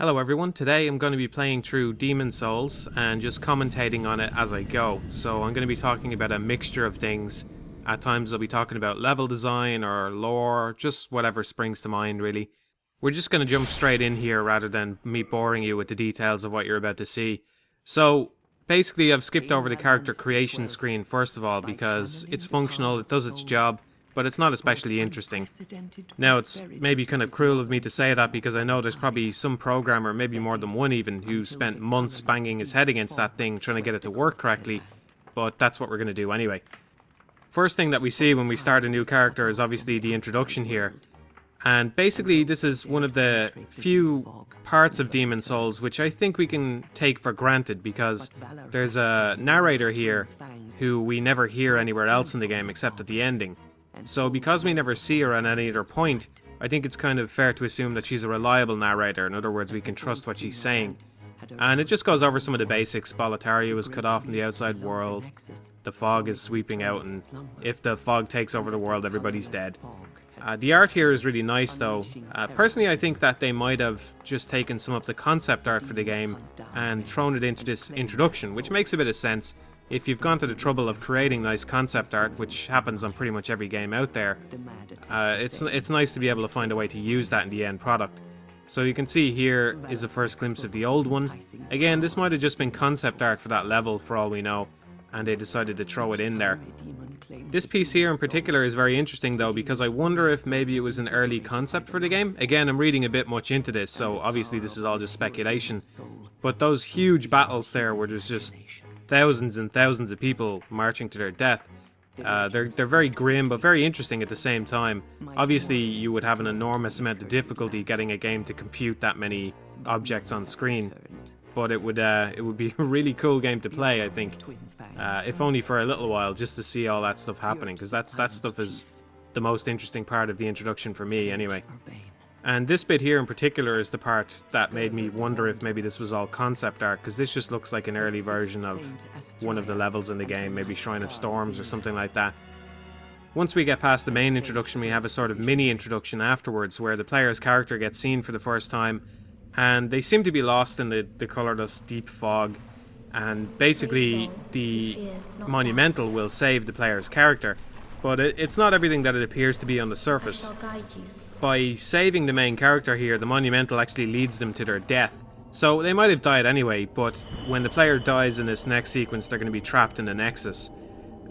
Hello everyone, today I'm going to be playing through Demon's Souls and just commentating on it as I go. So I'm going to be talking about a mixture of things. At times I'll be talking about level design or lore, just whatever springs to mind really. We're just going to jump straight in here rather than me boring you with the details of what you're about to see. So basically I've skipped over the character creation screen first of all because it's functional, it does its job, but it's not especially interesting. Now, it's maybe kind of cruel of me to say that because I know there's probably some programmer, maybe more than one even, who spent months banging his head against that thing trying to get it to work correctly, but that's what we're going to do anyway. First thing that we see when we start a new character is obviously the introduction here. And basically this is one of the few parts of Demon's Souls which I think we can take for granted because there's a narrator here who we never hear anywhere else in the game except at the ending. So because we never see her at any other point, I think it's kind of fair to assume that she's a reliable narrator. In other words, we can trust what she's saying. And it just goes over some of the basics. Boletaria was cut off from the outside world. The fog is sweeping out, and if the fog takes over the world, everybody's dead. The art here is really nice though. Personally, I think that they might have just taken some of the concept art for the game and thrown it into this introduction, which makes a bit of sense. If you've gone to the trouble of creating nice concept art, which happens on pretty much every game out there, it's nice to be able to find a way to use that in the end product. So you can see here is a first glimpse of the old one. Again, this might have just been concept art for that level for all we know, and they decided to throw it in there. This piece here in particular is very interesting though, because I wonder if maybe it was an early concept for the game. Again, I'm reading a bit much into this, so obviously this is all just speculation. But those huge battles there where there's just thousands and thousands of people marching to their death. They're very grim but very interesting at the same time. Obviously you would have an enormous amount of difficulty getting a game to compute that many objects on screen, but it would be a really cool game to play, I think, if only for a little while, just to see all that stuff happening, because that stuff is the most interesting part of the introduction for me anyway. And this bit here in particular is the part that made me wonder if maybe this was all concept art, because this just looks like an early version of one of the levels in the game, maybe Shrine of Storms or something like that. Once we get past the main introduction, we have a sort of mini introduction afterwards where the player's character gets seen for the first time, and they seem to be lost in the colourless deep fog, and basically the monumental will save the player's character, but it's not everything that it appears to be on the surface. By saving the main character here, the monumental actually leads them to their death. So they might have died anyway, but when the player dies in this next sequence, they're going to be trapped in the Nexus.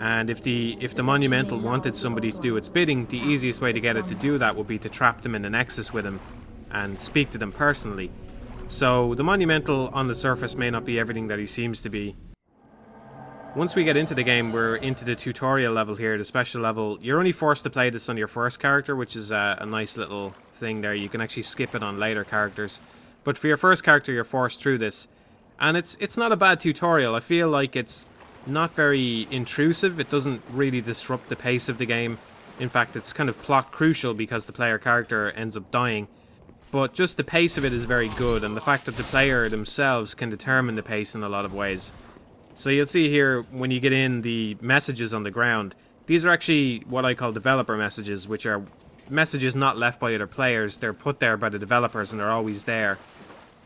And if the monumental wanted somebody to do its bidding, the easiest way to get it to do that would be to trap them in the Nexus with him and speak to them personally. So the monumental on the surface may not be everything that he seems to be. Once we get into the game, we're into the tutorial level here, the special level. You're only forced to play this on your first character, which is a nice little thing there. You can actually skip it on later characters. But for your first character, you're forced through this. And it's not a bad tutorial. I feel like it's not very intrusive. It doesn't really disrupt the pace of the game. In fact, it's kind of plot crucial because the player character ends up dying. But just the pace of it is very good, and the fact that the player themselves can determine the pace in a lot of ways. So you'll see here, when you get in the messages on the ground, these are actually what I call developer messages, which are messages not left by other players. They're put there by the developers and they're always there.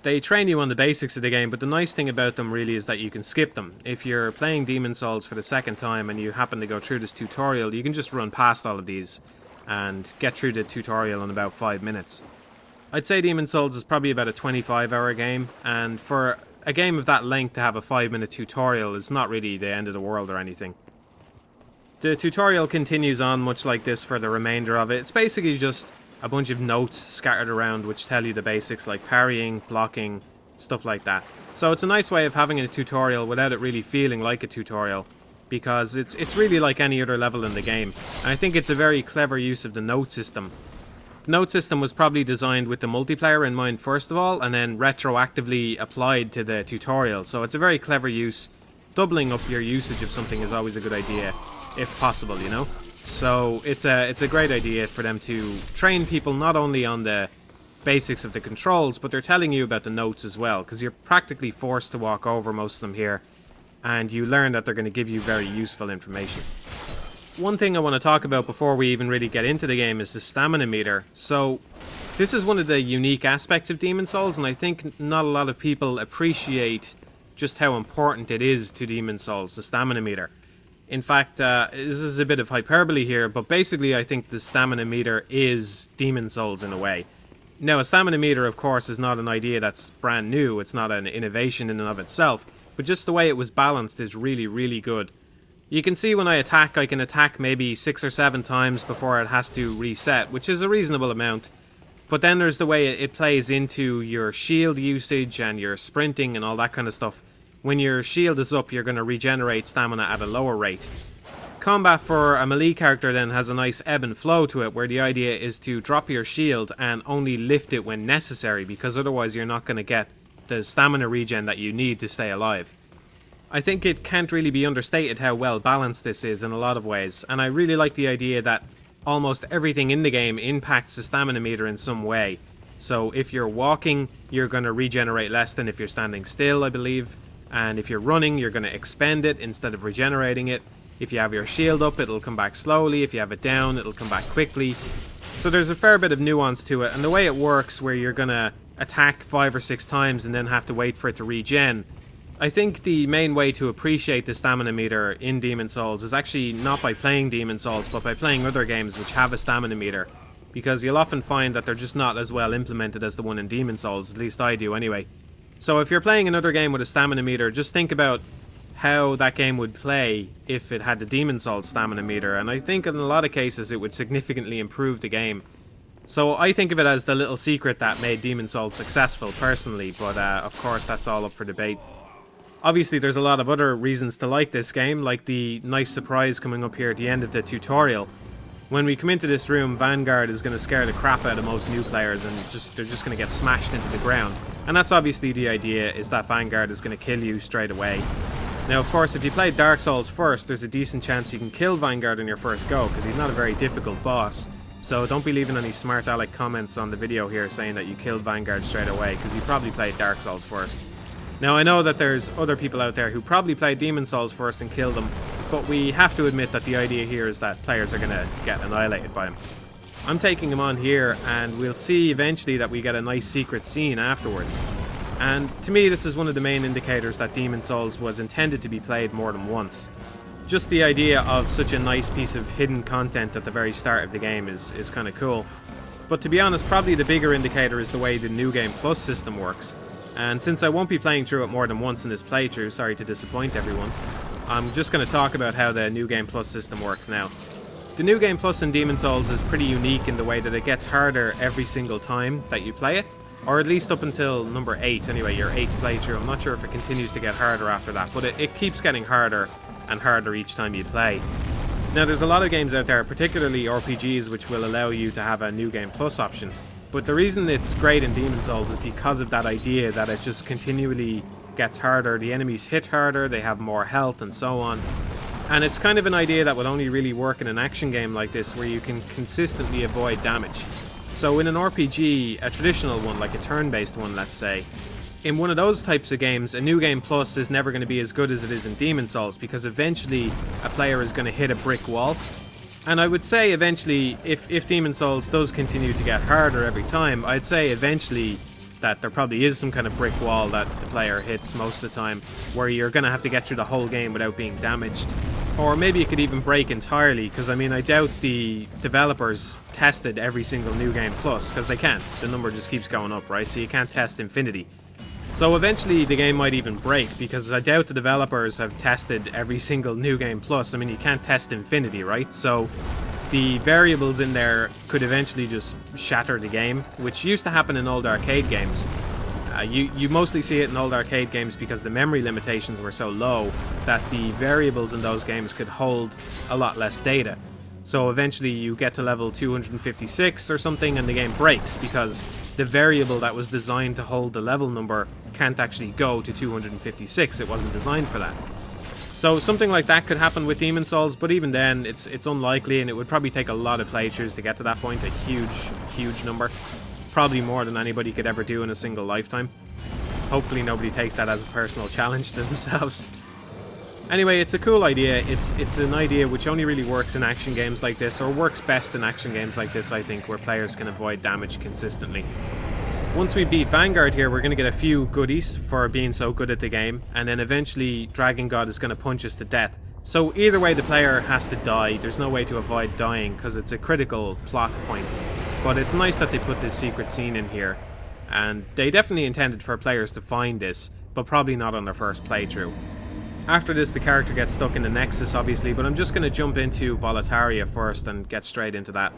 They train you on the basics of the game, but the nice thing about them really is that you can skip them. If you're playing Demon's Souls for the second time and you happen to go through this tutorial, you can just run past all of these and get through the tutorial in about 5 minutes. I'd say Demon's Souls is probably about a 25-hour game, and for a game of that length to have a 5-minute tutorial is not really the end of the world or anything. The tutorial continues on much like this for the remainder of it. It's basically just a bunch of notes scattered around which tell you the basics like parrying, blocking, stuff like that. So it's a nice way of having a tutorial without it really feeling like a tutorial, because it's really like any other level in the game. And I think it's a very clever use of the note system. The note system was probably designed with the multiplayer in mind first of all, and then retroactively applied to the tutorial. So it's a very clever use. Doubling up your usage of something is always a good idea, if possible, you know? So it's a great idea for them to train people not only on the basics of the controls, but they're telling you about the notes as well, because you're practically forced to walk over most of them here, and you learn that they're going to give you very useful information. One thing I want to talk about before we even really get into the game is the stamina meter. So This is one of the unique aspects of Demon Souls, and I think not a lot of people appreciate just how important it is to Demon Souls, the stamina meter. In fact, this is a bit of hyperbole here, but basically I think the stamina meter is Demon Souls in a way. Now, a stamina meter, of course, is not an idea that's brand new, it's not an innovation in and of itself, but just the way it was balanced is really, really good. You can see when I can attack maybe 6 or 7 times before it has to reset, which is a reasonable amount. But then there's the way it plays into your shield usage and your sprinting and all that kind of stuff. When your shield is up, you're going to regenerate stamina at a lower rate. Combat for a melee character then has a nice ebb and flow to it, where the idea is to drop your shield and only lift it when necessary, because otherwise you're not going to get the stamina regen that you need to stay alive. I think it can't really be understated how well balanced this is in a lot of ways, and I really like the idea that almost everything in the game impacts the stamina meter in some way. So if you're walking, you're going to regenerate less than if you're standing still, I believe. And if you're running, you're going to expend it instead of regenerating it. If you have your shield up, it'll come back slowly. If you have it down, it'll come back quickly. So there's a fair bit of nuance to it. And the way it works, where you're going to attack 5 or 6 times and then have to wait for it to regen, I think the main way to appreciate the stamina meter in Demon Souls is actually not by playing Demon Souls, but by playing other games which have a stamina meter. Because you'll often find that they're just not as well implemented as the one in Demon Souls, at least I do anyway. So if you're playing another game with a stamina meter, just think about how that game would play if it had the Demon Souls stamina meter, and I think in a lot of cases it would significantly improve the game. So I think of it as the little secret that made Demon Souls successful personally, but of course that's all up for debate. Obviously there's a lot of other reasons to like this game, like the nice surprise coming up here at the end of the tutorial. When we come into this room, Vanguard is going to scare the crap out of most new players, and they're just going to get smashed into the ground. And that's obviously the idea, is that Vanguard is going to kill you straight away. Now of course if you play Dark Souls first, there's a decent chance you can kill Vanguard in your first go, because he's not a very difficult boss. So don't be leaving any smart aleck comments on the video here saying that you killed Vanguard straight away, because you probably played Dark Souls first. Now I know that there's other people out there who probably played Demon Souls first and killed them, but we have to admit that the idea here is that players are going to get annihilated by him. I'm taking him on here, and we'll see eventually that we get a nice secret scene afterwards. And to me this is one of the main indicators that Demon Souls was intended to be played more than once. Just the idea of such a nice piece of hidden content at the very start of the game is kind of cool. But to be honest, probably the bigger indicator is the way the New Game Plus system works. And since I won't be playing through it more than once in this playthrough, sorry to disappoint everyone, I'm just going to talk about how the New Game Plus system works now. The New Game Plus in Demon Souls is pretty unique in the way that it gets harder every single time that you play it, or at least up until number 8 anyway, your 8th playthrough. I'm not sure if it continues to get harder after that, but it keeps getting harder and harder each time you play. Now there's a lot of games out there, particularly RPGs, which will allow you to have a New Game Plus option. But the reason it's great in Demon Souls is because of that idea that it just continually gets harder. The enemies hit harder, they have more health and so on. And it's kind of an idea that would only really work in an action game like this, where you can consistently avoid damage. So in an RPG, a traditional one, like a turn-based one let's say, in one of those types of games, a New Game Plus is never going to be as good as it is in Demon Souls, because eventually a player is going to hit a brick wall. And I would say eventually, if Demon Souls does continue to get harder every time, I'd say eventually that there probably is some kind of brick wall that the player hits most of the time, where you're going to have to get through the whole game without being damaged. Or maybe it could even break entirely, because I mean I doubt the developers tested every single New Game Plus, because they can't. The number just keeps going up, right? So you can't test infinity. So eventually the game might even break, because I doubt the developers have tested every single New Game Plus. I mean, you can't test infinity, right? So the variables in there could eventually just shatter the game, which used to happen in old arcade games. You mostly see it in old arcade games because the memory limitations were so low that the variables in those games could hold a lot less data. So eventually you get to level 256 or something and the game breaks, because the variable that was designed to hold the level number can't actually go to 256. It wasn't designed for that. So something like that could happen with Demon Souls, but even then it's unlikely, and it would probably take a lot of playthroughs to get to that point, a huge number. Probably more than anybody could ever do in a single lifetime. Hopefully nobody takes that as a personal challenge to themselves. Anyway, it's a cool idea. It's an idea which only really works in action games like this, or works best in action games like this, I think, where players can avoid damage consistently. Once we beat Vanguard here, we're going to get a few goodies for being so good at the game, and then eventually Dragon God is going to punch us to death. So either way, the player has to die. There's no way to avoid dying, because it's a critical plot point. But it's nice that they put this secret scene in here, and they definitely intended for players to find this, but probably not on their first playthrough. After this, the character gets stuck in the Nexus, obviously, but I'm just going to jump into Boletaria first and get straight into that.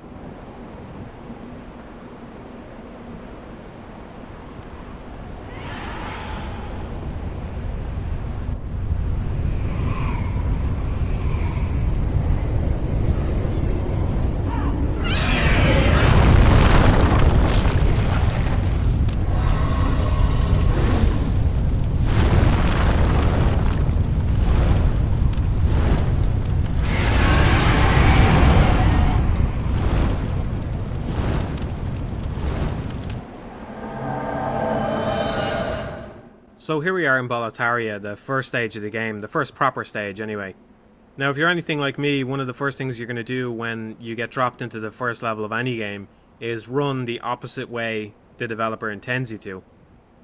So here we are in Boletaria, the first stage of the game, the first proper stage anyway. Now if you're anything like me, one of the first things you're going to do when you get dropped into the first level of any game is run the opposite way the developer intends you to.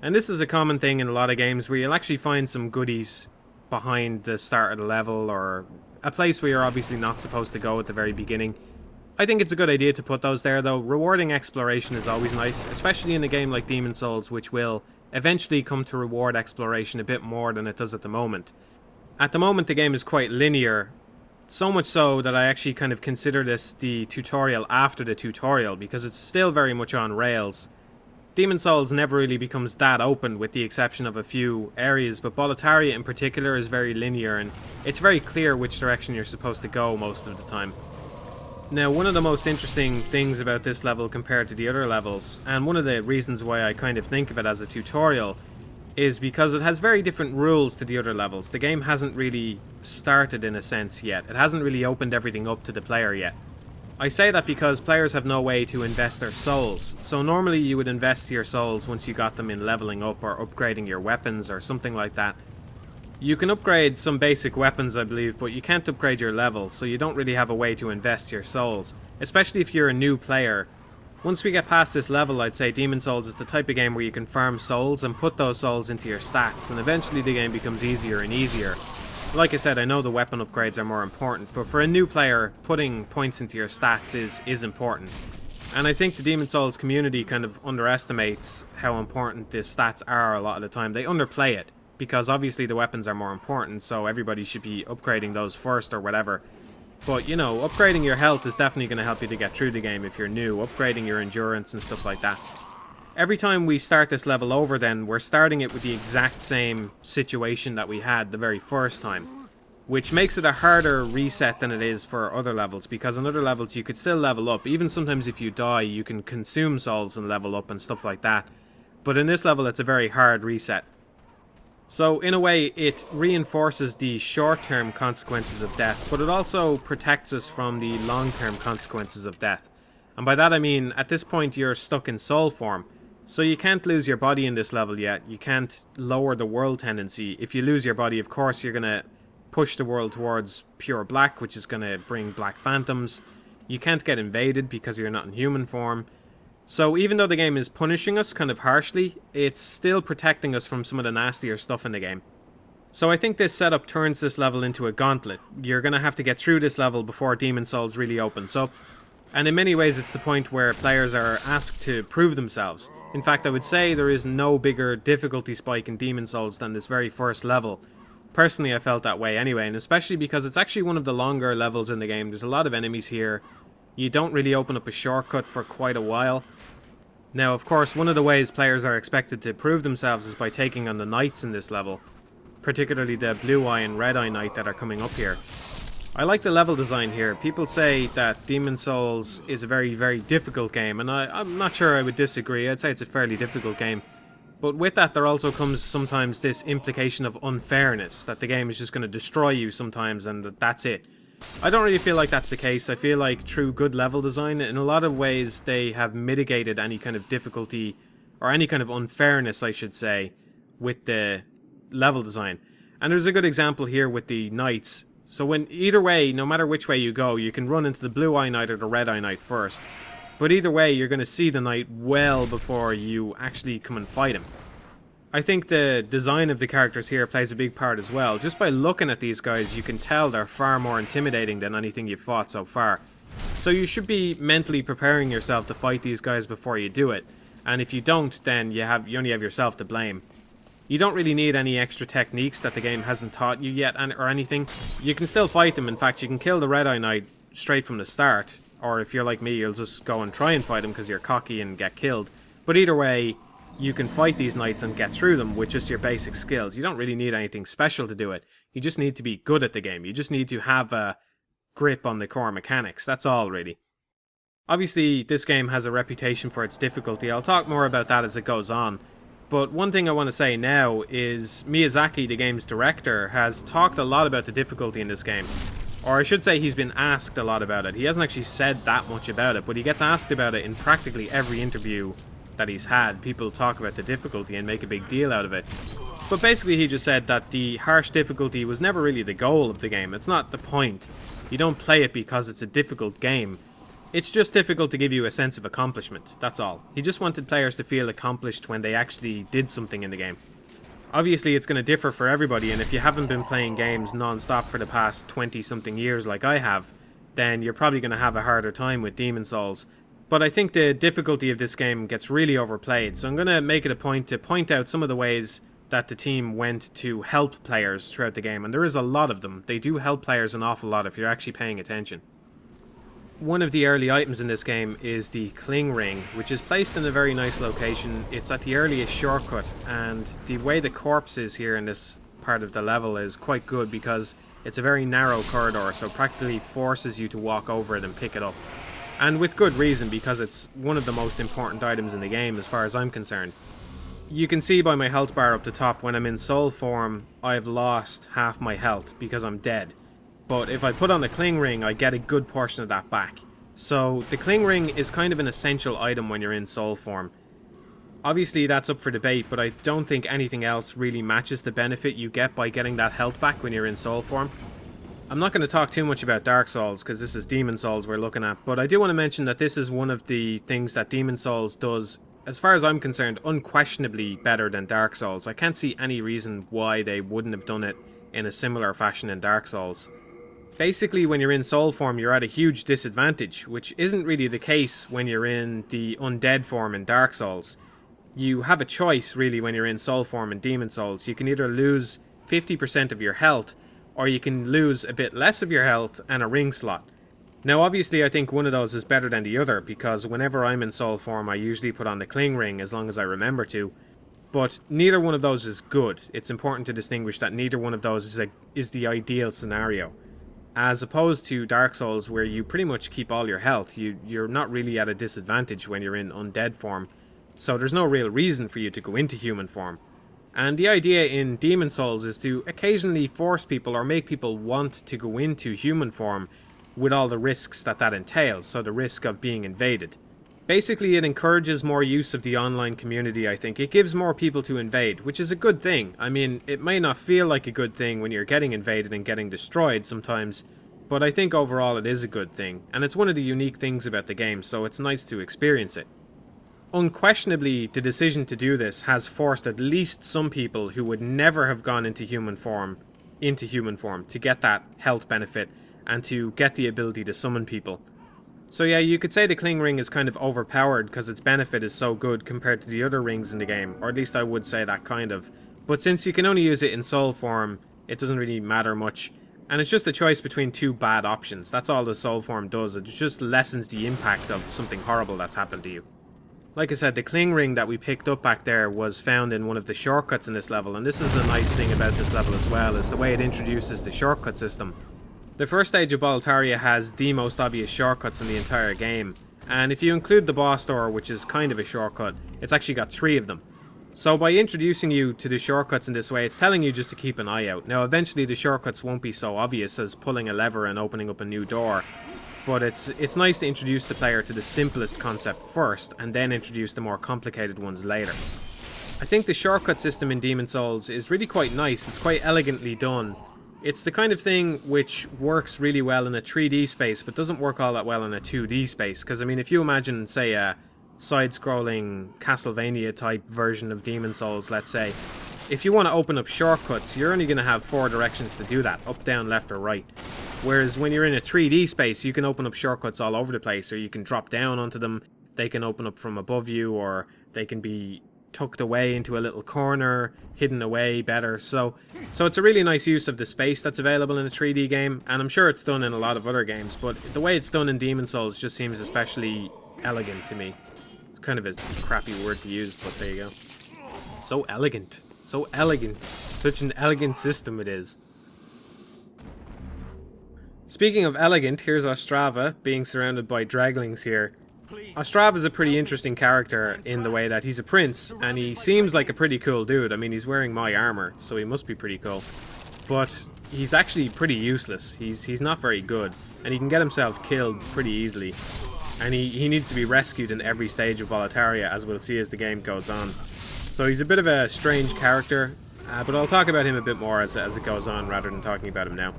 And this is a common thing in a lot of games where you'll actually find some goodies behind the start of the level, or a place where you're obviously not supposed to go at the very beginning. I think it's a good idea to put those there though. Rewarding exploration is always nice, especially in a game like Demon's Souls, which will eventually come to reward exploration a bit more than it does at the moment. At the moment the game is quite linear, so much so that I actually kind of consider this the tutorial after the tutorial, because it's still very much on rails. Demon's Souls never really becomes that open with the exception of a few areas, but Boletaria in particular is very linear and it's very clear which direction you're supposed to go most of the time. Now, one of the most interesting things about this level compared to the other levels, and one of the reasons why I kind of think of it as a tutorial, is because it has very different rules to the other levels. The game hasn't really started in a sense yet. It hasn't really opened everything up to the player yet. I say that because players have no way to invest their souls. So normally you would invest your souls once you got them in leveling up or upgrading your weapons or something like that. You can upgrade some basic weapons, I believe, but you can't upgrade your level, so you don't really have a way to invest your souls, especially if you're a new player. Once we get past this level, I'd say Demon's Souls is the type of game where you can farm souls and put those souls into your stats, and eventually the game becomes easier and easier. Like I said, I know the weapon upgrades are more important, but for a new player, putting points into your stats is important. And I think the Demon's Souls community kind of underestimates how important the stats are a lot of the time. They underplay it, because obviously the weapons are more important, so everybody should be upgrading those first or whatever. But, you know, upgrading your health is definitely going to help you to get through the game if you're new, upgrading your endurance and stuff like that. Every time we start this level over then, we're starting it with the exact same situation that we had the very first time, which makes it a harder reset than it is for other levels, because on other levels you could still level up. Even sometimes if you die, you can consume souls and level up and stuff like that. But in this level, it's a very hard reset. So in a way, it reinforces the short-term consequences of death, but it also protects us from the long-term consequences of death. And by that I mean, at this point you're stuck in soul form, so you can't lose your body in this level yet. You can't lower the world tendency. If you lose your body, of course you're going to push the world towards pure black, which is going to bring black phantoms. You can't get invaded because you're not in human form. So even though the game is punishing us kind of harshly, it's still protecting us from some of the nastier stuff in the game. So I think this setup turns this level into a gauntlet. You're going to have to get through this level before Demon's Souls really opens up. And in many ways it's the point where players are asked to prove themselves. In fact, I would say there is no bigger difficulty spike in Demon's Souls than this very first level. Personally, I felt that way anyway, and especially because it's actually one of the longer levels in the game. There's a lot of enemies here. You don't really open up a shortcut for quite a while. Now, of course, one of the ways players are expected to prove themselves is by taking on the knights in this level, particularly the Blue Eye and Red Eye Knight that are coming up here. I like the level design here. People say that Demon's Souls is a very, very difficult game, and I'm not sure I would disagree. I'd say it's a fairly difficult game. But with that, there also comes sometimes this implication of unfairness, that the game is just going to destroy you sometimes and that's it. I don't really feel like that's the case. I feel like through good level design, in a lot of ways they have mitigated any kind of difficulty, or any kind of unfairness I should say, with the level design. And there's a good example here with the knights. So when either way, no matter which way you go, you can run into the blue eye knight or the red eye knight first. But either way, you're going to see the knight well before you actually come and fight him. I think the design of the characters here plays a big part as well. Just by looking at these guys, you can tell they're far more intimidating than anything you've fought so far. So you should be mentally preparing yourself to fight these guys before you do it. And if you don't, then you only have yourself to blame. You don't really need any extra techniques that the game hasn't taught you yet or anything. You can still fight them. In fact, you can kill the Red Eye Knight straight from the start. Or if you're like me, you'll just go and try and fight him because you're cocky and get killed. But either way, you can fight these knights and get through them with just your basic skills. You don't really need anything special to do it. You just need to be good at the game. You just need to have a grip on the core mechanics. That's all, really. Obviously, this game has a reputation for its difficulty. I'll talk more about that as it goes on. But one thing I want to say now is Miyazaki, the game's director, has talked a lot about the difficulty in this game. Or I should say he's been asked a lot about it. He hasn't actually said that much about it, but he gets asked about it in practically every interview that he's had. People talk about the difficulty and make a big deal out of it. But basically he just said that the harsh difficulty was never really the goal of the game. It's not the point. You don't play it because it's a difficult game. It's just difficult to give you a sense of accomplishment, that's all. He just wanted players to feel accomplished when they actually did something in the game. Obviously it's going to differ for everybody, and if you haven't been playing games non-stop for the past 20-something years like I have, then you're probably going to have a harder time with Demon's Souls. But I think the difficulty of this game gets really overplayed, so I'm going to make it a point to point out some of the ways that the team went to help players throughout the game, and there is a lot of them. They do help players an awful lot if you're actually paying attention. One of the early items in this game is the Cling Ring, which is placed in a very nice location. It's at the earliest shortcut, and the way the corpse is here in this part of the level is quite good because it's a very narrow corridor, so it practically forces you to walk over it and pick it up. And with good reason, because it's one of the most important items in the game as far as I'm concerned. You can see by my health bar up the top, when I'm in soul form, I've lost half my health because I'm dead. But if I put on the Cling Ring, I get a good portion of that back. So the Cling Ring is kind of an essential item when you're in soul form. Obviously that's up for debate, but I don't think anything else really matches the benefit you get by getting that health back when you're in soul form. I'm not going to talk too much about Dark Souls because this is Demon's Souls we're looking at, but I do want to mention that this is one of the things that Demon's Souls does, as far as I'm concerned, unquestionably better than Dark Souls. I can't see any reason why they wouldn't have done it in a similar fashion in Dark Souls. Basically, when you're in soul form, you're at a huge disadvantage, which isn't really the case when you're in the undead form in Dark Souls. You have a choice, really, when you're in soul form in Demon's Souls. You can either lose 50% of your health, or you can lose a bit less of your health and a ring slot. Now, obviously, I think one of those is better than the other, because whenever I'm in soul form, I usually put on the Cling Ring, as long as I remember to. But neither one of those is good. It's important to distinguish that neither one of those is the ideal scenario. As opposed to Dark Souls, where you pretty much keep all your health, you're not really at a disadvantage when you're in undead form, so there's no real reason for you to go into human form. And the idea in Demon's Souls is to occasionally force people or make people want to go into human form with all the risks that entails, so the risk of being invaded. Basically, it encourages more use of the online community, I think. It gives more people to invade, which is a good thing. I mean, it may not feel like a good thing when you're getting invaded and getting destroyed sometimes, but I think overall it is a good thing, and it's one of the unique things about the game, so it's nice to experience it. Unquestionably, the decision to do this has forced at least some people who would never have gone into human form to get that health benefit and to get the ability to summon people. So yeah, you could say the Cling Ring is kind of overpowered because its benefit is so good compared to the other rings in the game, or at least I would say that kind of. But since you can only use it in soul form, it doesn't really matter much, and it's just a choice between two bad options. That's all the soul form does, it just lessens the impact of something horrible that's happened to you. Like I said, the Cling Ring that we picked up back there was found in one of the shortcuts in this level, and this is a nice thing about this level as well, is the way it introduces the shortcut system. The first stage of Boletaria has the most obvious shortcuts in the entire game, and if you include the boss door, which is kind of a shortcut, it's actually got 3 of them. So by introducing you to the shortcuts in this way, it's telling you just to keep an eye out. Now eventually the shortcuts won't be so obvious as pulling a lever and opening up a new door, but it's nice to introduce the player to the simplest concept first, and then introduce the more complicated ones later. I think the shortcut system in Demon Souls is really quite nice. It's quite elegantly done. It's the kind of thing which works really well in a 3D space, but doesn't work all that well in a 2D space. Because, I mean, if you imagine, say, a side-scrolling Castlevania-type version of Demon Souls, let's say, if you want to open up shortcuts, you're only going to have 4 directions to do that, up, down, left, or right. Whereas when you're in a 3D space, you can open up shortcuts all over the place, or you can drop down onto them, they can open up from above you, or they can be tucked away into a little corner, hidden away better. So it's a really nice use of the space that's available in a 3D game, and I'm sure it's done in a lot of other games, but the way it's done in Demon Souls just seems especially elegant to me. It's kind of a crappy word to use, but there you go. It's so elegant. So elegant. Such an elegant system it is. Speaking of elegant, here's Astraea being surrounded by draglings here. Astraea is a pretty interesting character in the way that he's a prince, and he seems like a pretty cool dude. I mean, he's wearing my armor, so he must be pretty cool. But he's actually pretty useless. He's not very good, and he can get himself killed pretty easily. And he needs to be rescued in every stage of Boletaria, as we'll see as the game goes on. So he's a bit of a strange character, but I'll talk about him a bit more as it goes on, rather than talking about him now.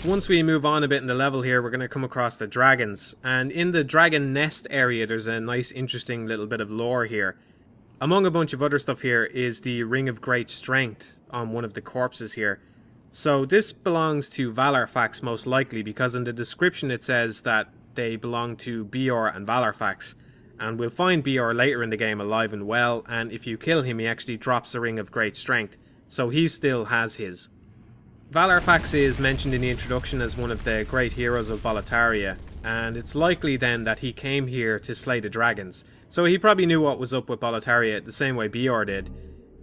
Once we move on a bit in the level here, we're going to come across the dragons. And in the dragon nest area, there's a nice, interesting little bit of lore here. Among a bunch of other stuff here is the Ring of Great Strength on one of the corpses here. So this belongs to Valarfax most likely, because in the description it says that they belong to Bior and Valarfax. And we'll find Bior later in the game alive and well, and if you kill him he actually drops a Ring of Great Strength. So he still has his. Valarfax is mentioned in the introduction as one of the great heroes of Boletaria, and it's likely then that he came here to slay the dragons. So he probably knew what was up with Boletaria the same way Bior did.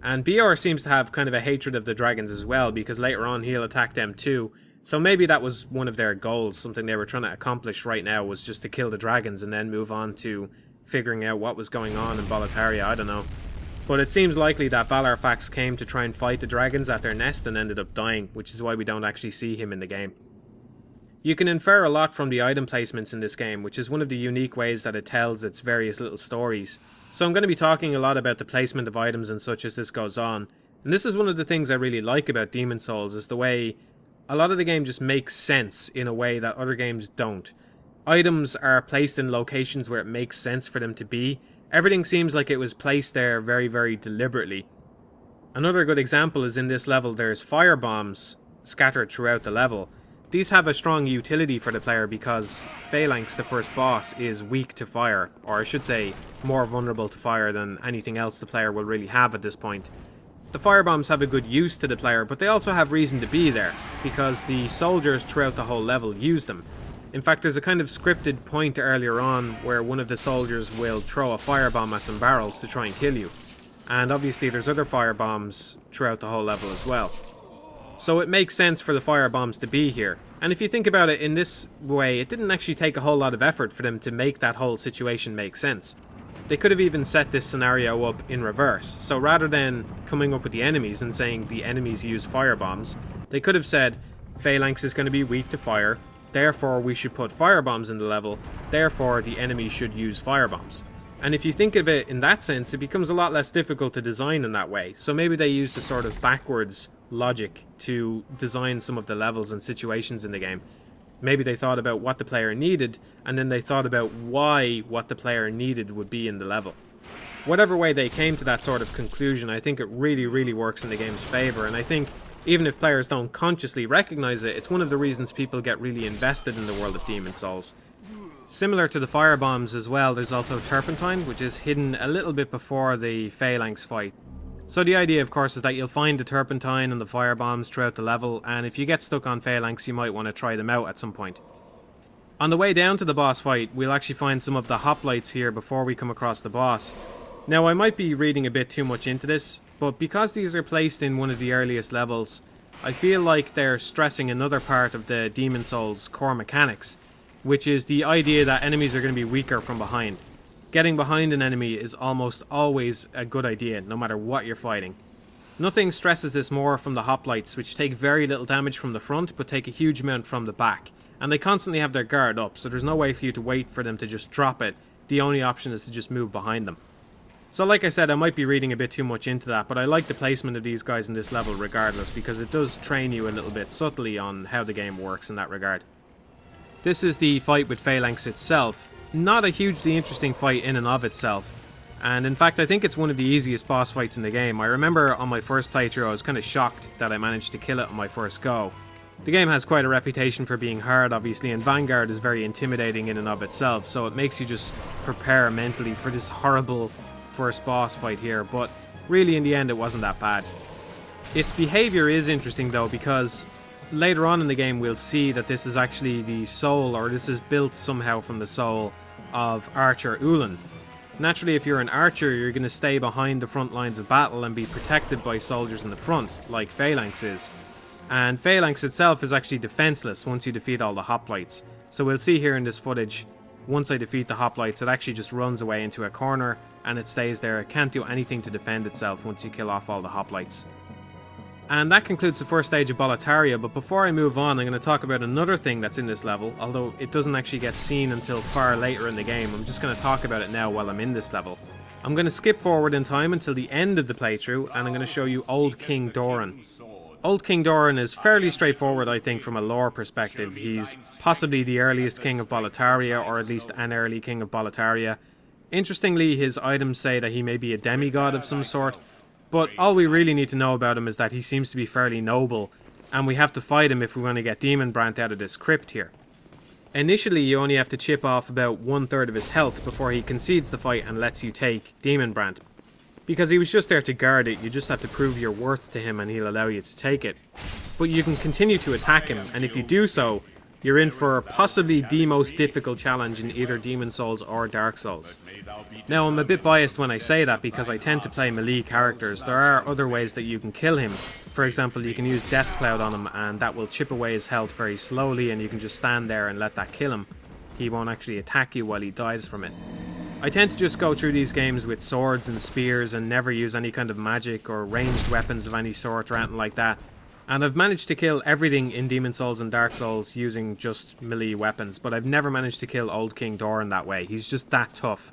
And Bior seems to have kind of a hatred of the dragons as well, because later on he'll attack them too. So maybe that was one of their goals, something they were trying to accomplish right now, was just to kill the dragons and then move on to figuring out what was going on in Boletaria, I don't know. But it seems likely that Valarfax came to try and fight the dragons at their nest and ended up dying, which is why we don't actually see him in the game. You can infer a lot from the item placements in this game, which is one of the unique ways that it tells its various little stories. So I'm going to be talking a lot about the placement of items and such as this goes on. And this is one of the things I really like about Demon Souls, is the way a lot of the game just makes sense in a way that other games don't. Items are placed in locations where it makes sense for them to be. Everything seems like it was placed there very, very deliberately. Another good example is in this level there's fire bombs scattered throughout the level. These have a strong utility for the player because Phalanx, the first boss, is weak to fire, or I should say more vulnerable to fire than anything else the player will really have at this point. The firebombs have a good use to the player, but they also have reason to be there, because the soldiers throughout the whole level use them. In fact, there's a kind of scripted point earlier on where one of the soldiers will throw a firebomb at some barrels to try and kill you. And obviously there's other firebombs throughout the whole level as well. So it makes sense for the firebombs to be here. And if you think about it in this way, it didn't actually take a whole lot of effort for them to make that whole situation make sense. They could have even set this scenario up in reverse. So rather than coming up with the enemies and saying the enemies use firebombs, they could have said Phalanx is going to be weak to fire, therefore we should put firebombs in the level, therefore the enemies should use firebombs. And if you think of it in that sense, it becomes a lot less difficult to design in that way. So maybe they used a sort of backwards logic to design some of the levels and situations in the game. Maybe they thought about what the player needed, and then they thought about why what the player needed would be in the level. Whatever way they came to that sort of conclusion, I think it really, really works in the game's favour, and I think even if players don't consciously recognise it, it's one of the reasons people get really invested in the world of Demon Souls. Similar to the firebombs as well, there's also Turpentine, which is hidden a little bit before the Phalanx fight. So the idea, of course, is that you'll find the Turpentine and the firebombs throughout the level, and if you get stuck on Phalanx, you might want to try them out at some point. On the way down to the boss fight, we'll actually find some of the hoplites here before we come across the boss. Now, I might be reading a bit too much into this, but because these are placed in one of the earliest levels, I feel like they're stressing another part of the Demon Souls core mechanics, which is the idea that enemies are going to be weaker from behind. Getting behind an enemy is almost always a good idea, no matter what you're fighting. Nothing stresses this more from the hoplites, which take very little damage from the front, but take a huge amount from the back. And they constantly have their guard up, so there's no way for you to wait for them to just drop it. The only option is to just move behind them. So like I said, I might be reading a bit too much into that, but I like the placement of these guys in this level regardless, because it does train you a little bit subtly on how the game works in that regard. This is the fight with Phalanx itself. Not a hugely interesting fight in and of itself. And in fact, I think it's one of the easiest boss fights in the game. I remember on my first playthrough, I was kind of shocked that I managed to kill it on my first go. The game has quite a reputation for being hard, obviously, and Vanguard is very intimidating in and of itself, so it makes you just prepare mentally for this horrible first boss fight here, but really in the end it wasn't that bad. Its behaviour is interesting though, because later on in the game we'll see that this is actually the soul, or this is built somehow from the soul of Archer Ulan. Naturally, if you're an archer, you're going to stay behind the front lines of battle and be protected by soldiers in the front, like Phalanx is. And Phalanx itself is actually defenseless once you defeat all the hoplites. So we'll see here in this footage, once I defeat the hoplites, it actually just runs away into a corner and it stays there. It can't do anything to defend itself once you kill off all the hoplites. And that concludes the first stage of Boletaria, but before I move on, I'm going to talk about another thing that's in this level, although it doesn't actually get seen until far later in the game. I'm just going to talk about it now while I'm in this level. I'm going to skip forward in time until the end of the playthrough, and I'm going to show you Old King Doran. Old King Doran is fairly straightforward, I think, from a lore perspective. He's possibly the earliest king of Boletaria, or at least an early king of Boletaria. Interestingly, his items say that he may be a demigod of some sort, but all we really need to know about him is that he seems to be fairly noble, and we have to fight him if we want to get Demon Brant out of this crypt here. Initially, you only have to chip off about 1/3 of his health before he concedes the fight and lets you take Demon Brant. Because he was just there to guard it, you just have to prove your worth to him and he'll allow you to take it. But you can continue to attack him, and if you do so, you're in for possibly the most difficult challenge in either Demon Souls or Dark Souls. Now, I'm a bit biased when I say that because I tend to play melee characters. There are other ways that you can kill him. For example, you can use Death Cloud on him and that will chip away his health very slowly, and you can just stand there and let that kill him. He won't actually attack you while he dies from it. I tend to just go through these games with swords and spears and never use any kind of magic or ranged weapons of any sort or anything like that. And I've managed to kill everything in Demon Souls and Dark Souls using just melee weapons, but I've never managed to kill Old King Doran that way. He's just that tough.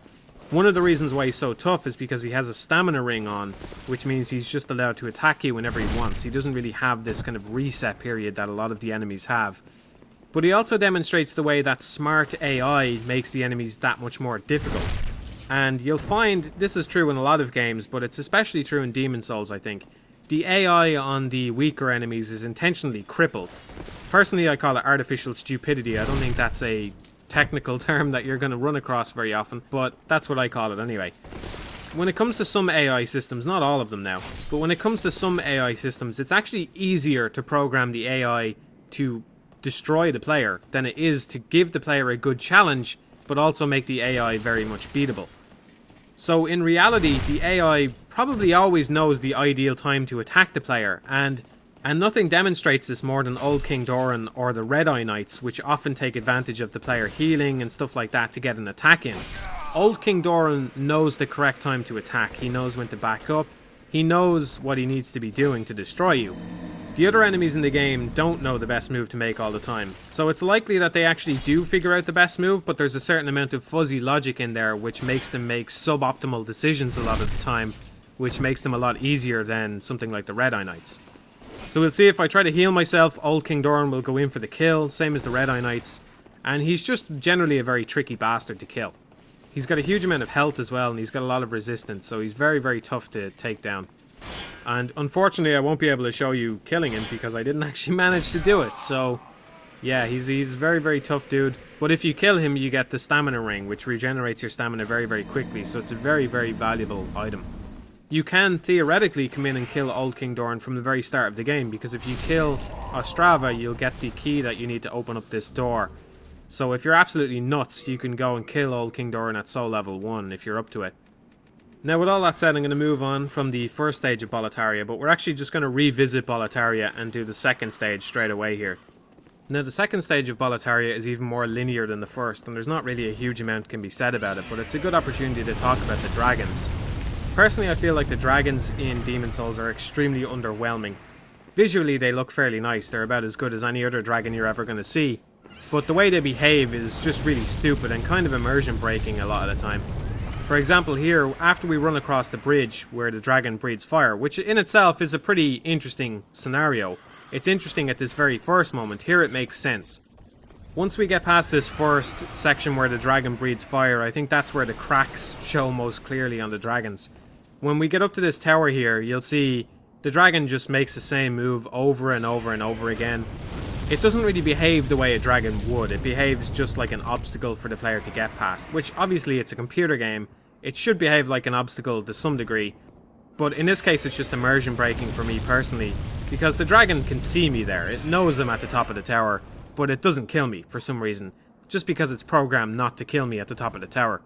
One of the reasons why he's so tough is because he has a stamina ring on, which means he's just allowed to attack you whenever he wants. He doesn't really have this kind of reset period that a lot of the enemies have. But he also demonstrates the way that smart AI makes the enemies that much more difficult. And you'll find this is true in a lot of games, but it's especially true in Demon Souls, I think. The AI on the weaker enemies is intentionally crippled. Personally, I call it artificial stupidity. I don't think that's a technical term that you're going to run across very often, but that's what I call it anyway. When it comes to some AI systems, not all of them now, but when it comes to some AI systems, it's actually easier to program the AI to destroy the player than it is to give the player a good challenge, but also make the AI very much beatable. So in reality, the AI probably always knows the ideal time to attack the player, and nothing demonstrates this more than Old King Doran or the Red Eye Knights, which often take advantage of the player healing and stuff like that to get an attack in. Old King Doran knows the correct time to attack. He knows when to back up. He knows what he needs to be doing to destroy you. The other enemies in the game don't know the best move to make all the time, so it's likely that they actually do figure out the best move, but there's a certain amount of fuzzy logic in there which makes them make suboptimal decisions a lot of the time, which makes them a lot easier than something like the Red Eye Knights. So we'll see if I try to heal myself, Old King Doran will go in for the kill, same as the Red Eye Knights, and he's just generally a very tricky bastard to kill. He's got a huge amount of health as well, and he's got a lot of resistance, so he's very, very tough to take down. And unfortunately, I won't be able to show you killing him because I didn't actually manage to do it. So, yeah, he's a very, very tough dude. But if you kill him, you get the stamina ring, which regenerates your stamina very, very quickly. So it's a very, very valuable item. You can theoretically come in and kill Old King Doran from the very start of the game, because if you kill Astraea, you'll get the key that you need to open up this door. So if you're absolutely nuts, you can go and kill Old King Doran at Soul Level 1 if you're up to it. Now, with all that said, I'm going to move on from the first stage of Boletaria, but we're actually just going to revisit Boletaria and do the second stage straight away here. Now, the second stage of Boletaria is even more linear than the first, and there's not really a huge amount can be said about it, but it's a good opportunity to talk about the dragons. Personally, I feel like the dragons in Demon Souls are extremely underwhelming. Visually, they look fairly nice. They're about as good as any other dragon you're ever going to see, but the way they behave is just really stupid and kind of immersion breaking a lot of the time. For example here, after we run across the bridge where the dragon breathes fire, which in itself is a pretty interesting scenario. It's interesting at this very first moment, here it makes sense. Once we get past this first section where the dragon breathes fire, I think that's where the cracks show most clearly on the dragons. When we get up to this tower here, you'll see the dragon just makes the same move over and over and over again. It doesn't really behave the way a dragon would. It behaves just like an obstacle for the player to get past, which obviously it's a computer game. It should behave like an obstacle to some degree, but in this case it's just immersion breaking for me personally, because the dragon can see me there. It knows I'm at the top of the tower, but it doesn't kill me for some reason, just because it's programmed not to kill me at the top of the tower.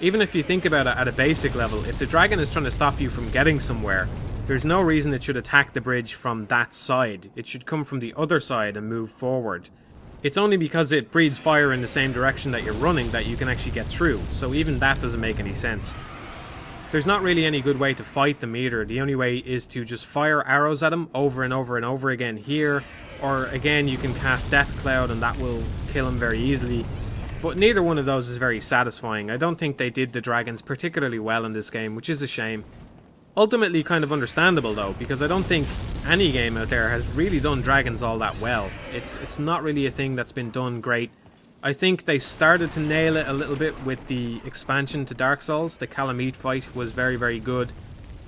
Even if you think about it at a basic level, if the dragon is trying to stop you from getting somewhere, there's no reason it should attack the bridge from that side. It should come from the other side and move forward. It's only because it breathes fire in the same direction that you're running that you can actually get through, so even that doesn't make any sense. There's not really any good way to fight them either. The only way is to just fire arrows at them over and over and over again here, or again you can cast Death Cloud and that will kill him very easily. But neither one of those is very satisfying. I don't think they did the dragons particularly well in this game, which is a shame. Ultimately kind of understandable though, because I don't think any game out there has really done dragons all that well. It's not really a thing that's been done great. I think they started to nail it a little bit with the expansion to Dark Souls. The Calamite fight was very, very good.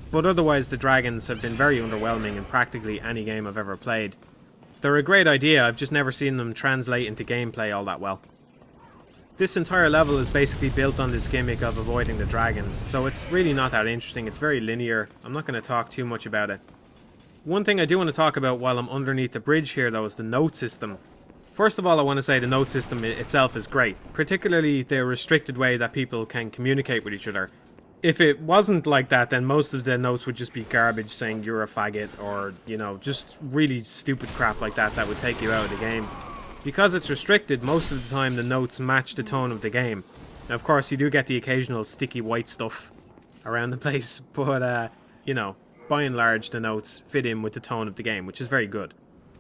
But otherwise the dragons have been very underwhelming in practically any game I've ever played. They're a great idea, I've just never seen them translate into gameplay all that well. This entire level is basically built on this gimmick of avoiding the dragon, so it's really not that interesting. It's very linear. I'm not going to talk too much about it. One thing I do want to talk about while I'm underneath the bridge here though is the note system. First of all, I want to say the note system itself is great, particularly the restricted way that people can communicate with each other. If it wasn't like that, then most of the notes would just be garbage saying you're a faggot or, you know, just really stupid crap like that that would take you out of the game. Because it's restricted, most of the time the notes match the tone of the game. Now, of course, you do get the occasional sticky white stuff around the place, but, you know, by and large, the notes fit in with the tone of the game, which is very good.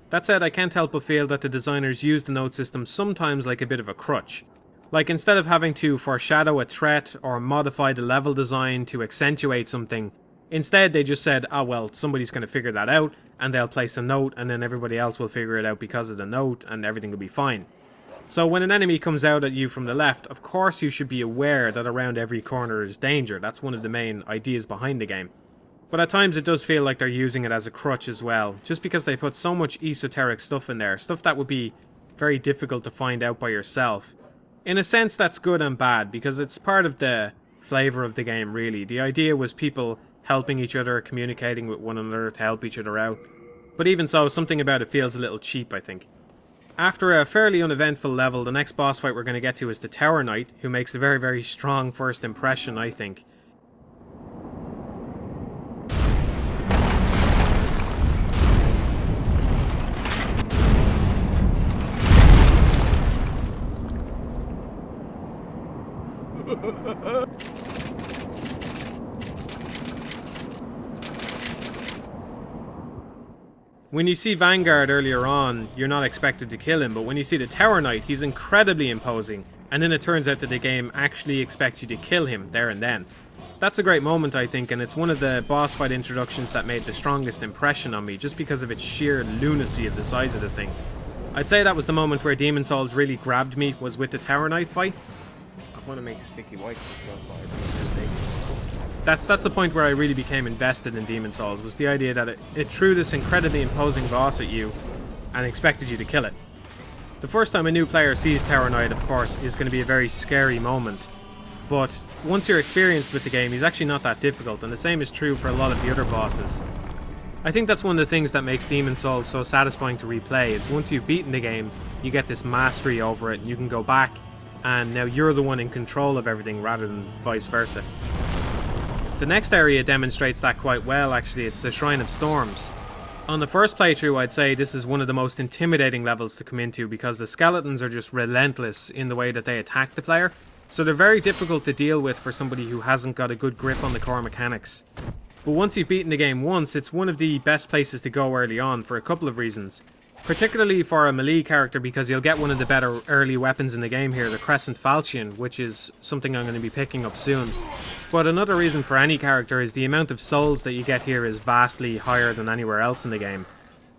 That said, I can't help but feel that the designers use the note system sometimes like a bit of a crutch. Like, instead of having to foreshadow a threat or modify the level design to accentuate something, instead they just said, oh well, somebody's going to figure that out, and they'll place a note, and then everybody else will figure it out because of the note, and everything will be fine. So when an enemy comes out at you from the left, of course you should be aware that around every corner is danger. That's one of the main ideas behind the game. But at times it does feel like they're using it as a crutch as well, just because they put so much esoteric stuff in there, stuff that would be very difficult to find out by yourself. In a sense that's good and bad, because it's part of the flavour of the game really. The idea was people helping each other, communicating with one another to help each other out. But even so, something about it feels a little cheap, I think. After a fairly uneventful level, the next boss fight we're going to get to is the Tower Knight, who makes a very, very strong first impression, I think. When you see Vanguard earlier on, you're not expected to kill him, but when you see the Tower Knight, he's incredibly imposing, and then it turns out that the game actually expects you to kill him there and then. That's a great moment, I think, and it's one of the boss fight introductions that made the strongest impression on me, just because of its sheer lunacy of the size of the thing. I'd say that was the moment where Demon Souls really grabbed me, was with the Tower Knight fight. I want to make a sticky white stuff. That's the point where I really became invested in Demon Souls, was the idea that it threw this incredibly imposing boss at you and expected you to kill it. The first time a new player sees Tower Knight, of course, is going to be a very scary moment, but once you're experienced with the game, he's actually not that difficult, and the same is true for a lot of the other bosses. I think that's one of the things that makes Demon Souls so satisfying to replay, is once you've beaten the game, you get this mastery over it, and you can go back, and now you're the one in control of everything rather than vice versa. The next area demonstrates that quite well, actually. It's the Shrine of Storms. On the first playthrough, I'd say this is one of the most intimidating levels to come into, because the skeletons are just relentless in the way that they attack the player, so they're very difficult to deal with for somebody who hasn't got a good grip on the core mechanics. But once you've beaten the game once, it's one of the best places to go early on for a couple of reasons. particularly for a melee character, because you'll get one of the better early weapons in the game here, the Crescent Falchion, which is something I'm going to be picking up soon. But another reason for any character is the amount of souls that you get here is vastly higher than anywhere else in the game.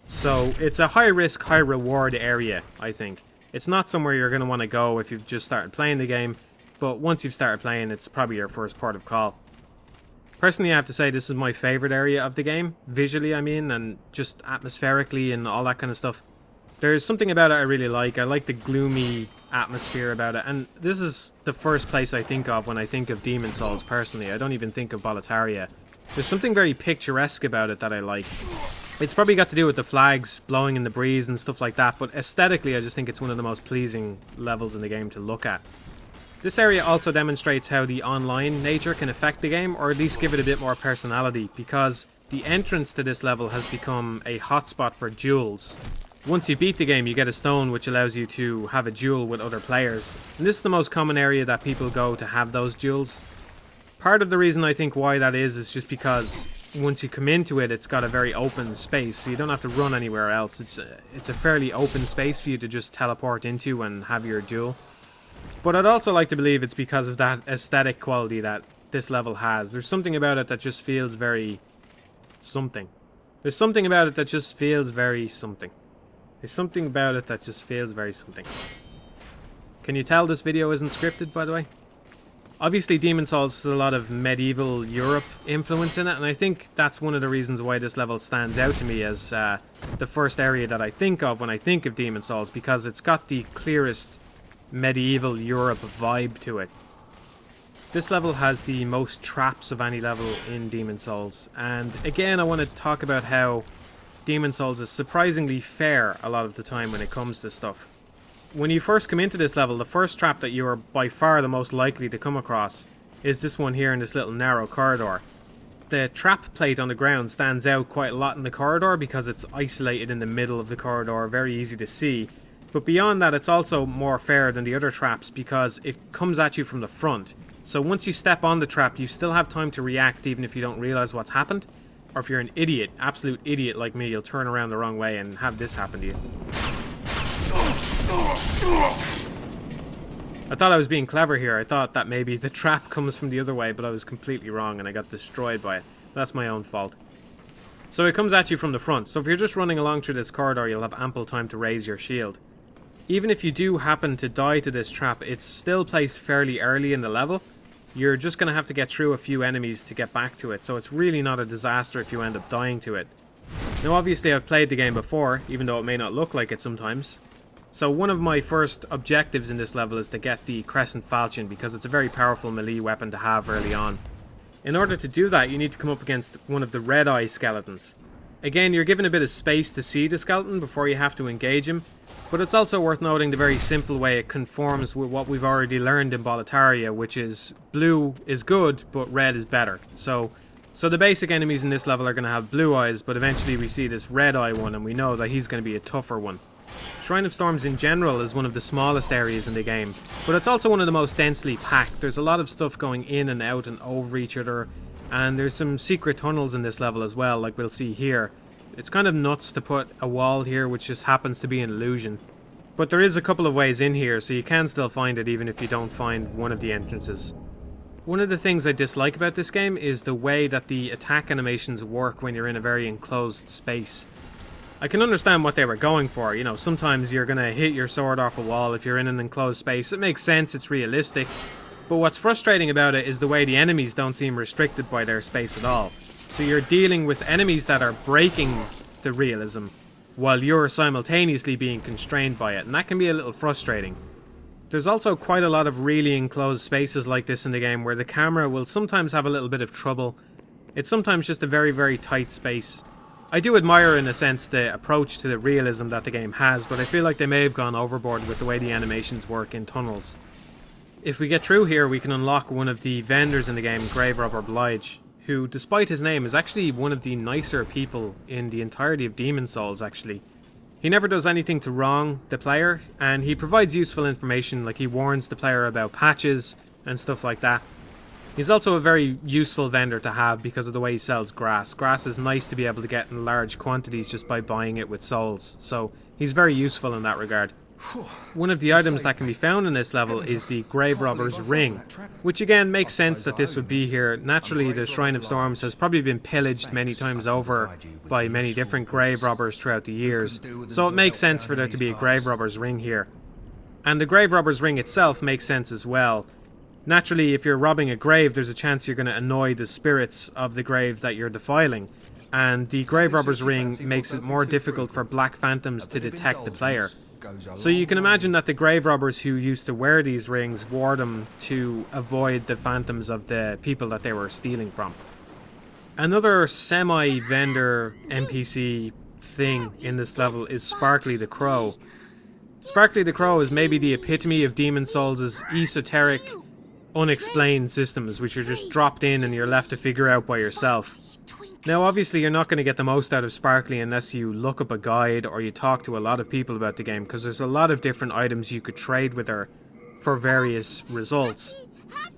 So it's a high risk, high reward area, I think. It's not somewhere you're going to want to go if you've just started playing the game, but once you've started playing, it's probably your first port of call. Personally, I have to say this is my favourite area of the game, visually I mean, and just atmospherically and all that kind of stuff. There's something about it I really like. I like the gloomy atmosphere about it, and this is the first place I think of when I think of Demon Souls personally. I don't even think of Boletaria. There's something very picturesque about it that I like. It's probably got to do with the flags blowing in the breeze and stuff like that, but aesthetically I just think it's one of the most pleasing levels in the game to look at. This area also demonstrates how the online nature can affect the game, or at least give it a bit more personality, because the entrance to this level has become a hotspot for duels. Once you beat the game, you get a stone which allows you to have a duel with other players. And this is the most common area that people go to have those duels. Part of the reason I think why that is just because once you come into it, it's got a very open space, so you don't have to run anywhere else. It's a fairly open space for you to just teleport into and have your duel. But I'd also like to believe it's because of that aesthetic quality that this level has. There's something about it that just feels very something. There's something about it that just feels very something. There's something about it that just feels very something. Can you tell this video isn't scripted, by the way? Obviously, Demon Souls has a lot of medieval Europe influence in it, and I think that's one of the reasons why this level stands out to me as the first area that I think of when I think of Demon Souls, because it's got the clearest medieval Europe vibe to it. This level has the most traps of any level in Demon Souls, and again I want to talk about how Demon Souls is surprisingly fair a lot of the time when it comes to stuff. When you first come into this level, the first trap that you are by far the most likely to come across is this one here in this little narrow corridor. The trap plate on the ground stands out quite a lot in the corridor because it's isolated in the middle of the corridor, very easy to see. But beyond that, it's also more fair than the other traps because it comes at you from the front. So once you step on the trap, you still have time to react even if you don't realize what's happened. Or if you're an idiot, absolute idiot like me, you'll turn around the wrong way and have this happen to you. I thought I was being clever here. I thought that maybe the trap comes from the other way, but I was completely wrong and I got destroyed by it. That's my own fault. So it comes at you from the front. So if you're just running along through this corridor, you'll have ample time to raise your shield. Even if you do happen to die to this trap, it's still placed fairly early in the level. You're just going to have to get through a few enemies to get back to it, so it's really not a disaster if you end up dying to it. Now obviously I've played the game before, even though it may not look like it sometimes. So one of my first objectives in this level is to get the Crescent Falchion, because it's a very powerful melee weapon to have early on. In order to do that, you need to come up against one of the Red Eye skeletons. Again, you're given a bit of space to see the skeleton before you have to engage him, but it's also worth noting the very simple way it conforms with what we've already learned in Boletaria, which is blue is good, but red is better. So the basic enemies in this level are going to have blue eyes, but eventually we see this red eye one and we know that he's going to be a tougher one. Shrine of Storms in general is one of the smallest areas in the game, but it's also one of the most densely packed. There's a lot of stuff going in and out and over each other, and there's some secret tunnels in this level as well, like we'll see here. It's kind of nuts to put a wall here which just happens to be an illusion. But there is a couple of ways in here, so you can still find it even if you don't find one of the entrances. One of the things I dislike about this game is the way that the attack animations work when you're in a very enclosed space. I can understand what they were going for, you know, sometimes you're going to hit your sword off a wall if you're in an enclosed space. It makes sense, it's realistic. But what's frustrating about it is the way the enemies don't seem restricted by their space at all. So you're dealing with enemies that are breaking the realism, while you're simultaneously being constrained by it, and that can be a little frustrating. There's also quite a lot of really enclosed spaces like this in the game where the camera will sometimes have a little bit of trouble. It's sometimes just a very, very tight space. I do admire in a sense the approach to the realism that the game has, but I feel like they may have gone overboard with the way the animations work in tunnels. If we get through here, we can unlock one of the vendors in the game, Grave Robber Blige, who, despite his name, is actually one of the nicer people in the entirety of Demon Souls, actually. He never does anything to wrong the player, and he provides useful information, like he warns the player about patches and stuff like that. He's also a very useful vendor to have because of the way he sells grass. Grass is nice to be able to get in large quantities just by buying it with souls, so he's very useful in that regard. One of the items that can be found in this level is the Grave Robber's Ring, which again makes sense that this would be here. Naturally, the Shrine of Storms has probably been pillaged many times over by many different Grave Robbers throughout the years, so it makes sense for there to be a Grave Robber's Ring here. And the Grave Robber's Ring itself makes sense as well. Naturally, if you're robbing a grave, there's a chance you're going to annoy the spirits of the grave that you're defiling, and the Grave Robber's Ring makes it more difficult for black phantoms to detect the player. So you can imagine that the grave robbers who used to wear these rings wore them to avoid the phantoms of the people that they were stealing from. Another semi-vendor NPC thing in this level is Sparkly the Crow. Sparkly the Crow is maybe the epitome of Demon Souls' esoteric, unexplained systems, which are just dropped in and you're left to figure out by yourself. Now obviously you're not going to get the most out of Sparkly unless you look up a guide or you talk to a lot of people about the game, because there's a lot of different items you could trade with her for various results.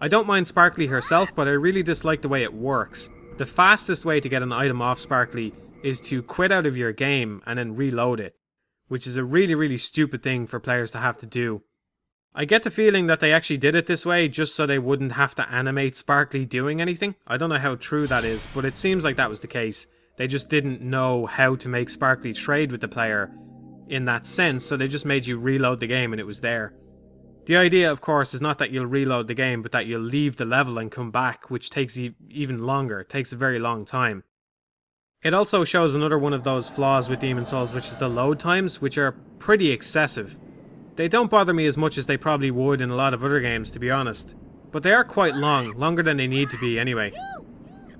I don't mind Sparkly herself, but I really dislike the way it works. The fastest way to get an item off Sparkly is to quit out of your game and then reload it, which is a really stupid thing for players to have to do. I get the feeling that they actually did it this way just so they wouldn't have to animate Sparkly doing anything. I don't know how true that is, but it seems like that was the case. They just didn't know how to make Sparkly trade with the player in that sense, so they just made you reload the game and it was there. The idea, of course, is not that you'll reload the game, but that you'll leave the level and come back, which takes even longer. It takes a very long time. It also shows another one of those flaws with Demon Souls, which is the load times, which are pretty excessive. They don't bother me as much as they probably would in a lot of other games, to be honest. But they are quite long, longer than they need to be anyway.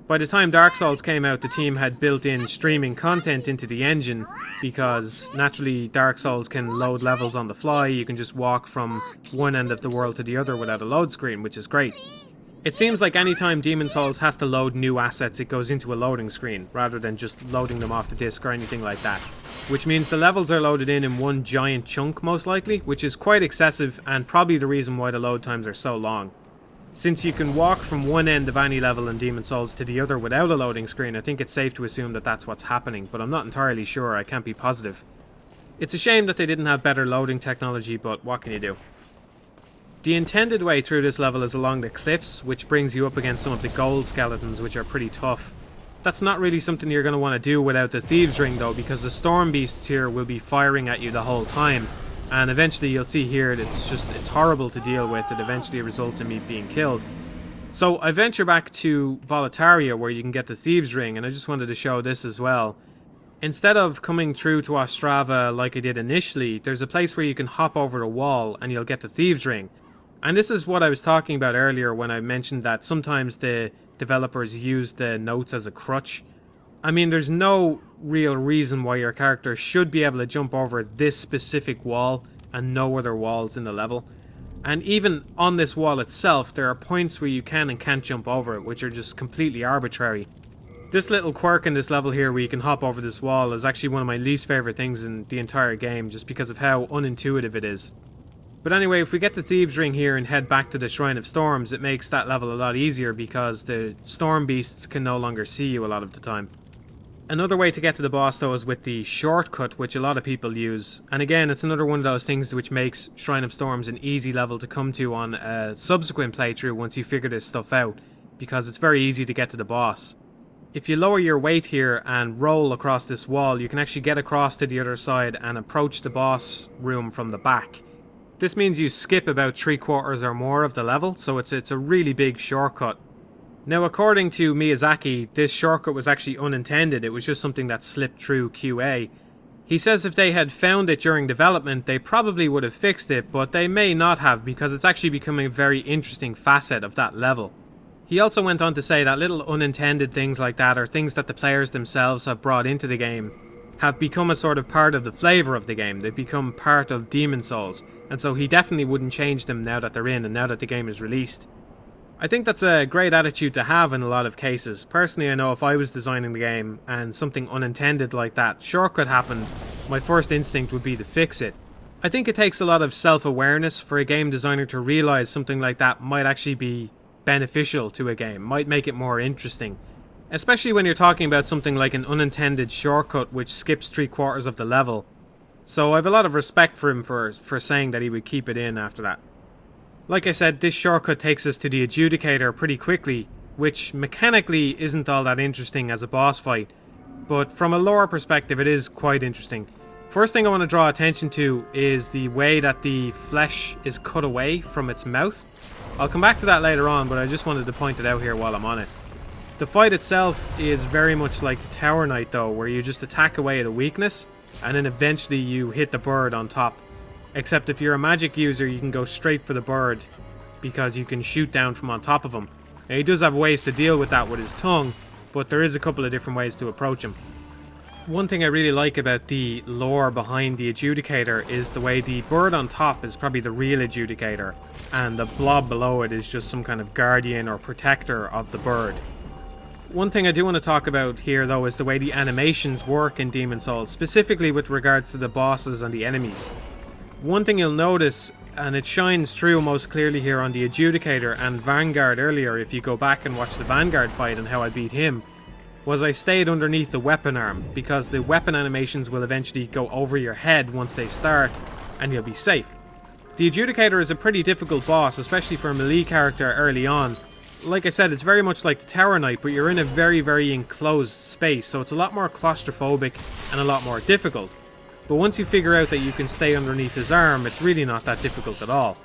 By the time Dark Souls came out, the team had built in streaming content into the engine, because naturally Dark Souls can load levels on the fly. You can just walk from one end of the world to the other without a load screen, which is great. It seems like anytime Demon Souls has to load new assets, it goes into a loading screen, rather than just loading them off the disc or anything like that. Which means the levels are loaded in one giant chunk, most likely, which is quite excessive and probably the reason why the load times are so long. Since you can walk from one end of any level in Demon Souls to the other without a loading screen, I think it's safe to assume that that's what's happening, but I'm not entirely sure, I can't be positive. It's a shame that they didn't have better loading technology, but what can you do? The intended way through this level is along the cliffs, which brings you up against some of the gold skeletons, which are pretty tough. That's not really something you're going to want to do without the Thieves' Ring though, because the storm beasts here will be firing at you the whole time, and eventually you'll see here that it's horrible to deal with. It eventually results in me being killed. So I venture back to Boletaria where you can get the Thieves' Ring, and I just wanted to show this as well. Instead of coming through to Astraea like I did initially, there's a place where you can hop over the wall and you'll get the Thieves' Ring. And this is what I was talking about earlier when I mentioned that sometimes the developers use the notes as a crutch. I mean, there's no real reason why your character should be able to jump over this specific wall and no other walls in the level. And even on this wall itself, there are points where you can and can't jump over it, which are just completely arbitrary. This little quirk in this level here where you can hop over this wall is actually one of my least favourite things in the entire game, just because of how unintuitive it is. But anyway, if we get the Thieves' Ring here and head back to the Shrine of Storms, it makes that level a lot easier because the storm beasts can no longer see you a lot of the time. Another way to get to the boss though is with the shortcut, which a lot of people use. And again, it's another one of those things which makes Shrine of Storms an easy level to come to on a subsequent playthrough once you figure this stuff out, because it's very easy to get to the boss. If you lower your weight here and roll across this wall, you can actually get across to the other side and approach the boss room from the back. This means you skip about 3/4 or more of the level, so it's a really big shortcut. Now, according to Miyazaki, this shortcut was actually unintended. It was just something that slipped through QA. He says if they had found it during development, they probably would have fixed it, but they may not have, because it's actually becoming a very interesting facet of that level. He also went on to say that little unintended things like that, or things that the players themselves have brought into the game, have become a sort of part of the flavour of the game. They've become part of Demon Souls, and so he definitely wouldn't change them now that they're in and now that the game is released. I think that's a great attitude to have in a lot of cases. Personally, I know if I was designing the game and something unintended like that shortcut happened, my first instinct would be to fix it. I think it takes a lot of self-awareness for a game designer to realise something like that might actually be beneficial to a game, might make it more interesting. Especially when you're talking about something like an unintended shortcut which skips 3/4 of the level. So I have a lot of respect for him for saying that he would keep it in after that. Like I said, this shortcut takes us to the Adjudicator pretty quickly, which mechanically isn't all that interesting as a boss fight, but from a lore perspective it is quite interesting. First thing I want to draw attention to is the way that the flesh is cut away from its mouth. I'll come back to that later on, but I just wanted to point it out here while I'm on it. The fight itself is very much like the Tower Knight though, where you just attack away at a weakness, and then eventually you hit the bird on top. Except if you're a magic user, you can go straight for the bird, because you can shoot down from on top of him. Now, he does have ways to deal with that with his tongue, but there is a couple of different ways to approach him. One thing I really like about the lore behind the Adjudicator is the way the bird on top is probably the real Adjudicator, and the blob below it is just some kind of guardian or protector of the bird. One thing I do want to talk about here though is the way the animations work in Demon's Souls, specifically with regards to the bosses and the enemies. One thing you'll notice, and it shines through most clearly here on the Adjudicator and Vanguard earlier if you go back and watch the Vanguard fight and how I beat him, was I stayed underneath the weapon arm, because the weapon animations will eventually go over your head once they start, and you'll be safe. The Adjudicator is a pretty difficult boss, especially for a melee character early on. Like I said, it's very much like the Tower Knight, but you're in a very, very enclosed space, so it's a lot more claustrophobic and a lot more difficult. But once you figure out that you can stay underneath his arm, it's really not that difficult at all.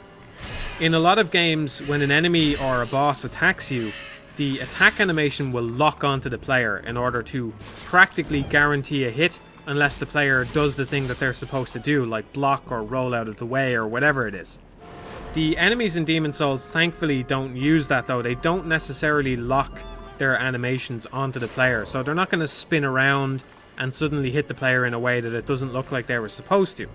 In a lot of games, when an enemy or a boss attacks you, the attack animation will lock onto the player in order to practically guarantee a hit unless the player does the thing that they're supposed to do, like block or roll out of the way or whatever it is. The enemies in Demon's Souls thankfully don't use that though. They don't necessarily lock their animations onto the player, so they're not going to spin around and suddenly hit the player in a way that it doesn't look like they were supposed to.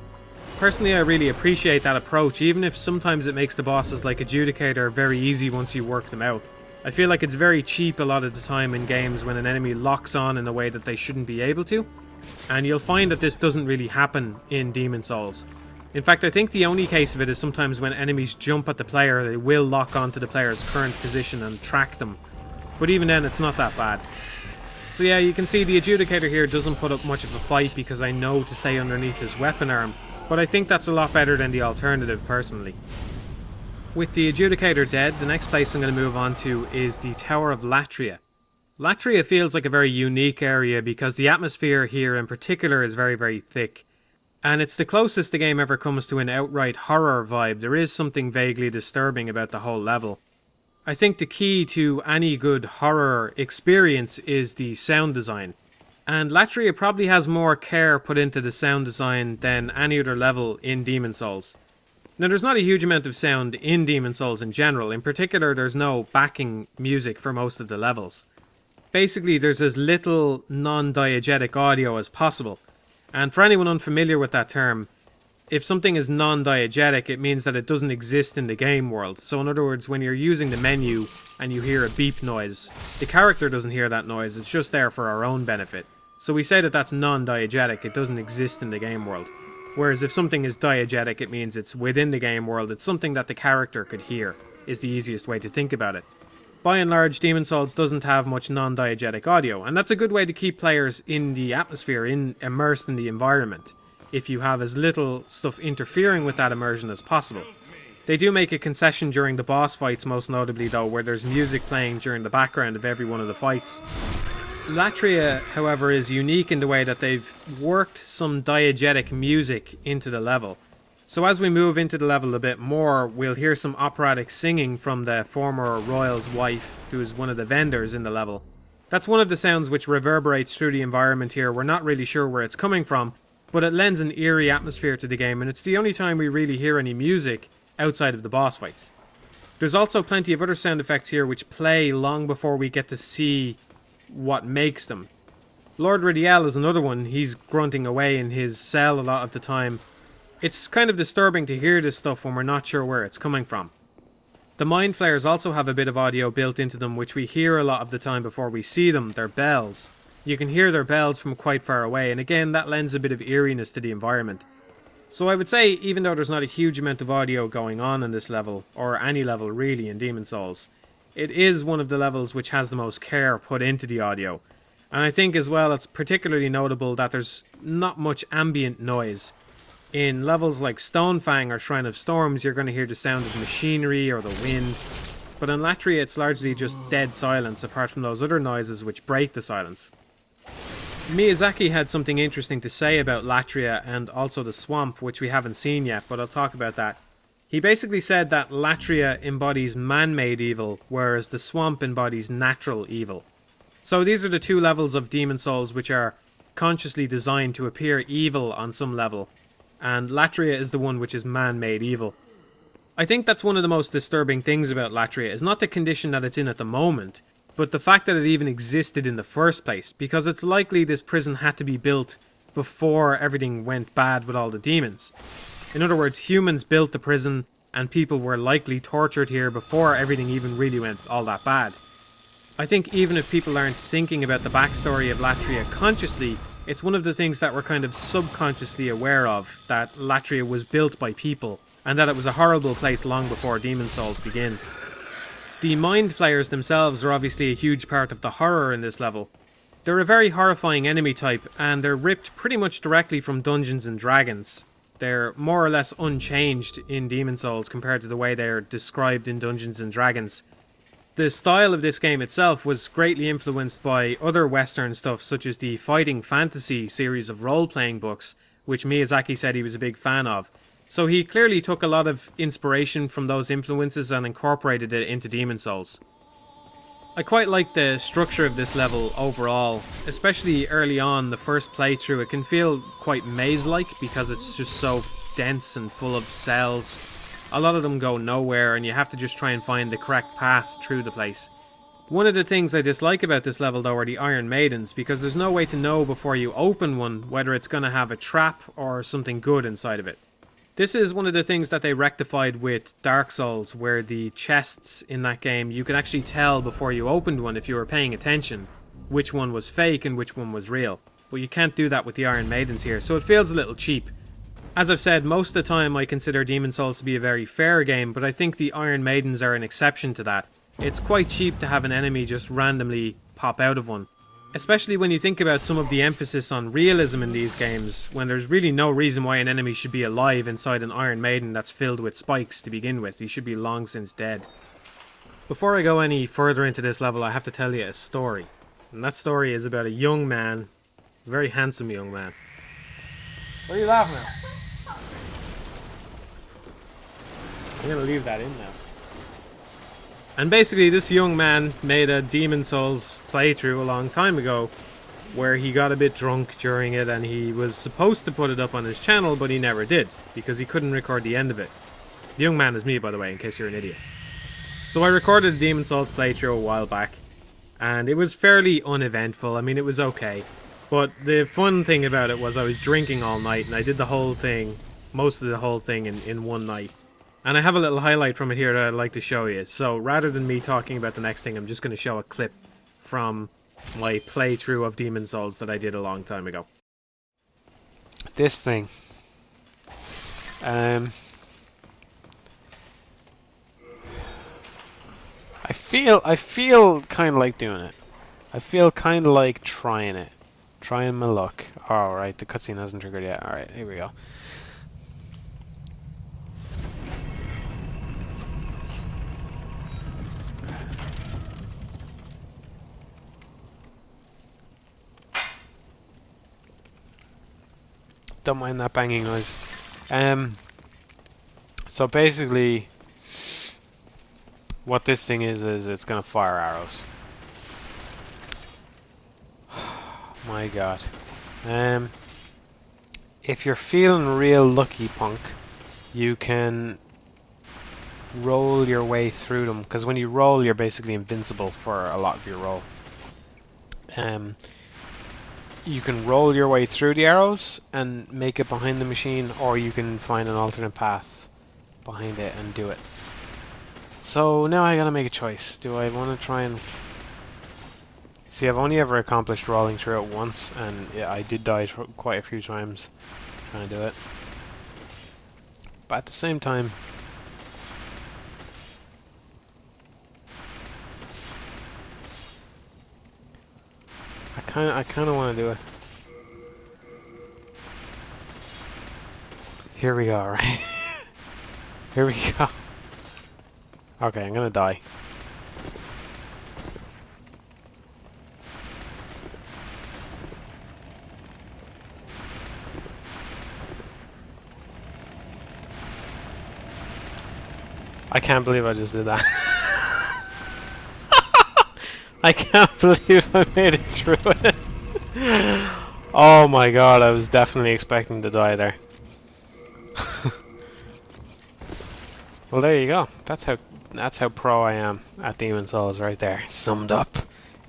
Personally, I really appreciate that approach, even if sometimes it makes the bosses like Adjudicator very easy once you work them out. I feel like it's very cheap a lot of the time in games when an enemy locks on in a way that they shouldn't be able to, and you'll find that this doesn't really happen in Demon's Souls. In fact, I think the only case of it is sometimes when enemies jump at the player, they will lock onto the player's current position and track them, but even then it's not that bad. So yeah, you can see the Adjudicator here doesn't put up much of a fight because I know to stay underneath his weapon arm, but I think that's a lot better than the alternative personally. With the Adjudicator dead, the next place I'm going to move on to is the Tower of Latria. Latria feels like a very unique area because the atmosphere here in particular is very, very thick. And it's the closest the game ever comes to an outright horror vibe. There is something vaguely disturbing about the whole level. I think the key to any good horror experience is the sound design. And Latria probably has more care put into the sound design than any other level in Demon's Souls. Now, there's not a huge amount of sound in Demon's Souls in general. In particular, there's no backing music for most of the levels. Basically, there's as little non-diegetic audio as possible. And for anyone unfamiliar with that term, if something is non-diegetic, it means that it doesn't exist in the game world. So in other words, when you're using the menu and you hear a beep noise, the character doesn't hear that noise, it's just there for our own benefit. So we say that that's non-diegetic, it doesn't exist in the game world. Whereas if something is diegetic, it means it's within the game world, it's something that the character could hear, is the easiest way to think about it. By and large, Demon's Souls doesn't have much non-diegetic audio, and that's a good way to keep players in the atmosphere, immersed in the environment, if you have as little stuff interfering with that immersion as possible. They do make a concession during the boss fights, most notably though, where there's music playing during the background of every one of the fights. Latria, however, is unique in the way that they've worked some diegetic music into the level. So as we move into the level a bit more, we'll hear some operatic singing from the former royal's wife, who is one of the vendors in the level. That's one of the sounds which reverberates through the environment here. We're not really sure where it's coming from, but it lends an eerie atmosphere to the game, and it's the only time we really hear any music outside of the boss fights. There's also plenty of other sound effects here which play long before we get to see what makes them. Lord Ridiel is another one. He's grunting away in his cell a lot of the time. It's kind of disturbing to hear this stuff when we're not sure where it's coming from. The Mind Flayers also have a bit of audio built into them which we hear a lot of the time before we see them. They're bells. You can hear their bells from quite far away, and again that lends a bit of eeriness to the environment. So I would say, even though there's not a huge amount of audio going on in this level, or any level really in Demon's Souls, it is one of the levels which has the most care put into the audio. And I think as well it's particularly notable that there's not much ambient noise. In levels like Stonefang or Shrine of Storms, you're going to hear the sound of machinery or the wind. But in Latria, it's largely just dead silence, apart from those other noises which break the silence. Miyazaki had something interesting to say about Latria and also the swamp, which we haven't seen yet, but I'll talk about that. He basically said that Latria embodies man-made evil, whereas the swamp embodies natural evil. So these are the two levels of Demon Souls which are consciously designed to appear evil on some level, and Latria is the one which is man-made evil. I think that's one of the most disturbing things about Latria, is not the condition that it's in at the moment, but the fact that it even existed in the first place, because it's likely this prison had to be built before everything went bad with all the demons. In other words, humans built the prison, and people were likely tortured here before everything even really went all that bad. I think even if people aren't thinking about the backstory of Latria consciously, it's one of the things that we're kind of subconsciously aware of, that Latria was built by people, and that it was a horrible place long before Demon Souls begins. The mind flayers themselves are obviously a huge part of the horror in this level. They're a very horrifying enemy type, and they're ripped pretty much directly from Dungeons and Dragons. They're more or less unchanged in Demon Souls compared to the way they're described in Dungeons and Dragons. The style of this game itself was greatly influenced by other Western stuff, such as the Fighting Fantasy series of role-playing books, which Miyazaki said he was a big fan of. So he clearly took a lot of inspiration from those influences and incorporated it into Demon Souls. I quite like the structure of this level overall, especially early on, the first playthrough. It can feel quite maze-like because it's just so dense and full of cells. A lot of them go nowhere and you have to just try and find the correct path through the place. One of the things I dislike about this level though are the Iron Maidens, because there's no way to know before you open one whether it's going to have a trap or something good inside of it. This is one of the things that they rectified with Dark Souls, where the chests in that game, you could actually tell before you opened one, if you were paying attention, which one was fake and which one was real. But you can't do that with the Iron Maidens here, so it feels a little cheap. As I've said, most of the time I consider Demon Souls to be a very fair game, but I think the Iron Maidens are an exception to that. It's quite cheap to have an enemy just randomly pop out of one. Especially when you think about some of the emphasis on realism in these games, when there's really no reason why an enemy should be alive inside an Iron Maiden that's filled with spikes to begin with. He should be long since dead. Before I go any further into this level, I have to tell you a story. And that story is about a young man, a very handsome young man. What are you laughing at? I'm going to leave that in now. And basically this young man made a Demon Souls playthrough a long time ago where he got a bit drunk during it, and he was supposed to put it up on his channel, but he never did because he couldn't record the end of it. The young man is me, by the way, in case you're an idiot. So I recorded a Demon Souls playthrough a while back, and it was fairly uneventful. I mean, it was okay. But the fun thing about it was I was drinking all night, and I did the whole thing, most of the whole thing in one night. And I have a little highlight from it here that I'd like to show you. So rather than me talking about the next thing, I'm just going to show a clip from my playthrough of Demon Souls that I did a long time ago. This thing. I feel kind of like doing it. I feel kind of like trying it. Trying my luck. Alright, the cutscene hasn't triggered yet. Alright, here we go. Don't mind that banging noise. So basically, what this thing is it's gonna fire arrows. My god. If you're feeling real lucky, punk, you can roll your way through them, because when you roll, you're basically invincible for a lot of your roll. You can roll your way through the arrows and make it behind the machine, or you can find an alternate path behind it and do it. So now I gotta make a choice. Do I want to try and... See, I've only ever accomplished rolling through it once, and yeah, I did die quite a few times trying to do it. But at the same time... kinda want to do it. Here we go, right? Here we go. Okay, I'm gonna die. I can't believe I just did that. I can't believe I made it through it. Oh my god, I was definitely expecting to die there. Well, there you go. That's how pro I am at Demon Souls right there. Summed up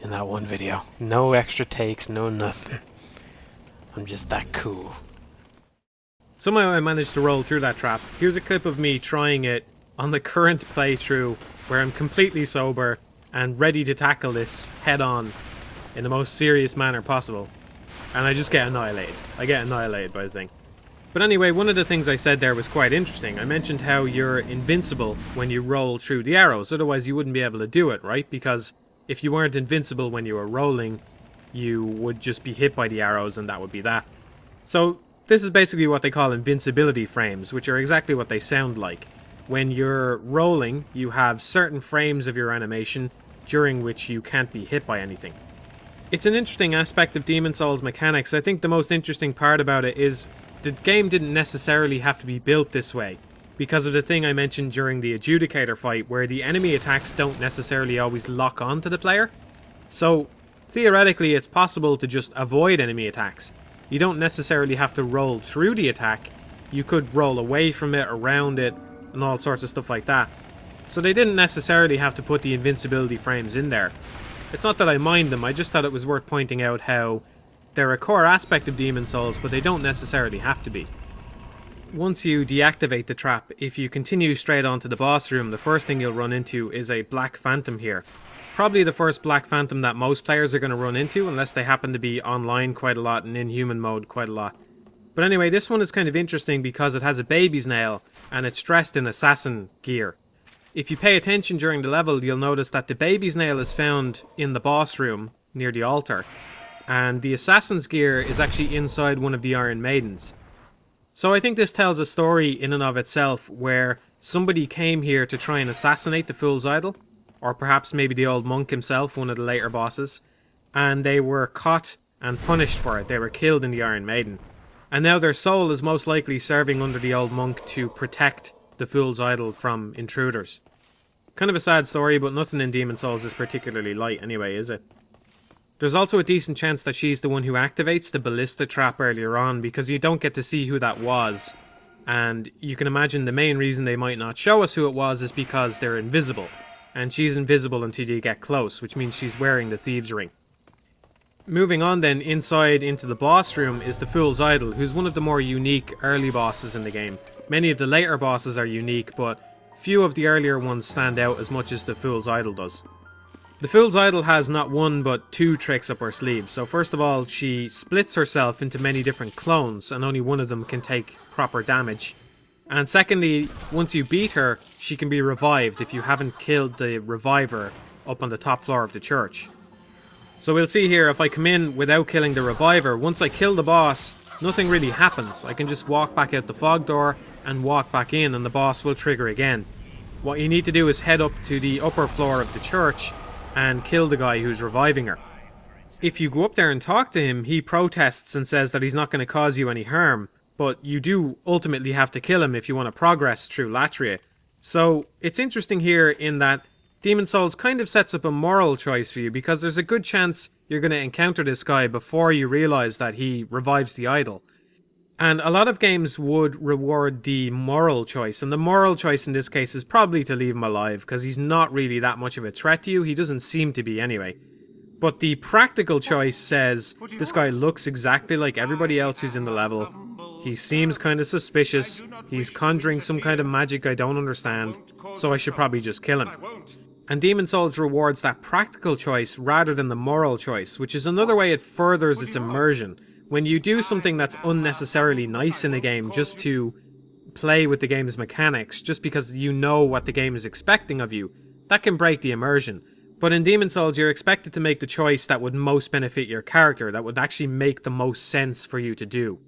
in that one video. No extra takes, no nothing. I'm just that cool. Somehow I managed to roll through that trap. Here's a clip of me trying it on the current playthrough where I'm completely sober and ready to tackle this head on in the most serious manner possible. And I just get annihilated. I get annihilated by the thing. But anyway, one of the things I said there was quite interesting. I mentioned how you're invincible when you roll through the arrows, otherwise you wouldn't be able to do it, right? Because if you weren't invincible when you were rolling, you would just be hit by the arrows and that would be that. So this is basically what they call invincibility frames, which are exactly what they sound like. When you're rolling, you have certain frames of your animation during which you can't be hit by anything. It's an interesting aspect of Demon Souls mechanics. I think the most interesting part about it is the game didn't necessarily have to be built this way, because of the thing I mentioned during the Adjudicator fight, where the enemy attacks don't necessarily always lock on to the player. So, theoretically it's possible to just avoid enemy attacks. You don't necessarily have to roll through the attack, you could roll away from it, around it, and all sorts of stuff like that. So they didn't necessarily have to put the invincibility frames in there. It's not that I mind them, I just thought it was worth pointing out how they're a core aspect of Demon Souls, but they don't necessarily have to be. Once you deactivate the trap, if you continue straight onto the boss room, the first thing you'll run into is a Black Phantom here. Probably the first Black Phantom that most players are going to run into, unless they happen to be online quite a lot and in human mode quite a lot. But anyway, this one is kind of interesting because it has a baby's nail, and it's dressed in assassin gear. If you pay attention during the level, you'll notice that the baby's nail is found in the boss room, near the altar. And the assassin's gear is actually inside one of the Iron Maidens. So I think this tells a story in and of itself where somebody came here to try and assassinate the Fool's Idol, or perhaps maybe the old monk himself, one of the later bosses, and they were caught and punished for it. They were killed in the Iron Maiden. And now their soul is most likely serving under the old monk to protect the Fool's Idol from intruders. Kind of a sad story, but nothing in Demon Souls is particularly light anyway, is it? There's also a decent chance that she's the one who activates the ballista trap earlier on, because you don't get to see who that was. And you can imagine the main reason they might not show us who it was is because they're invisible. And she's invisible until you get close, which means she's wearing the Thieves' Ring. Moving on then, inside into the boss room is the Fool's Idol, who's one of the more unique early bosses in the game. Many of the later bosses are unique, but few of the earlier ones stand out as much as the Fool's Idol does. The Fool's Idol has not one but two tricks up her sleeve. So first of all, she splits herself into many different clones, and only one of them can take proper damage. And secondly, once you beat her, she can be revived if you haven't killed the reviver up on the top floor of the church. So we'll see here, if I come in without killing the reviver, once I kill the boss, nothing really happens. I can just walk back out the fog door and walk back in, and the boss will trigger again. What you need to do is head up to the upper floor of the church and kill the guy who's reviving her. If you go up there and talk to him, he protests and says that he's not going to cause you any harm, but you do ultimately have to kill him if you want to progress through Latria. So it's interesting here in that Demon Souls kind of sets up a moral choice for you, because there's a good chance you're going to encounter this guy before you realise that he revives the idol. And a lot of games would reward the moral choice, and the moral choice in this case is probably to leave him alive, because he's not really that much of a threat to you. He doesn't seem to be anyway. But the practical choice says, this guy looks exactly like everybody else who's in the level. He seems kind of suspicious. He's conjuring some kind of magic I don't understand, so I should probably just kill him. And Demon Souls rewards that practical choice rather than the moral choice, which is another way it furthers its immersion. When you do something that's unnecessarily nice in a game just to play with the game's mechanics, just because you know what the game is expecting of you, that can break the immersion. But in Demon's Souls, you're expected to make the choice that would most benefit your character, that would actually make the most sense for you to do.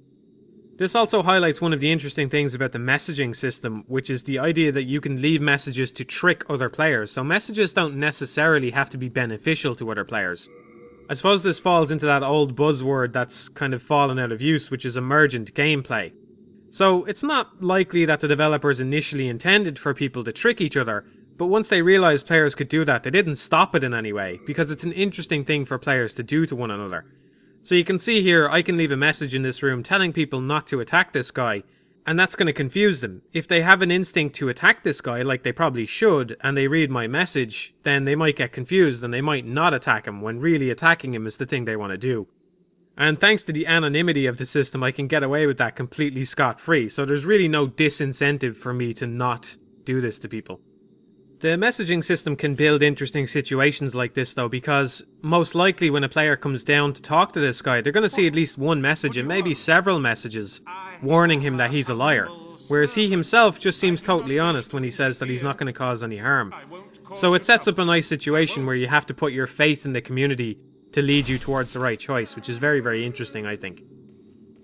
This also highlights one of the interesting things about the messaging system, which is the idea that you can leave messages to trick other players, so messages don't necessarily have to be beneficial to other players. I suppose this falls into that old buzzword that's kind of fallen out of use, which is emergent gameplay. So it's not likely that the developers initially intended for people to trick each other, but once they realised players could do that, they didn't stop it in any way, because it's an interesting thing for players to do to one another. So you can see here, I can leave a message in this room telling people not to attack this guy, and that's going to confuse them. If they have an instinct to attack this guy, like they probably should, and they read my message, then they might get confused and they might not attack him, when really attacking him is the thing they want to do. And thanks to the anonymity of the system, I can get away with that completely scot-free, so there's really no disincentive for me to not do this to people. The messaging system can build interesting situations like this though, because most likely when a player comes down to talk to this guy, they're going to see at least one message and maybe several messages warning him that he's a liar, whereas he himself just seems totally honest when he says that he's not going to cause any harm. So it sets up a nice situation where you have to put your faith in the community to lead you towards the right choice, which is very, very interesting, I think.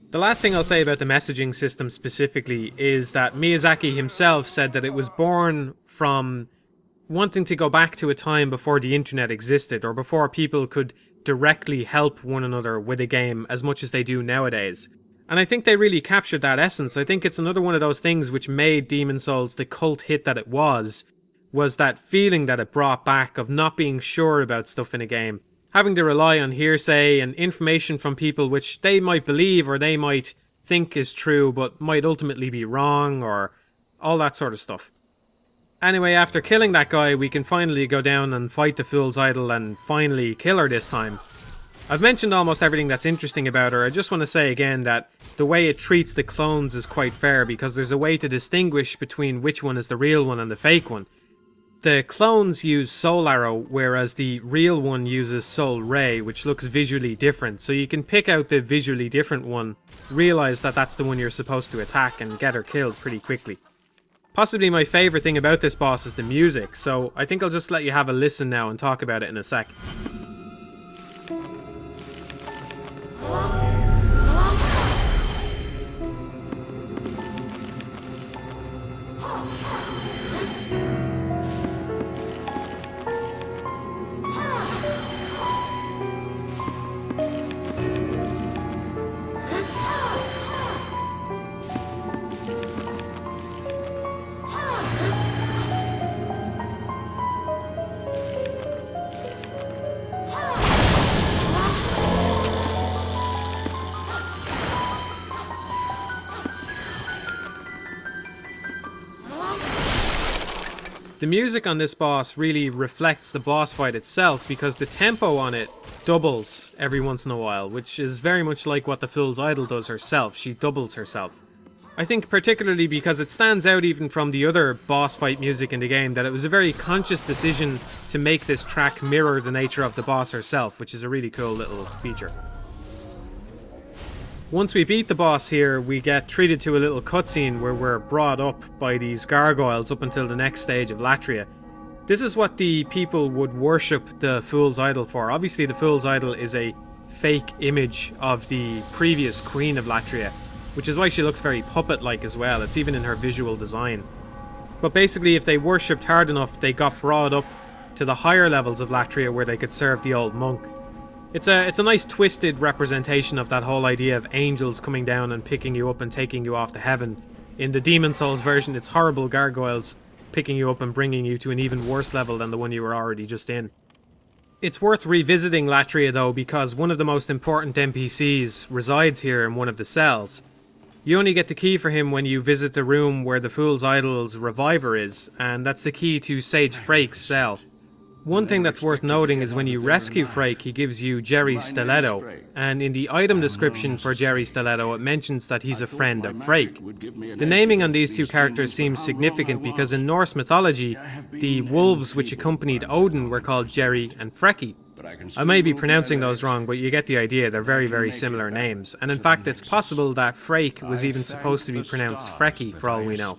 The last thing I'll say about the messaging system specifically is that Miyazaki himself said that it was born from wanting to go back to a time before the internet existed, or before people could directly help one another with a game as much as they do nowadays. And I think they really captured that essence. I think it's another one of those things which made Demon's Souls the cult hit that it was that feeling that it brought back of not being sure about stuff in a game, having to rely on hearsay and information from people which they might believe or they might think is true but might ultimately be wrong, or all that sort of stuff. Anyway, after killing that guy, we can finally go down and fight the Fool's Idol and finally kill her this time. I've mentioned almost everything that's interesting about her. I just want to say again that the way it treats the clones is quite fair, because there's a way to distinguish between which one is the real one and the fake one. The clones use Soul Arrow, whereas the real one uses Soul Ray, which looks visually different. So you can pick out the visually different one, realise that that's the one you're supposed to attack, and get her killed pretty quickly. Possibly my favourite thing about this boss is the music, so I think I'll just let you have a listen now and talk about it in a sec. The music on this boss really reflects the boss fight itself, because the tempo on it doubles every once in a while, which is very much like what the Fool's Idol does herself. She doubles herself. I think particularly because it stands out even from the other boss fight music in the game that it was a very conscious decision to make this track mirror the nature of the boss herself, which is a really cool little feature. Once we beat the boss here, we get treated to a little cutscene where we're brought up by these gargoyles up until the next stage of Latria. This is what the people would worship the Fool's Idol for. Obviously the Fool's Idol is a fake image of the previous Queen of Latria, which is why she looks very puppet-like as well. It's even in her visual design. But basically if they worshipped hard enough, they got brought up to the higher levels of Latria where they could serve the old monk. It's a nice twisted representation of that whole idea of angels coming down and picking you up and taking you off to heaven. In the Demon's Souls version, it's horrible gargoyles picking you up and bringing you to an even worse level than the one you were already just in. It's worth revisiting Latria though, because one of the most important NPCs resides here in one of the cells. You only get the key for him when you visit the room where the Fool's Idol's reviver is, and that's the key to Sage Frake's cell. One thing that's worth noting is when you rescue Frake, he gives you Jerry's stiletto, and in the item description for Jerry's stiletto it mentions that he's a friend of Frake. The naming on these two characters seems significant because in Norse mythology, the wolves which accompanied Odin were called Jerry and Freki, I may be pronouncing those wrong, but you get the idea. They're very, very similar names. And in fact, it's possible that Frake was even supposed to be pronounced Frecky, for all we know.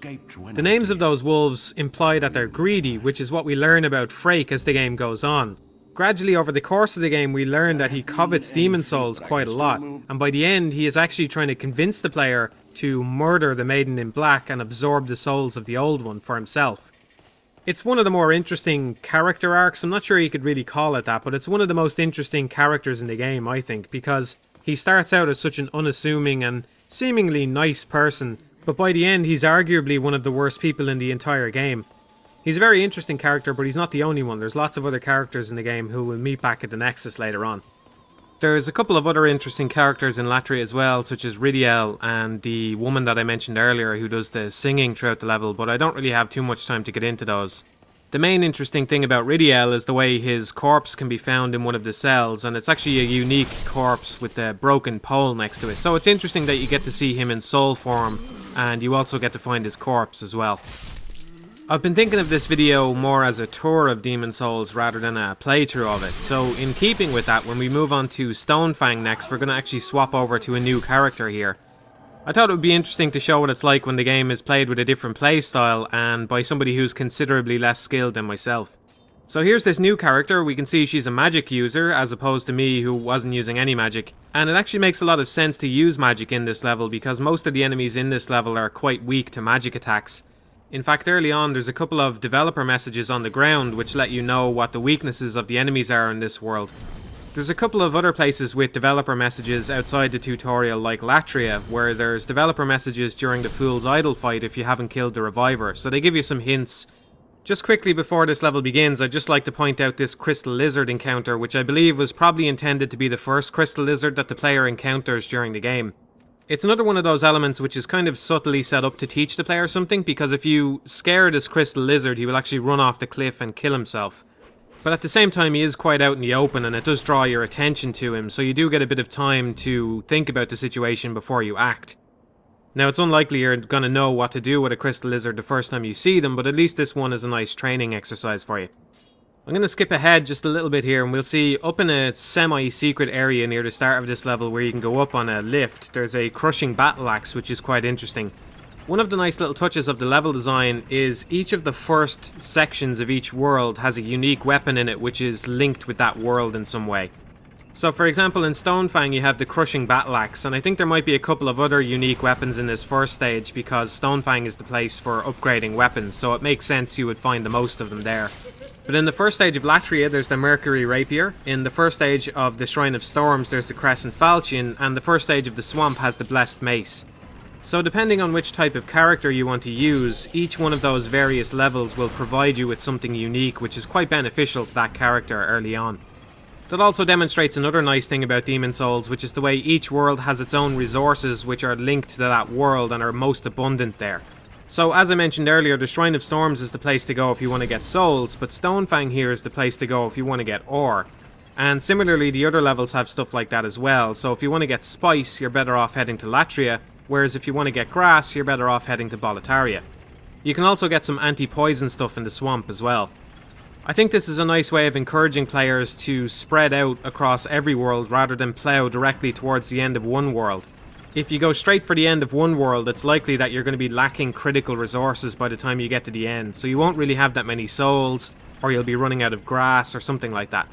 The names of those wolves imply that they're greedy, which is what we learn about Frake as the game goes on. Gradually over the course of the game, we learn that he covets demon souls quite a lot, and by the end, he is actually trying to convince the player to murder the Maiden in Black and absorb the souls of the Old One for himself. It's one of the more interesting character arcs. I'm not sure you could really call it that, but it's one of the most interesting characters in the game, I think, because he starts out as such an unassuming and seemingly nice person, but by the end he's arguably one of the worst people in the entire game. He's a very interesting character, but he's not the only one. There's lots of other characters in the game who we'll meet back at the Nexus later on. There's a couple of other interesting characters in Latria as well, such as Ridiel and the woman that I mentioned earlier who does the singing throughout the level, but I don't really have too much time to get into those. The main interesting thing about Ridiel is the way his corpse can be found in one of the cells, and it's actually a unique corpse with a broken pole next to it. So it's interesting that you get to see him in soul form, and you also get to find his corpse as well. I've been thinking of this video more as a tour of Demon Souls rather than a playthrough of it, so in keeping with that, when we move on to Stonefang next, we're going to actually swap over to a new character here. I thought it would be interesting to show what it's like when the game is played with a different playstyle and by somebody who's considerably less skilled than myself. So here's this new character. We can see she's a magic user as opposed to me who wasn't using any magic, and it actually makes a lot of sense to use magic in this level because most of the enemies in this level are quite weak to magic attacks. In fact, early on there's a couple of developer messages on the ground which let you know what the weaknesses of the enemies are in this world. There's a couple of other places with developer messages outside the tutorial like Latria, where there's developer messages during the Fool's Idol fight if you haven't killed the Reviver, so they give you some hints. Just quickly before this level begins, I'd just like to point out this Crystal Lizard encounter, which I believe was probably intended to be the first Crystal Lizard that the player encounters during the game. It's another one of those elements which is kind of subtly set up to teach the player something, because if you scare this Crystal Lizard, he will actually run off the cliff and kill himself. But at the same time, he is quite out in the open and it does draw your attention to him, so you do get a bit of time to think about the situation before you act. Now, it's unlikely you're going to know what to do with a Crystal Lizard the first time you see them, but at least this one is a nice training exercise for you. I'm going to skip ahead just a little bit here and we'll see up in a semi-secret area near the start of this level where you can go up on a lift. There's a crushing battle axe which is quite interesting. One of the nice little touches of the level design is each of the first sections of each world has a unique weapon in it which is linked with that world in some way. So for example in Stonefang you have the crushing battle axe, and I think there might be a couple of other unique weapons in this first stage because Stonefang is the place for upgrading weapons, so it makes sense you would find the most of them there. But in the first stage of Latria there's the Mercury Rapier, in the first stage of the Shrine of Storms there's the Crescent Falchion, and the first stage of the Swamp has the Blessed Mace. So depending on which type of character you want to use, each one of those various levels will provide you with something unique which is quite beneficial to that character early on. That also demonstrates another nice thing about Demon Souls, which is the way each world has its own resources which are linked to that world and are most abundant there. So as I mentioned earlier, the Shrine of Storms is the place to go if you want to get souls, but Stonefang here is the place to go if you want to get ore. And similarly the other levels have stuff like that as well, so if you want to get spice you're better off heading to Latria, whereas if you want to get grass you're better off heading to Boletaria. You can also get some anti-poison stuff in the swamp as well. I think this is a nice way of encouraging players to spread out across every world rather than plough directly towards the end of one world. If you go straight for the end of one world, it's likely that you're going to be lacking critical resources by the time you get to the end, so you won't really have that many souls, or you'll be running out of grass or something like that.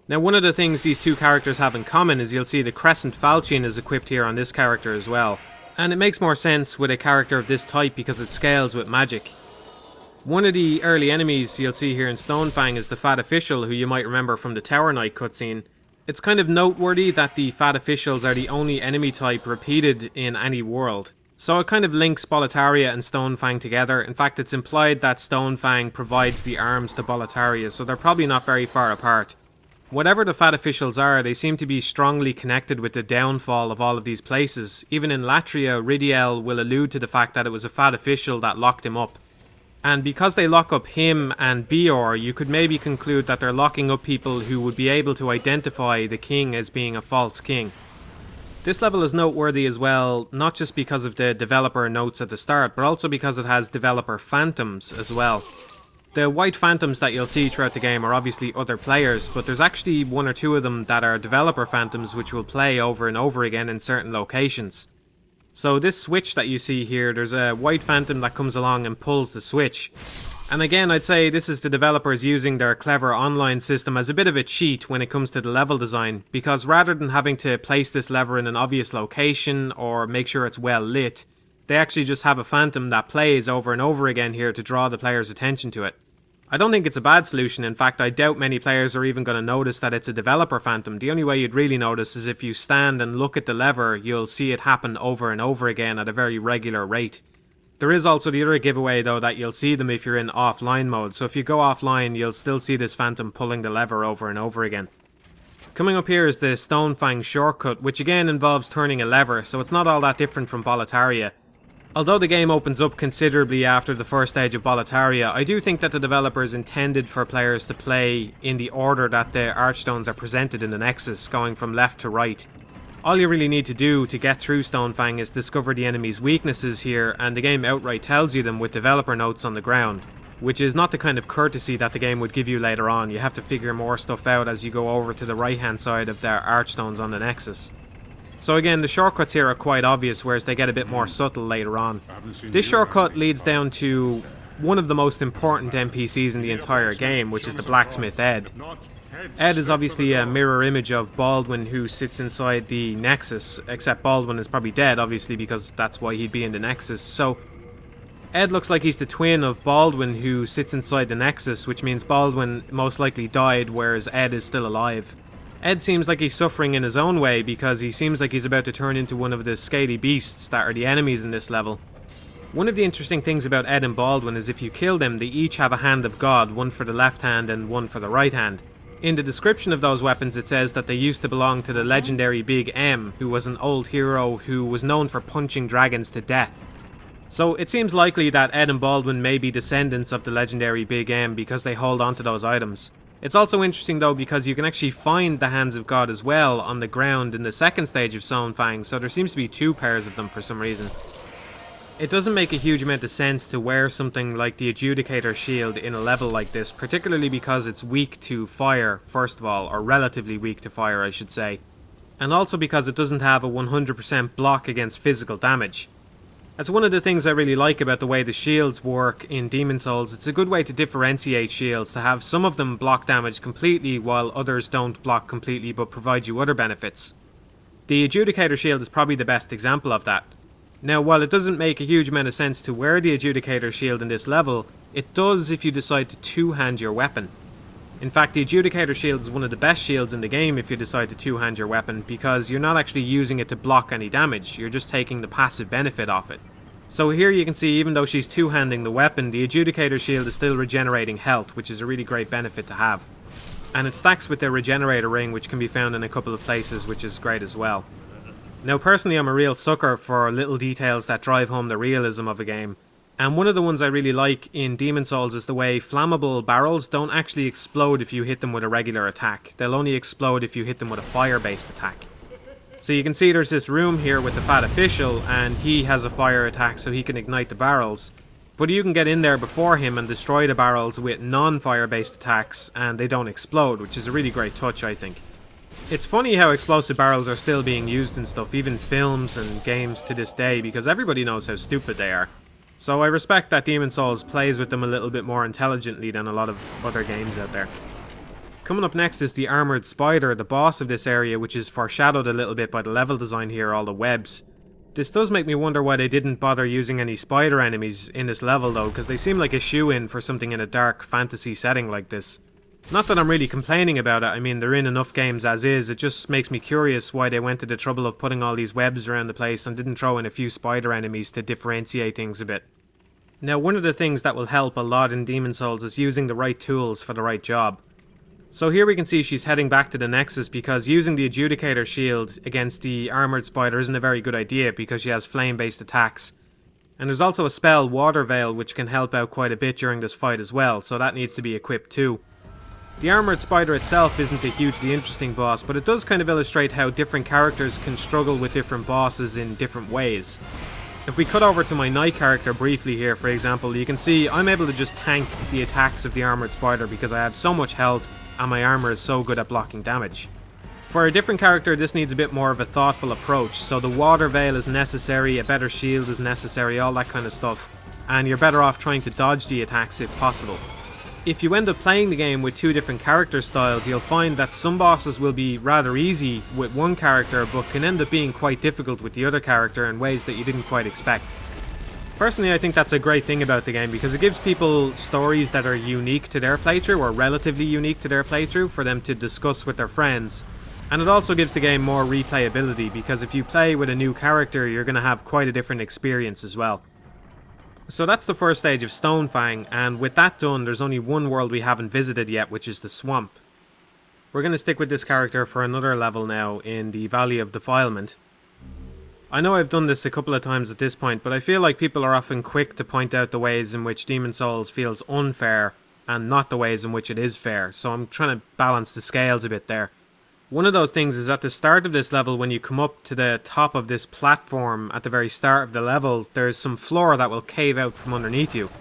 Now one of the things these two characters have in common is you'll see the Crescent Falchion is equipped here on this character as well, and it makes more sense with a character of this type because it scales with magic. One of the early enemies you'll see here in Stonefang is the Fat Official, who you might remember from the Tower Knight cutscene. It's kind of noteworthy that the Fat Officials are the only enemy type repeated in any world. So it kind of links Boletaria and Stonefang together. In fact, it's implied that Stonefang provides the arms to Boletaria, so they're probably not very far apart. Whatever the Fat Officials are, they seem to be strongly connected with the downfall of all of these places. Even in Latria, Ridiel will allude to the fact that it was a Fat Official that locked him up. And because they lock up him and Bior, you could maybe conclude that they're locking up people who would be able to identify the king as being a false king. This level is noteworthy as well, not just because of the developer notes at the start, but also because it has developer phantoms as well. The white phantoms that you'll see throughout the game are obviously other players, but there's actually one or two of them that are developer phantoms which will play over and over again in certain locations. So this switch that you see here, there's a white phantom that comes along and pulls the switch. And again, I'd say this is the developers using their clever online system as a bit of a cheat when it comes to the level design, because rather than having to place this lever in an obvious location or make sure it's well lit, they actually just have a phantom that plays over and over again here to draw the player's attention to it. I don't think it's a bad solution. In fact, I doubt many players are even going to notice that it's a developer phantom. The only way you'd really notice is if you stand and look at the lever, you'll see it happen over and over again at a very regular rate. There is also the other giveaway though, that you'll see them if you're in offline mode, so if you go offline you'll still see this phantom pulling the lever over and over again. Coming up here is the Stonefang shortcut, which again involves turning a lever, so it's not all that different from Boletaria. Although the game opens up considerably after the first stage of Boletaria, I do think that the developers intended for players to play in the order that the Archstones are presented in the Nexus, going from left to right. All you really need to do to get through Stonefang is discover the enemy's weaknesses here, and the game outright tells you them with developer notes on the ground, which is not the kind of courtesy that the game would give you later on. You have to figure more stuff out as you go over to the right hand side of the Archstones on the Nexus. So again, the shortcuts here are quite obvious, whereas they get a bit more subtle later on. This shortcut leads down to one of the most important NPCs in the entire game, which is the blacksmith Ed. Ed is obviously a mirror image of Baldwin, who sits inside the Nexus, except Baldwin is probably dead, obviously, because that's why he'd be in the Nexus. So Ed looks like he's the twin of Baldwin, who sits inside the Nexus, which means Baldwin most likely died, whereas Ed is still alive. Ed seems like he's suffering in his own way, because he seems like he's about to turn into one of the scaly beasts that are the enemies in this level. One of the interesting things about Ed and Baldwin is if you kill them, they each have a hand of God, one for the left hand and one for the right hand. In the description of those weapons it says that they used to belong to the legendary Big M, who was an old hero who was known for punching dragons to death. So it seems likely that Ed and Baldwin may be descendants of the legendary Big M because they hold on to those items. It's also interesting though because you can actually find the Hands of God as well on the ground in the second stage of Stonefang, so there seems to be two pairs of them for some reason. It doesn't make a huge amount of sense to wear something like the Adjudicator shield in a level like this, particularly because it's weak to fire, first of all, or relatively weak to fire I should say, and also because it doesn't have a 100% block against physical damage. That's one of the things I really like about the way the shields work in Demon's Souls. It's a good way to differentiate shields, to have some of them block damage completely while others don't block completely but provide you other benefits. The Adjudicator shield is probably the best example of that. Now, while it doesn't make a huge amount of sense to wear the Adjudicator shield in this level, it does if you decide to two-hand your weapon. In fact, the Adjudicator shield is one of the best shields in the game if you decide to two-hand your weapon, because you're not actually using it to block any damage, you're just taking the passive benefit off it. So here you can see, even though she's two-handing the weapon, the Adjudicator shield is still regenerating health, which is a really great benefit to have. And it stacks with the Regenerator ring, which can be found in a couple of places, which is great as well. Now personally I'm a real sucker for little details that drive home the realism of a game, and one of the ones I really like in Demon's Souls is the way flammable barrels don't actually explode if you hit them with a regular attack. They'll only explode if you hit them with a fire-based attack. So you can see there's this room here with the fat official, and he has a fire attack so he can ignite the barrels. But you can get in there before him and destroy the barrels with non-fire based attacks and they don't explode, which is a really great touch I think. It's funny how explosive barrels are still being used in stuff, even films and games to this day, because everybody knows how stupid they are. So I respect that Demon's Souls plays with them a little bit more intelligently than a lot of other games out there. Coming up next is the Armoured Spider, the boss of this area, which is foreshadowed a little bit by the level design here, all the webs. This does make me wonder why they didn't bother using any spider enemies in this level though, because they seem like a shoe-in for something in a dark fantasy setting like this. Not that I'm really complaining about it, I mean they're in enough games as is, it just makes me curious why they went to the trouble of putting all these webs around the place and didn't throw in a few spider enemies to differentiate things a bit. Now one of the things that will help a lot in Demon's Souls is using the right tools for the right job. So here we can see she's heading back to the Nexus because using the Adjudicator shield against the Armoured Spider isn't a very good idea because she has flame based attacks. And there's also a spell, Water Veil, which can help out quite a bit during this fight as well, so that needs to be equipped too. The Armoured Spider itself isn't a hugely interesting boss, but it does kind of illustrate how different characters can struggle with different bosses in different ways. If we cut over to my knight character briefly here, for example, you can see I'm able to just tank the attacks of the armoured spider because I have so much health and my armour is so good at blocking damage. For a different character, this needs a bit more of a thoughtful approach, so the water veil is necessary, a better shield is necessary, all that kind of stuff, and you're better off trying to dodge the attacks if possible. If you end up playing the game with two different character styles, you'll find that some bosses will be rather easy with one character but can end up being quite difficult with the other character in ways that you didn't quite expect. Personally, I think that's a great thing about the game because it gives people stories that are unique to their playthrough or relatively unique to their playthrough for them to discuss with their friends. And it also gives the game more replayability because if you play with a new character, you're going to have quite a different experience as well. So that's the first stage of Stonefang, and with that done, there's only one world we haven't visited yet, which is the swamp. We're going to stick with this character for another level now in the Valley of Defilement. I know I've done this a couple of times at this point, but I feel like people are often quick to point out the ways in which Demon's Souls feels unfair and not the ways in which it is fair, so I'm trying to balance the scales a bit there. One of those things is at the start of this level, when you come up to the top of this platform at the very start of the level, there's some floor that will cave out from underneath you.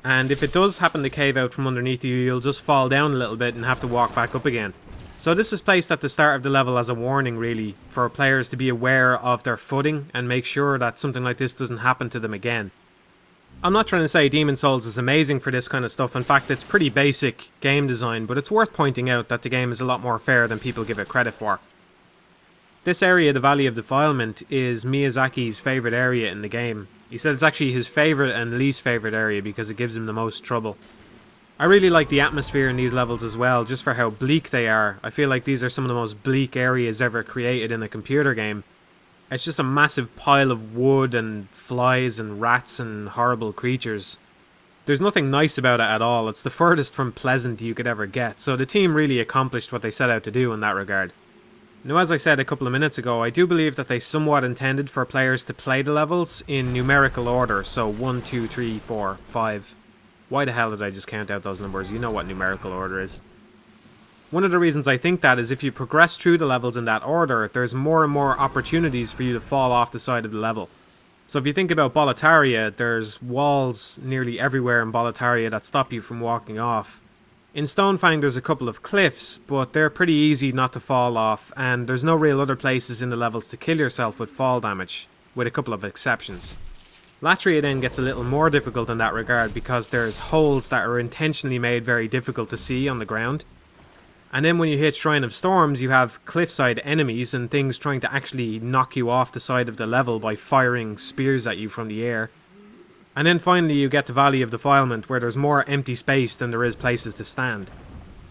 And if it does happen to cave out from underneath you, you'll just fall down a little bit and have to walk back up again. So this is placed at the start of the level as a warning, really, for players to be aware of their footing and make sure that something like this doesn't happen to them again. I'm not trying to say Demon's Souls is amazing for this kind of stuff. In fact, it's pretty basic game design, but it's worth pointing out that the game is a lot more fair than people give it credit for. This area, the Valley of Defilement, is Miyazaki's favourite area in the game. He said it's actually his favourite and least favourite area because it gives him the most trouble. I really like the atmosphere in these levels as well, just for how bleak they are. I feel like these are some of the most bleak areas ever created in a computer game. It's just a massive pile of wood and flies and rats and horrible creatures. There's nothing nice about it at all. It's the furthest from pleasant you could ever get, so the team really accomplished what they set out to do in that regard. Now, as I said a couple of minutes ago, I do believe that they somewhat intended for players to play the levels in numerical order, so 1, 2, 3, 4, 5. Why the hell did I just count out those numbers? You know what numerical order is. One of the reasons I think that is if you progress through the levels in that order, there's more and more opportunities for you to fall off the side of the level. So if you think about Boletaria, there's walls nearly everywhere in Boletaria that stop you from walking off. In Stonefang there's a couple of cliffs, but they're pretty easy not to fall off, and there's no real other places in the levels to kill yourself with fall damage, with a couple of exceptions. Latria then gets a little more difficult in that regard because there's holes that are intentionally made very difficult to see on the ground. And then when you hit Shrine of Storms, you have cliffside enemies and things trying to actually knock you off the side of the level by firing spears at you from the air. And then finally you get to Valley of Defilement, where there's more empty space than there is places to stand.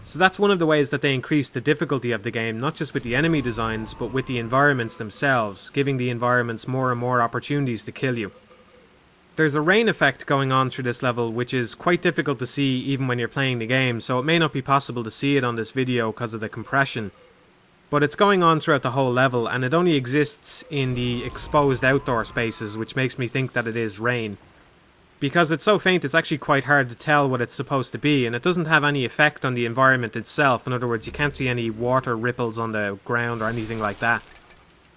So that's one of the ways that they increase the difficulty of the game, not just with the enemy designs, but with the environments themselves, giving the environments more and more opportunities to kill you. There's a rain effect going on through this level which is quite difficult to see even when you're playing the game, so it may not be possible to see it on this video because of the compression. But it's going on throughout the whole level, and it only exists in the exposed outdoor spaces, which makes me think that it is rain. Because it's so faint, it's actually quite hard to tell what it's supposed to be, and it doesn't have any effect on the environment itself. In other words, you can't see any water ripples on the ground or anything like that.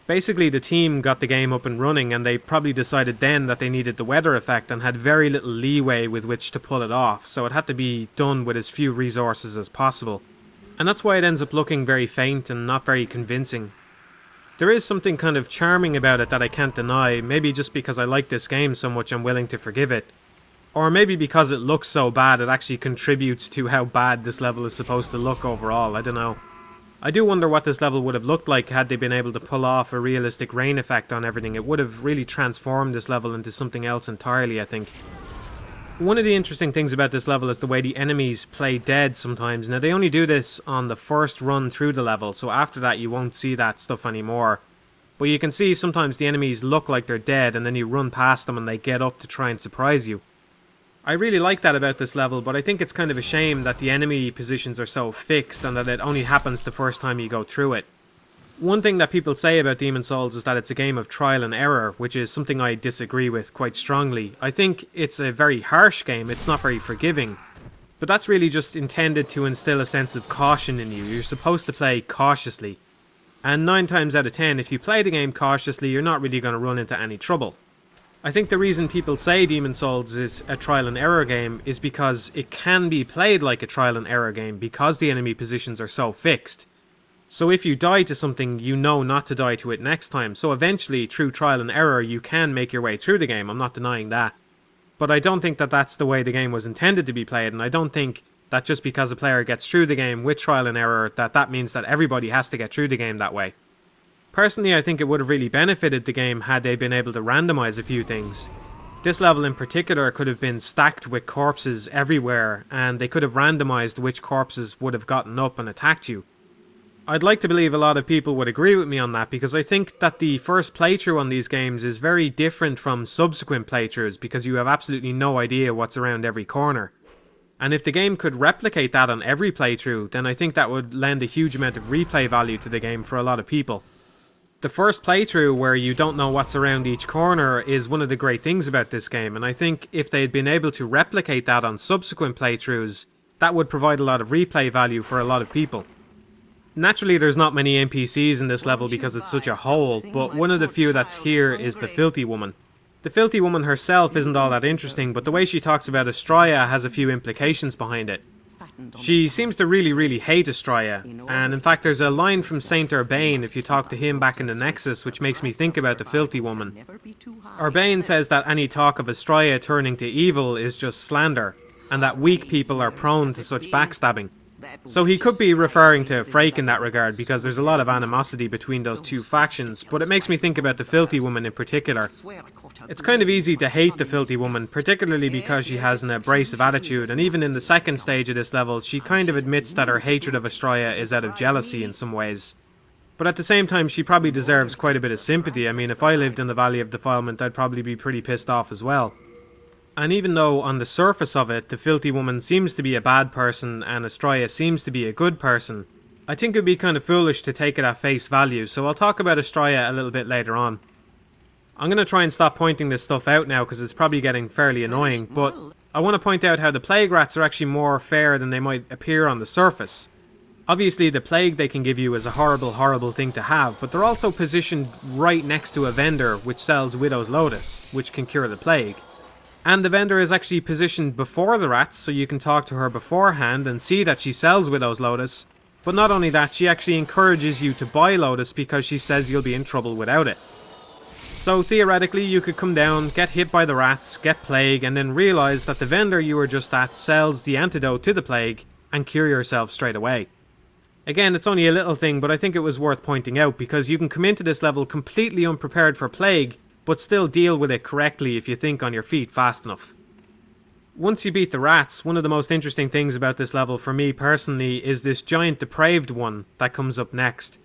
Basically, the team got the game up and running, and they probably decided then that they needed the weather effect and had very little leeway with which to pull it off, so it had to be done with as few resources as possible. And that's why it ends up looking very faint and not very convincing. There is something kind of charming about it that I can't deny, maybe just because I like this game so much I'm willing to forgive it. Or maybe because it looks so bad it actually contributes to how bad this level is supposed to look overall, I don't know. I do wonder what this level would have looked like had they been able to pull off a realistic rain effect on everything. It would have really transformed this level into something else entirely, I think. One of the interesting things about this level is the way the enemies play dead sometimes. Now, they only do this on the first run through the level, so after that you won't see that stuff anymore. But you can see sometimes the enemies look like they're dead, and then you run past them and they get up to try and surprise you. I really like that about this level, but I think it's kind of a shame that the enemy positions are so fixed and that it only happens the first time you go through it. One thing that people say about Demon's Souls is that it's a game of trial and error, which is something I disagree with quite strongly. I think it's a very harsh game, it's not very forgiving. But that's really just intended to instill a sense of caution in you. You're supposed to play cautiously. And 9 times out of 10, if you play the game cautiously, you're not really going to run into any trouble. I think the reason people say Demon's Souls is a trial and error game is because it can be played like a trial and error game because the enemy positions are so fixed. So if you die to something, you know not to die to it next time. So eventually, through trial and error, you can make your way through the game. I'm not denying that. But I don't think that that's the way the game was intended to be played, and I don't think that just because a player gets through the game with trial and error, that means that everybody has to get through the game that way. Personally, I think it would have really benefited the game had they been able to randomize a few things. This level in particular could have been stacked with corpses everywhere, and they could have randomized which corpses would have gotten up and attacked you. I'd like to believe a lot of people would agree with me on that, because I think that the first playthrough on these games is very different from subsequent playthroughs because you have absolutely no idea what's around every corner. And if the game could replicate that on every playthrough, then I think that would lend a huge amount of replay value to the game for a lot of people. The first playthrough where you don't know what's around each corner is one of the great things about this game, and I think if they had been able to replicate that on subsequent playthroughs, that would provide a lot of replay value for a lot of people. Naturally, there's not many NPCs in this level because it's such a hole, but one of the few that's here is the Filthy Woman. The Filthy Woman herself isn't all that interesting, but the way she talks about Astraea has a few implications behind it. She seems to really hate Astraea, and in fact there's a line from Saint Urbane if you talk to him back in the Nexus which makes me think about the Filthy Woman. Urbane says that any talk of Astraea turning to evil is just slander, and that weak people are prone to such backstabbing. So he could be referring to Frake in that regard because there's a lot of animosity between those two factions, but it makes me think about the Filthy Woman in particular. It's kind of easy to hate the Filthy Woman, particularly because she has an abrasive attitude, and even in the second stage of this level, she kind of admits that her hatred of Astraea is out of jealousy in some ways. But at the same time, she probably deserves quite a bit of sympathy. I mean, if I lived in the Valley of Defilement, I'd probably be pretty pissed off as well. And even though on the surface of it, the Filthy Woman seems to be a bad person and Astraea seems to be a good person, I think it would be kind of foolish to take it at face value, so I'll talk about Astraea a little bit later on. I'm going to try and stop pointing this stuff out now because it's probably getting fairly annoying, but I want to point out how the plague rats are actually more fair than they might appear on the surface. Obviously the plague they can give you is a horrible thing to have, but they're also positioned right next to a vendor which sells Widow's Lotus, which can cure the plague. And the vendor is actually positioned before the rats, so you can talk to her beforehand and see that she sells Widow's Lotus. But not only that, she actually encourages you to buy Lotus because she says you'll be in trouble without it. So theoretically, you could come down, get hit by the rats, get plague, and then realise that the vendor you were just at sells the antidote to the plague, and cure yourself straight away. Again, it's only a little thing, but I think it was worth pointing out because you can come into this level completely unprepared for plague, but still deal with it correctly if you think on your feet fast enough. Once you beat the rats, one of the most interesting things about this level for me personally is this giant depraved one that comes up next.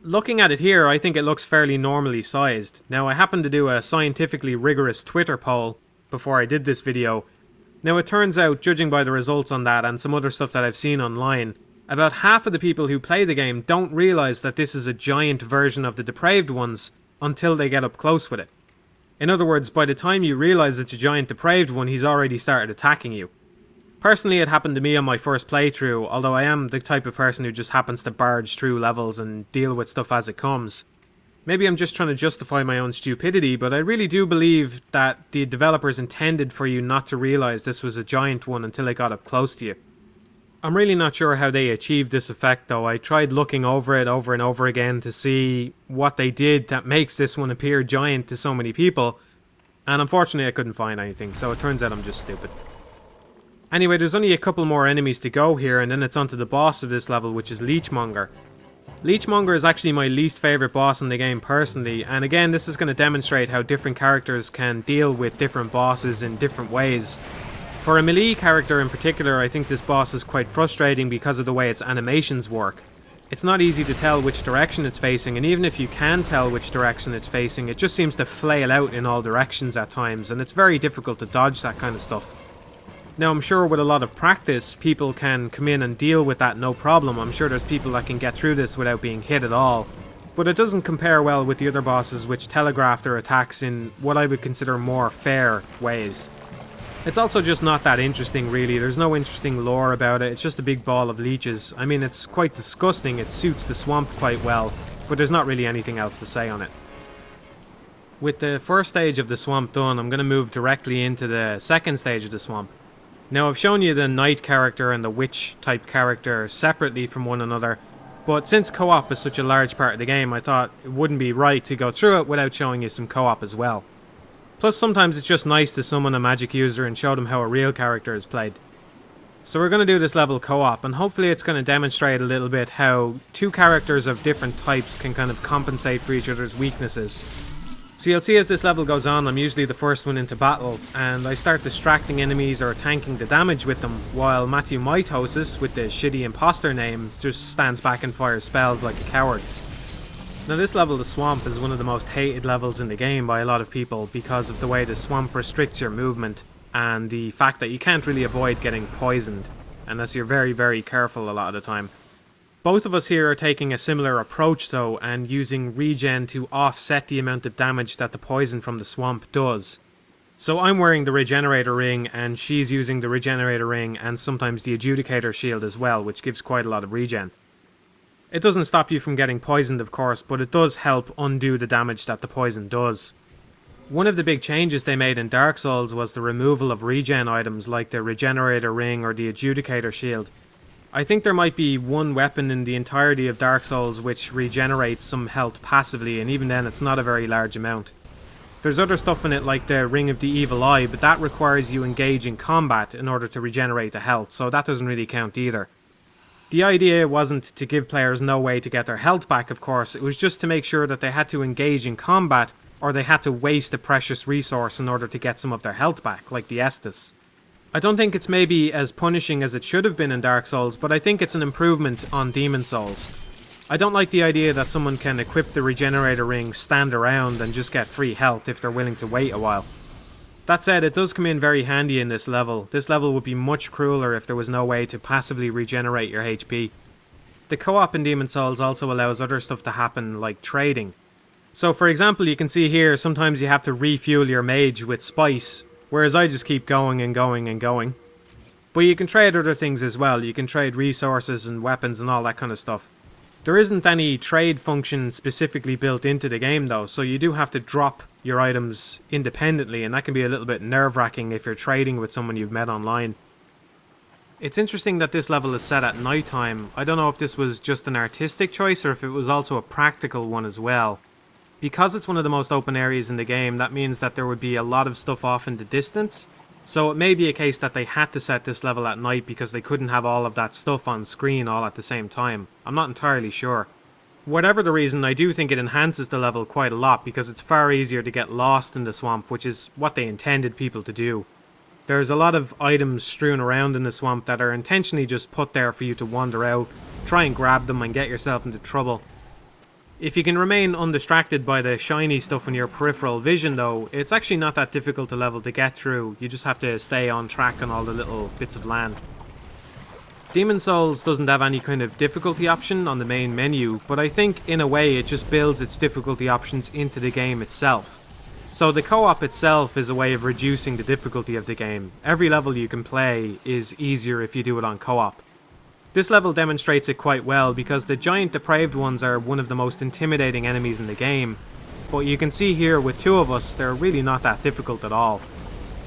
Looking at it here, I think it looks fairly normally sized. Now, I happened to do a scientifically rigorous Twitter poll before I did this video. Now, it turns out, judging by the results on that and some other stuff that I've seen online, about half of the people who play the game don't realise that this is a giant version of the depraved ones until they get up close with it. In other words, by the time you realise it's a giant depraved one, he's already started attacking you. Personally, it happened to me on my first playthrough, although I am the type of person who just happens to barge through levels and deal with stuff as it comes. Maybe I'm just trying to justify my own stupidity, but I really do believe that the developers intended for you not to realise this was a giant one until it got up close to you. I'm really not sure how they achieved this effect though. I tried looking over it over and over again to see what they did that makes this one appear giant to so many people, and unfortunately I couldn't find anything, so it turns out I'm just stupid. Anyway, there's only a couple more enemies to go here, and then it's on to the boss of this level, which is Leechmonger. Leechmonger is actually my least favourite boss in the game personally, and again this is going to demonstrate how different characters can deal with different bosses in different ways. For a melee character in particular, I think this boss is quite frustrating because of the way its animations work. It's not easy to tell which direction it's facing, and even if you can tell which direction it's facing, it just seems to flail out in all directions at times, and it's very difficult to dodge that kind of stuff. Now, I'm sure with a lot of practice, people can come in and deal with that no problem. I'm sure there's people that can get through this without being hit at all. But it doesn't compare well with the other bosses which telegraph their attacks in what I would consider more fair ways. It's also just not that interesting really, there's no interesting lore about it, it's just a big ball of leeches. I mean, it's quite disgusting, it suits the swamp quite well, but there's not really anything else to say on it. With the first stage of the swamp done, I'm going to move directly into the second stage of the swamp. Now, I've shown you the knight character and the witch type character separately from one another, but since co-op is such a large part of the game, I thought it wouldn't be right to go through it without showing you some co-op as well. Plus, sometimes it's just nice to summon a magic user and show them how a real character is played. So we're going to do this level co-op, and hopefully it's going to demonstrate a little bit how two characters of different types can kind of compensate for each other's weaknesses. So you'll see as this level goes on, I'm usually the first one into battle, and I start distracting enemies or tanking the damage with them, while Matthew Mitosis, with the shitty imposter name, just stands back and fires spells like a coward. Now this level, the swamp, is one of the most hated levels in the game by a lot of people because of the way the swamp restricts your movement and the fact that you can't really avoid getting poisoned unless you're very, very careful a lot of the time. Both of us here are taking a similar approach though, and using regen to offset the amount of damage that the poison from the swamp does. So I'm wearing the regenerator ring and she's using the regenerator ring and sometimes the adjudicator shield as well, which gives quite a lot of regen. It doesn't stop you from getting poisoned, of course, but it does help undo the damage that the poison does. One of the big changes they made in Dark Souls was the removal of regen items like the regenerator ring or the adjudicator shield. I think there might be one weapon in the entirety of Dark Souls which regenerates some health passively, and even then it's not a very large amount. There's other stuff in it like the Ring of the Evil Eye, but that requires you engage in combat in order to regenerate the health, so that doesn't really count either. The idea wasn't to give players no way to get their health back, of course, it was just to make sure that they had to engage in combat or they had to waste a precious resource in order to get some of their health back, like the Estus. I don't think it's maybe as punishing as it should have been in Dark Souls, but I think it's an improvement on Demon Souls. I don't like the idea that someone can equip the regenerator ring, stand around and just get free health if they're willing to wait a while. That said, it does come in very handy in this level. This level would be much crueler if there was no way to passively regenerate your HP. The co-op in Demon Souls also allows other stuff to happen, like trading. So for example, you can see here, sometimes you have to refuel your mage with spice, whereas I just keep going and going and going. But you can trade other things as well. You can trade resources and weapons and all that kind of stuff. There isn't any trade function specifically built into the game though, so you do have to drop your items independently, and that can be a little bit nerve-wracking if you're trading with someone you've met online. It's interesting that this level is set at night time. I don't know if this was just an artistic choice or if it was also a practical one as well. Because it's one of the most open areas in the game, that means that there would be a lot of stuff off in the distance. So it may be a case that they had to set this level at night because they couldn't have all of that stuff on screen all at the same time. I'm not entirely sure. Whatever the reason, I do think it enhances the level quite a lot because it's far easier to get lost in the swamp, which is what they intended people to do. There's a lot of items strewn around in the swamp that are intentionally just put there for you to wander out, try and grab them and get yourself into trouble. If you can remain undistracted by the shiny stuff in your peripheral vision though, it's actually not that difficult a level to get through. You just have to stay on track on all the little bits of land. Demon Souls doesn't have any kind of difficulty option on the main menu, but I think in a way it just builds its difficulty options into the game itself. So the co-op itself is a way of reducing the difficulty of the game. Every level you can play is easier if you do it on co-op. This level demonstrates it quite well because the giant depraved ones are one of the most intimidating enemies in the game, but you can see here with two of us they're really not that difficult at all.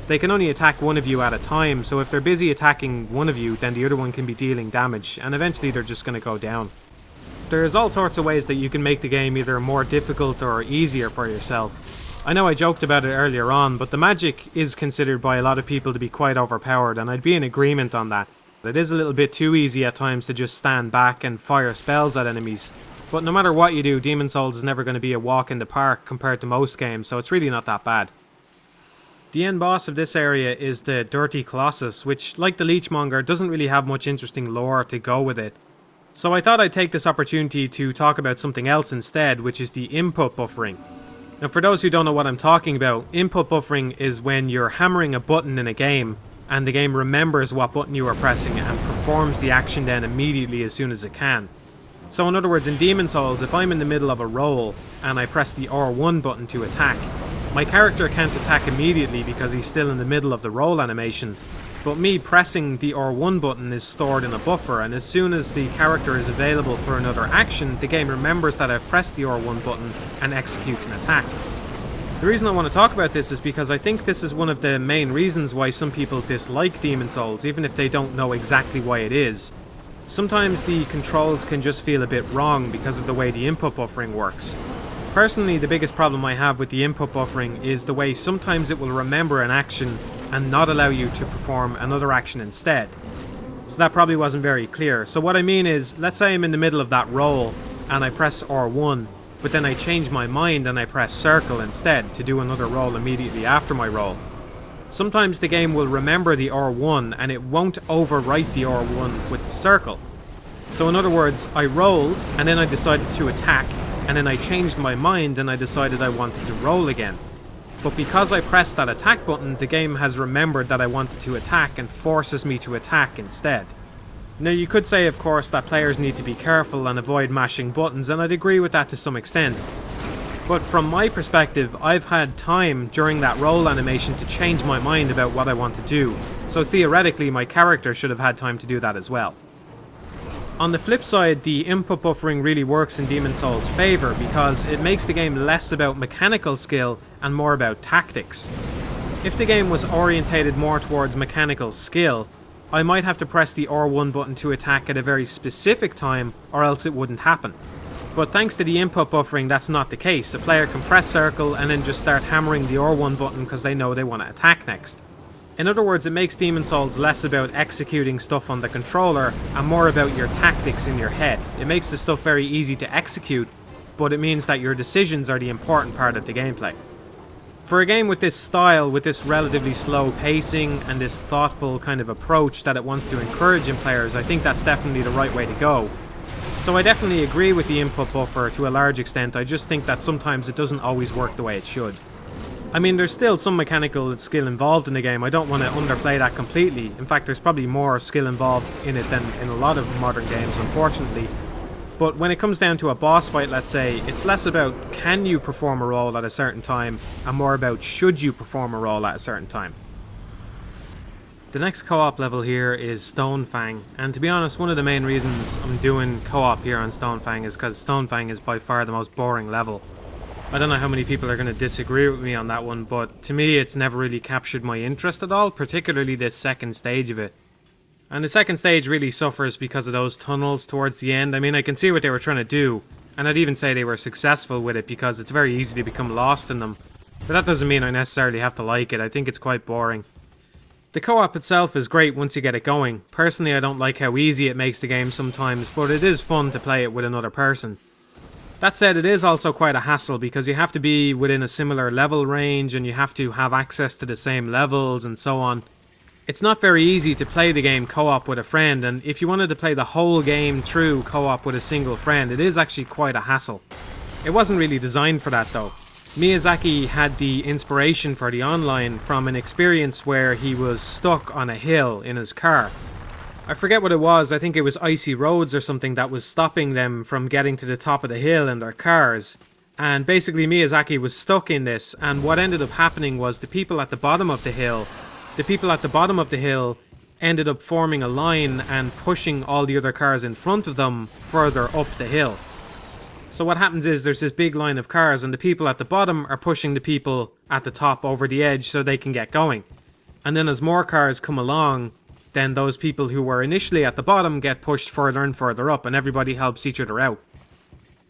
They can only attack one of you at a time, so if they're busy attacking one of you, then the other one can be dealing damage, and eventually they're just going to go down. There's all sorts of ways that you can make the game either more difficult or easier for yourself. I know I joked about it earlier on, but the magic is considered by a lot of people to be quite overpowered, and I'd be in agreement on that. It is a little bit too easy at times to just stand back and fire spells at enemies, but no matter what you do, Demon Souls is never going to be a walk in the park compared to most games, so it's really not that bad. The end boss of this area is the Dirty Colossus, which, like the Leechmonger, doesn't really have much interesting lore to go with it. So I thought I'd take this opportunity to talk about something else instead, which is the input buffering. Now for those who don't know what I'm talking about, input buffering is when you're hammering a button in a game, and the game remembers what button you are pressing and performs the action then immediately as soon as it can. So in other words, in Demon Souls, if I'm in the middle of a roll and I press the R1 button to attack, my character can't attack immediately because he's still in the middle of the roll animation, but me pressing the R1 button is stored in a buffer, and as soon as the character is available for another action, the game remembers that I've pressed the R1 button and executes an attack. The reason I want to talk about this is because I think this is one of the main reasons why some people dislike Demon's Souls, even if they don't know exactly why it is. Sometimes the controls can just feel a bit wrong because of the way the input buffering works. Personally, the biggest problem I have with the input buffering is the way sometimes it will remember an action and not allow you to perform another action instead. So that probably wasn't very clear. So what I mean is, let's say I'm in the middle of that roll and I press R1, but then I change my mind and I press circle instead to do another roll immediately after my roll. Sometimes the game will remember the R1 and it won't overwrite the R1 with the circle. So in other words, I rolled and then I decided to attack, and then I changed my mind and I decided I wanted to roll again. But because I pressed that attack button, the game has remembered that I wanted to attack and forces me to attack instead. Now you could say, of course, that players need to be careful and avoid mashing buttons, and I'd agree with that to some extent. But from my perspective, I've had time during that roll animation to change my mind about what I want to do, so theoretically my character should have had time to do that as well. On the flip side, the input buffering really works in Demon's Souls' favour because it makes the game less about mechanical skill and more about tactics. If the game was orientated more towards mechanical skill, I might have to press the R1 button to attack at a very specific time, or else it wouldn't happen. But thanks to the input buffering, that's not the case. A player can press circle and then just start hammering the R1 button because they know they want to attack next. In other words, it makes Demon's Souls less about executing stuff on the controller and more about your tactics in your head. It makes the stuff very easy to execute, but it means that your decisions are the important part of the gameplay. For a game with this style, with this relatively slow pacing and this thoughtful kind of approach that it wants to encourage in players, I think that's definitely the right way to go. So I definitely agree with the input buffer to a large extent. I just think that sometimes it doesn't always work the way it should. I mean, there's still some mechanical skill involved in the game. I don't want to underplay that completely. In fact, there's probably more skill involved in it than in a lot of modern games, unfortunately. But when it comes down to a boss fight, let's say, it's less about can you perform a roll at a certain time and more about should you perform a roll at a certain time. The next co-op level here is Stonefang, and to be honest, one of the main reasons I'm doing co-op here on Stonefang is because Stonefang is by far the most boring level. I don't know how many people are going to disagree with me on that one, but to me it's never really captured my interest at all, particularly this second stage of it. And the second stage really suffers because of those tunnels towards the end. I mean, I can see what they were trying to do, and I'd even say they were successful with it because it's very easy to become lost in them. But that doesn't mean I necessarily have to like it. I think it's quite boring. The co-op itself is great once you get it going. Personally, I don't like how easy it makes the game sometimes, but it is fun to play it with another person. That said, it is also quite a hassle because you have to be within a similar level range and you have to have access to the same levels and so on. It's not very easy to play the game co-op with a friend, and if you wanted to play the whole game through co-op with a single friend, it is actually quite a hassle. It wasn't really designed for that though. Miyazaki had the inspiration for the online from an experience where he was stuck on a hill in his car. I forget what it was, I think it was icy roads or something that was stopping them from getting to the top of the hill in their cars. And basically Miyazaki was stuck in this, and what ended up happening was the people at the bottom of the hill ended up forming a line and pushing all the other cars in front of them further up the hill. So what happens is there's this big line of cars and the people at the bottom are pushing the people at the top over the edge so they can get going. And then as more cars come along, then those people who were initially at the bottom get pushed further and further up, and everybody helps each other out.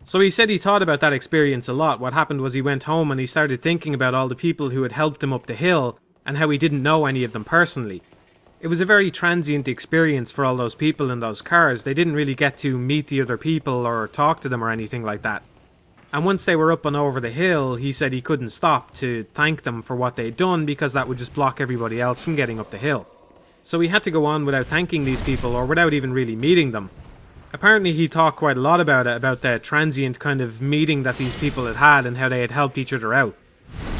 So he said he thought about that experience a lot. What happened was he went home and he started thinking about all the people who had helped him up the hill and how he didn't know any of them personally. It was a very transient experience for all those people in those cars. They didn't really get to meet the other people or talk to them or anything like that. And once they were up and over the hill, he said he couldn't stop to thank them for what they'd done because that would just block everybody else from getting up the hill. So he had to go on without thanking these people or without even really meeting them. Apparently he talked quite a lot about it, about the transient kind of meeting that these people had had and how they had helped each other out.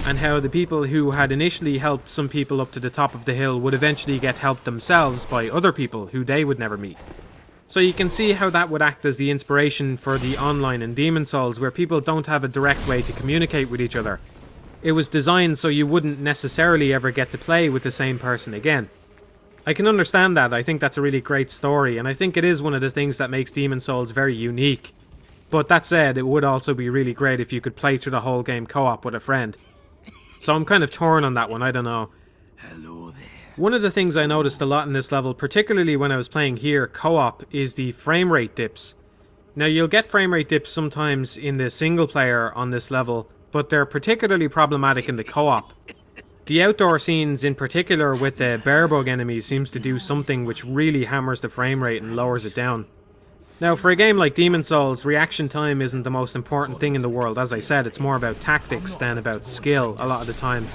And how the people who had initially helped some people up to the top of the hill would eventually get helped themselves by other people who they would never meet. So you can see how that would act as the inspiration for the online in Demon's Souls, where people don't have a direct way to communicate with each other. It was designed so you wouldn't necessarily ever get to play with the same person again. I can understand that. I think that's a really great story, and I think it is one of the things that makes Demon's Souls very unique. But that said, it would also be really great if you could play through the whole game co-op with a friend. So I'm kind of torn on that one, I don't know. Hello there. One of the things I noticed a lot in this level, particularly when I was playing here co-op, is the frame rate dips. Now you'll get frame rate dips sometimes in the single player on this level, but they're particularly problematic in the co-op. The outdoor scenes in particular with the bearbug enemies seems to do something which really hammers the frame rate and lowers it down. Now for a game like Demon's Souls, reaction time isn't the most important thing in the world. As I said, it's more about tactics than about skill a lot of the time.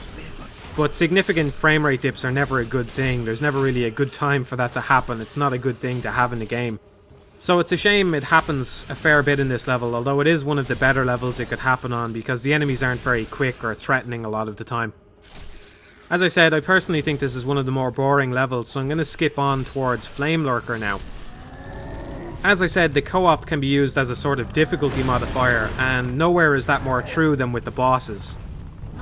But significant frame rate dips are never a good thing. There's never really a good time for that to happen. It's not a good thing to have in the game. So it's a shame it happens a fair bit in this level, although it is one of the better levels it could happen on because the enemies aren't very quick or threatening a lot of the time. As I said, I personally think this is one of the more boring levels, so I'm going to skip on towards Flame Lurker now. As I said, the co-op can be used as a sort of difficulty modifier, and nowhere is that more true than with the bosses.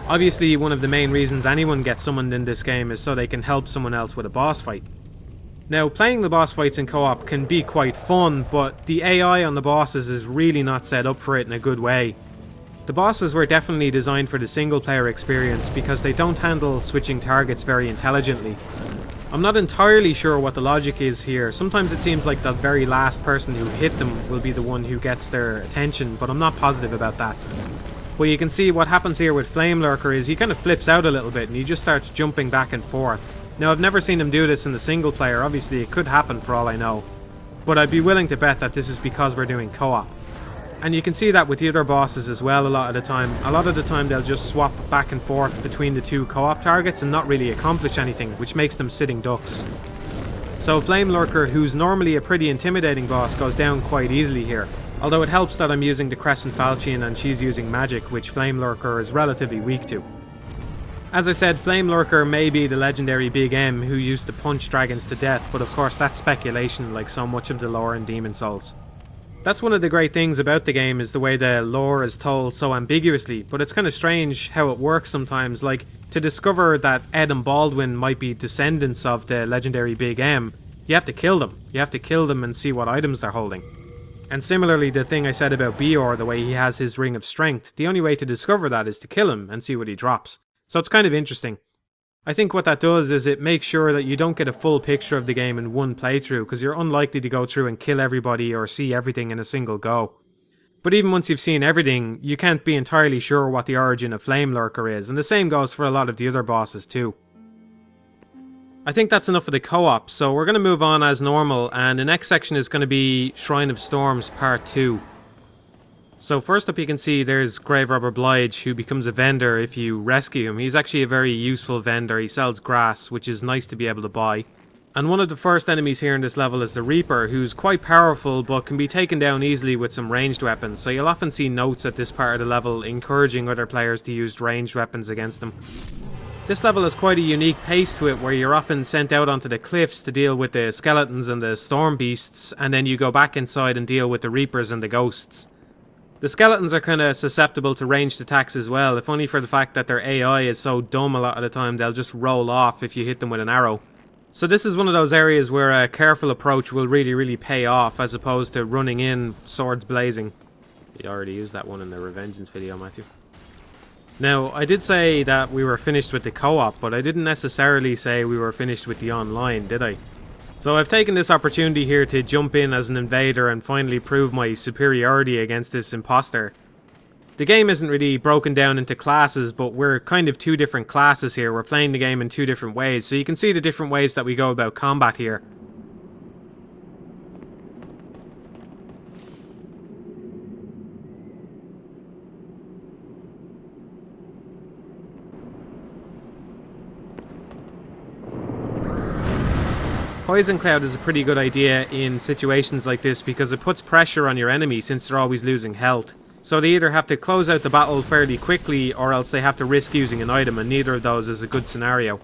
Obviously, one of the main reasons anyone gets summoned in this game is so they can help someone else with a boss fight. Now, playing the boss fights in co-op can be quite fun, but the AI on the bosses is really not set up for it in a good way. The bosses were definitely designed for the single player experience because they don't handle switching targets very intelligently. I'm not entirely sure what the logic is here. Sometimes it seems like the very last person who hit them will be the one who gets their attention, but I'm not positive about that. But you can see what happens here with Flame Lurker is he kind of flips out a little bit and he just starts jumping back and forth. Now I've never seen him do this in the single player, obviously it could happen for all I know. But I'd be willing to bet that this is because we're doing co-op. And you can see that with the other bosses as well a lot of the time. A lot of the time they'll just swap back and forth between the two co-op targets and not really accomplish anything, which makes them sitting ducks. So Flame Lurker, who's normally a pretty intimidating boss, goes down quite easily here. Although it helps that I'm using the Crescent Falchion and she's using magic, which Flame Lurker is relatively weak to. As I said, Flame Lurker may be the legendary Big M who used to punch dragons to death, but of course that's speculation like so much of the lore in Demon's Souls. That's one of the great things about the game, is the way the lore is told so ambiguously, but it's kind of strange how it works sometimes. Like, to discover that Ed and Baldwin might be descendants of the legendary Big M, you have to kill them. You have to kill them and see what items they're holding. And similarly, the thing I said about Beor, the way he has his Ring of Strength, the only way to discover that is to kill him and see what he drops. So it's kind of interesting. I think what that does is it makes sure that you don't get a full picture of the game in one playthrough, because you're unlikely to go through and kill everybody or see everything in a single go. But even once you've seen everything, you can't be entirely sure what the origin of Flame Lurker is, and the same goes for a lot of the other bosses too. I think that's enough of the co-op, so we're going to move on as normal, and the next section is going to be Shrine of Storms Part 2. So first up you can see there's Grave Robber Blige, who becomes a vendor if you rescue him. He's actually a very useful vendor. He sells grass, which is nice to be able to buy. And one of the first enemies here in this level is the Reaper, who's quite powerful but can be taken down easily with some ranged weapons. So you'll often see notes at this part of the level encouraging other players to use ranged weapons against him. This level has quite a unique pace to it, where you're often sent out onto the cliffs to deal with the skeletons and the storm beasts, and then you go back inside and deal with the Reapers and the ghosts. The skeletons are kind of susceptible to ranged attacks as well, if only for the fact that their AI is so dumb a lot of the time they'll just roll off if you hit them with an arrow. So this is one of those areas where a careful approach will really pay off, as opposed to running in swords blazing. You already used that one in the Revengeance video, Matthew. Now, I did say that we were finished with the co-op, but I didn't necessarily say we were finished with the online, did I? So I've taken this opportunity here to jump in as an invader and finally prove my superiority against this imposter. The game isn't really broken down into classes, but we're kind of two different classes here. We're playing the game in two different ways, so you can see the different ways that we go about combat here. Poison Cloud is a pretty good idea in situations like this because it puts pressure on your enemy since they're always losing health. So they either have to close out the battle fairly quickly or else they have to risk using an item, and neither of those is a good scenario.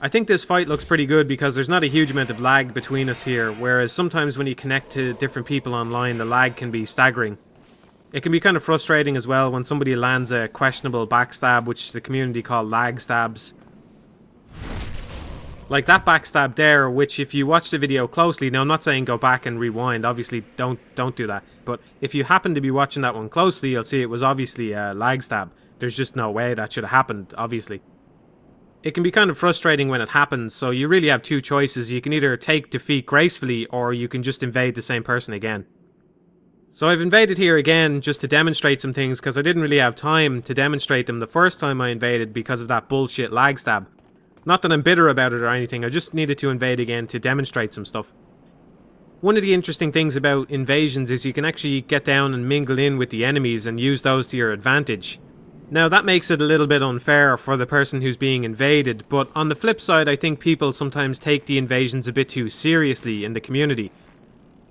I think this fight looks pretty good because there's not a huge amount of lag between us here, whereas sometimes when you connect to different people online, the lag can be staggering. It can be kind of frustrating as well when somebody lands a questionable backstab, which the community call lag stabs. Like that backstab there, which if you watch the video closely, now I'm not saying go back and rewind, obviously don't do that, but if you happen to be watching that one closely, you'll see it was obviously a lag stab. There's just no way that should have happened, obviously. It can be kind of frustrating when it happens, so you really have two choices. You can either take defeat gracefully, or you can just invade the same person again. So I've invaded here again just to demonstrate some things, because I didn't really have time to demonstrate them the first time I invaded because of that bullshit lag stab. Not that I'm bitter about it or anything, I just needed to invade again to demonstrate some stuff. One of the interesting things about invasions is you can actually get down and mingle in with the enemies and use those to your advantage. Now that makes it a little bit unfair for the person who's being invaded, but on the flip side I think people sometimes take the invasions a bit too seriously in the community.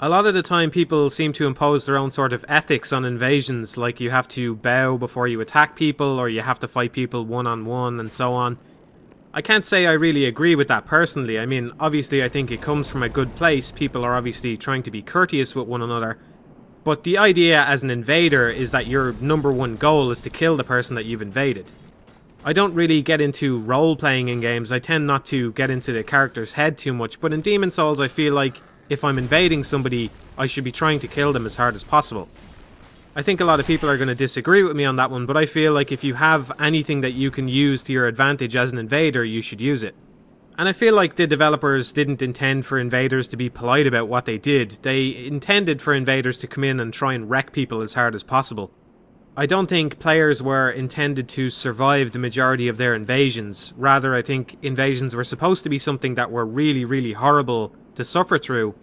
A lot of the time people seem to impose their own sort of ethics on invasions, like you have to bow before you attack people, or you have to fight people one-on-one and so on. I can't say I really agree with that personally. I mean, obviously I think it comes from a good place, people are obviously trying to be courteous with one another. But the idea as an invader is that your number one goal is to kill the person that you've invaded. I don't really get into role-playing in games, I tend not to get into the character's head too much, but in Demon's Souls I feel like if I'm invading somebody, I should be trying to kill them as hard as possible. I think a lot of people are going to disagree with me on that one, but I feel like if you have anything that you can use to your advantage as an invader, you should use it. And I feel like the developers didn't intend for invaders to be polite about what they did. They intended for invaders to come in and try and wreck people as hard as possible. I don't think players were intended to survive the majority of their invasions. Rather, I think invasions were supposed to be something that were really, really horrible to suffer through.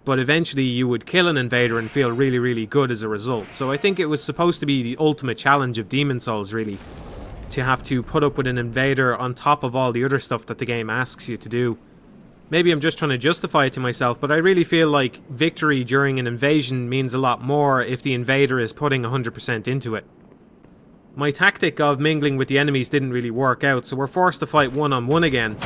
But eventually you would kill an invader and feel really, really good as a result. So I think it was supposed to be the ultimate challenge of Demon's Souls, really. To have to put up with an invader on top of all the other stuff that the game asks you to do. Maybe I'm just trying to justify it to myself, but I really feel like victory during an invasion means a lot more if the invader is putting 100% into it. My tactic of mingling with the enemies didn't really work out, so we're forced to fight one-on-one again.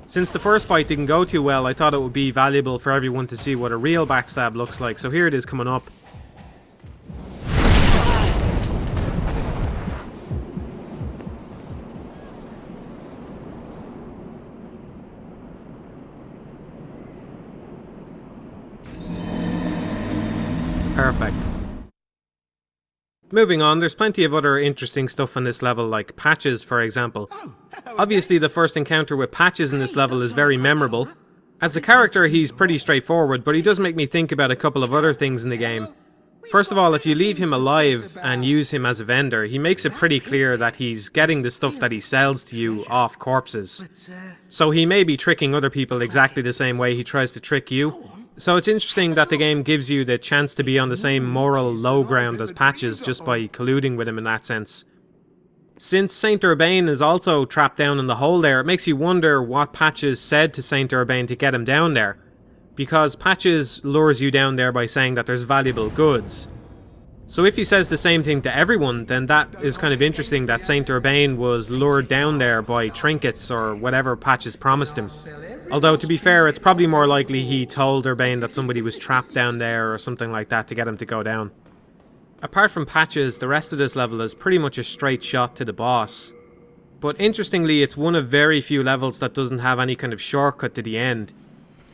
Since the first fight didn't go too well, I thought it would be valuable for everyone to see what a real backstab looks like, so here it is coming up. Perfect. Moving on, there's plenty of other interesting stuff on this level, like patches for example. Obviously the first encounter with patches in this level is very memorable. As a character he's pretty straightforward, but he does make me think about a couple of other things in the game. First of all, if you leave him alive and use him as a vendor, he makes it pretty clear that he's getting the stuff that he sells to you off corpses. So he may be tricking other people exactly the same way he tries to trick you. So it's interesting that the game gives you the chance to be on the same moral low ground as Patches just by colluding with him in that sense. Since Saint Urbain is also trapped down in the hole there, it makes you wonder what Patches said to Saint Urbain to get him down there. Because Patches lures you down there by saying that there's valuable goods. So if he says the same thing to everyone, then that is kind of interesting that Saint Urbain was lured down there by trinkets or whatever Patches promised him. Although, to be fair, it's probably more likely he told Urbain that somebody was trapped down there or something like that to get him to go down. Apart from Patches, the rest of this level is pretty much a straight shot to the boss. But interestingly, it's one of very few levels that doesn't have any kind of shortcut to the end.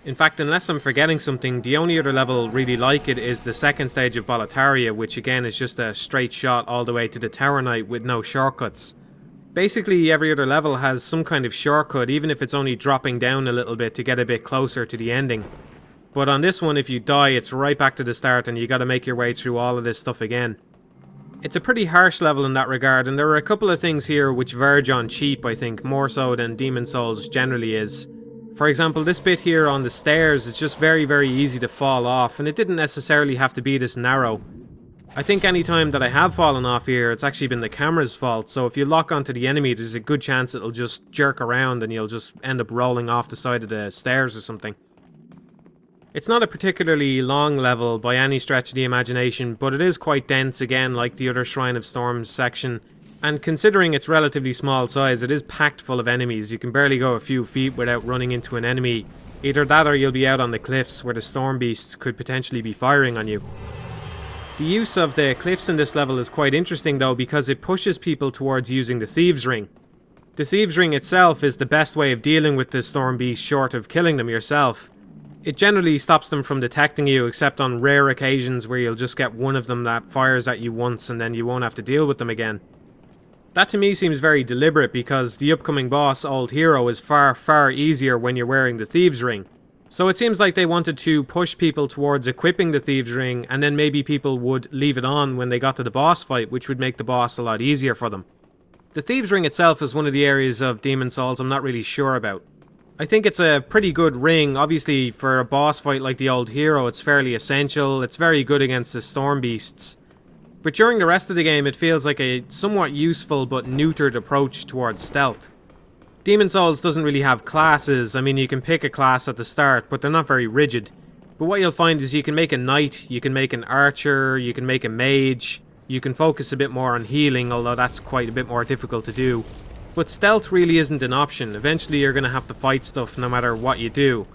In fact, unless I'm forgetting something, the only other level really like it is the second stage of Boletaria, which again is just a straight shot all the way to the Tower Knight with no shortcuts. Basically, every other level has some kind of shortcut, even if it's only dropping down a little bit to get a bit closer to the ending. But on this one, if you die, it's right back to the start and you gotta make your way through all of this stuff again. It's a pretty harsh level in that regard, and there are a couple of things here which verge on cheap, I think, more so than Demon's Souls generally is. For example, this bit here on the stairs is just very, very easy to fall off, and it didn't necessarily have to be this narrow. I think any time that I have fallen off here, it's actually been the camera's fault, so if you lock onto the enemy, there's a good chance it'll just jerk around and you'll just end up rolling off the side of the stairs or something. It's not a particularly long level by any stretch of the imagination, but it is quite dense again, like the other Shrine of Storms section. And considering its relatively small size, it is packed full of enemies. You can barely go a few feet without running into an enemy. Either that or you'll be out on the cliffs where the storm beasts could potentially be firing on you. The use of the cliffs in this level is quite interesting though, because it pushes people towards using the Thieves' Ring. The Thieves' Ring itself is the best way of dealing with the storm beasts short of killing them yourself. It generally stops them from detecting you, except on rare occasions where you'll just get one of them that fires at you once and then you won't have to deal with them again. That to me seems very deliberate, because the upcoming boss, Old Hero, is far easier when you're wearing the Thieves' Ring. So it seems like they wanted to push people towards equipping the Thieves' Ring, and then maybe people would leave it on when they got to the boss fight, which would make the boss a lot easier for them. The Thieves' Ring itself is one of the areas of Demon's Souls I'm not really sure about. I think it's a pretty good ring. Obviously, for a boss fight like the Old Hero, it's fairly essential. It's very good against the storm beasts. But during the rest of the game, it feels like a somewhat useful but neutered approach towards stealth. Demon's Souls doesn't really have classes. I mean, you can pick a class at the start, but they're not very rigid. But what you'll find is you can make a knight, you can make an archer, you can make a mage, you can focus a bit more on healing, although that's quite a bit more difficult to do. But stealth really isn't an option. Eventually you're going to have to fight stuff no matter what you do.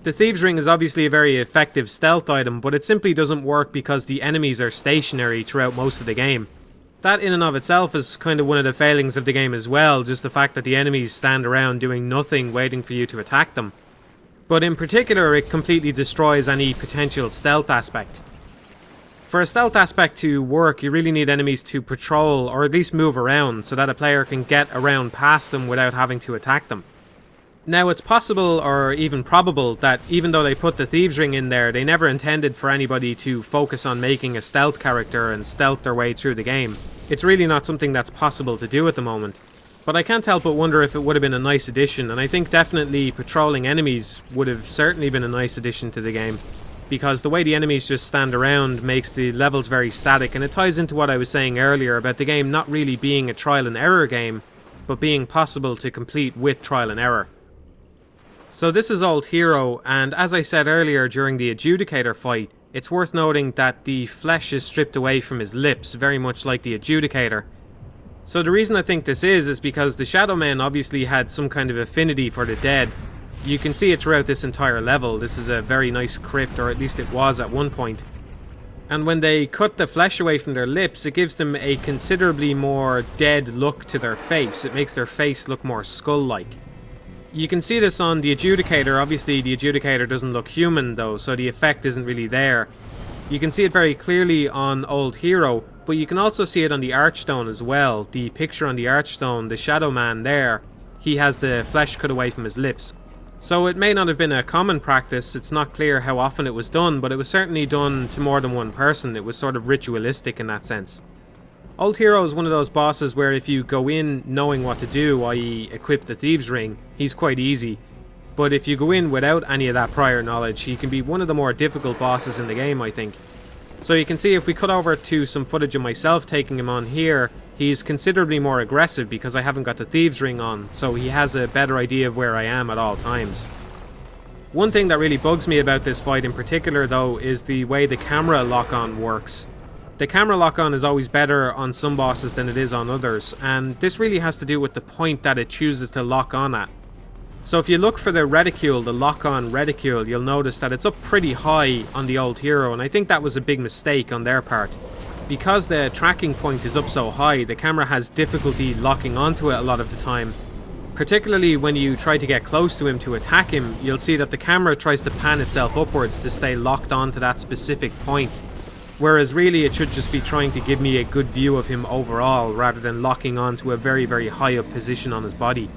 The Thieves' Ring is obviously a very effective stealth item, but it simply doesn't work because the enemies are stationary throughout most of the game. That in and of itself is kind of one of the failings of the game as well, just the fact that the enemies stand around doing nothing waiting for you to attack them. But in particular, it completely destroys any potential stealth aspect. For a stealth aspect to work, you really need enemies to patrol, or at least move around, so that a player can get around past them without having to attack them. Now, it's possible, or even probable, that even though they put the Thieves' Ring in there, they never intended for anybody to focus on making a stealth character and stealth their way through the game. It's really not something that's possible to do at the moment. But I can't help but wonder if it would have been a nice addition, and I think definitely patrolling enemies would have certainly been a nice addition to the game. Because the way the enemies just stand around makes the levels very static, and it ties into what I was saying earlier about the game not really being a trial and error game, but being possible to complete with trial and error. So this is Old Hero, and as I said earlier during the Adjudicator fight, it's worth noting that the flesh is stripped away from his lips, very much like the Adjudicator. So the reason I think this is because the Shadow Men obviously had some kind of affinity for the dead. You can see it throughout this entire level. This is a very nice crypt, or at least it was at one point. And when they cut the flesh away from their lips, it gives them a considerably more dead look to their face. It makes their face look more skull-like. You can see this on the Adjudicator. Obviously the Adjudicator doesn't look human though, so the effect isn't really there. You can see it very clearly on Old Hero, but you can also see it on the Archstone as well. The picture on the Archstone, the Shadow Man there, he has the flesh cut away from his lips. So it may not have been a common practice, it's not clear how often it was done, but it was certainly done to more than one person. It was sort of ritualistic in that sense. Old Hero is one of those bosses where if you go in knowing what to do, i.e. equip the Thieves' Ring, he's quite easy. But if you go in without any of that prior knowledge, he can be one of the more difficult bosses in the game, I think. So you can see if we cut over to some footage of myself taking him on here, he's considerably more aggressive because I haven't got the Thieves' Ring on, so he has a better idea of where I am at all times. One thing that really bugs me about this fight in particular though is the way the camera lock-on works. The camera lock-on is always better on some bosses than it is on others, and this really has to do with the point that it chooses to lock on at. So if you look for the reticule, the lock-on reticule, you'll notice that it's up pretty high on the Old Hero, and I think that was a big mistake on their part. Because the tracking point is up so high, the camera has difficulty locking onto it a lot of the time. Particularly when you try to get close to him to attack him, you'll see that the camera tries to pan itself upwards to stay locked onto that specific point. Whereas really it should just be trying to give me a good view of him overall, rather than locking onto a very high up position on his body.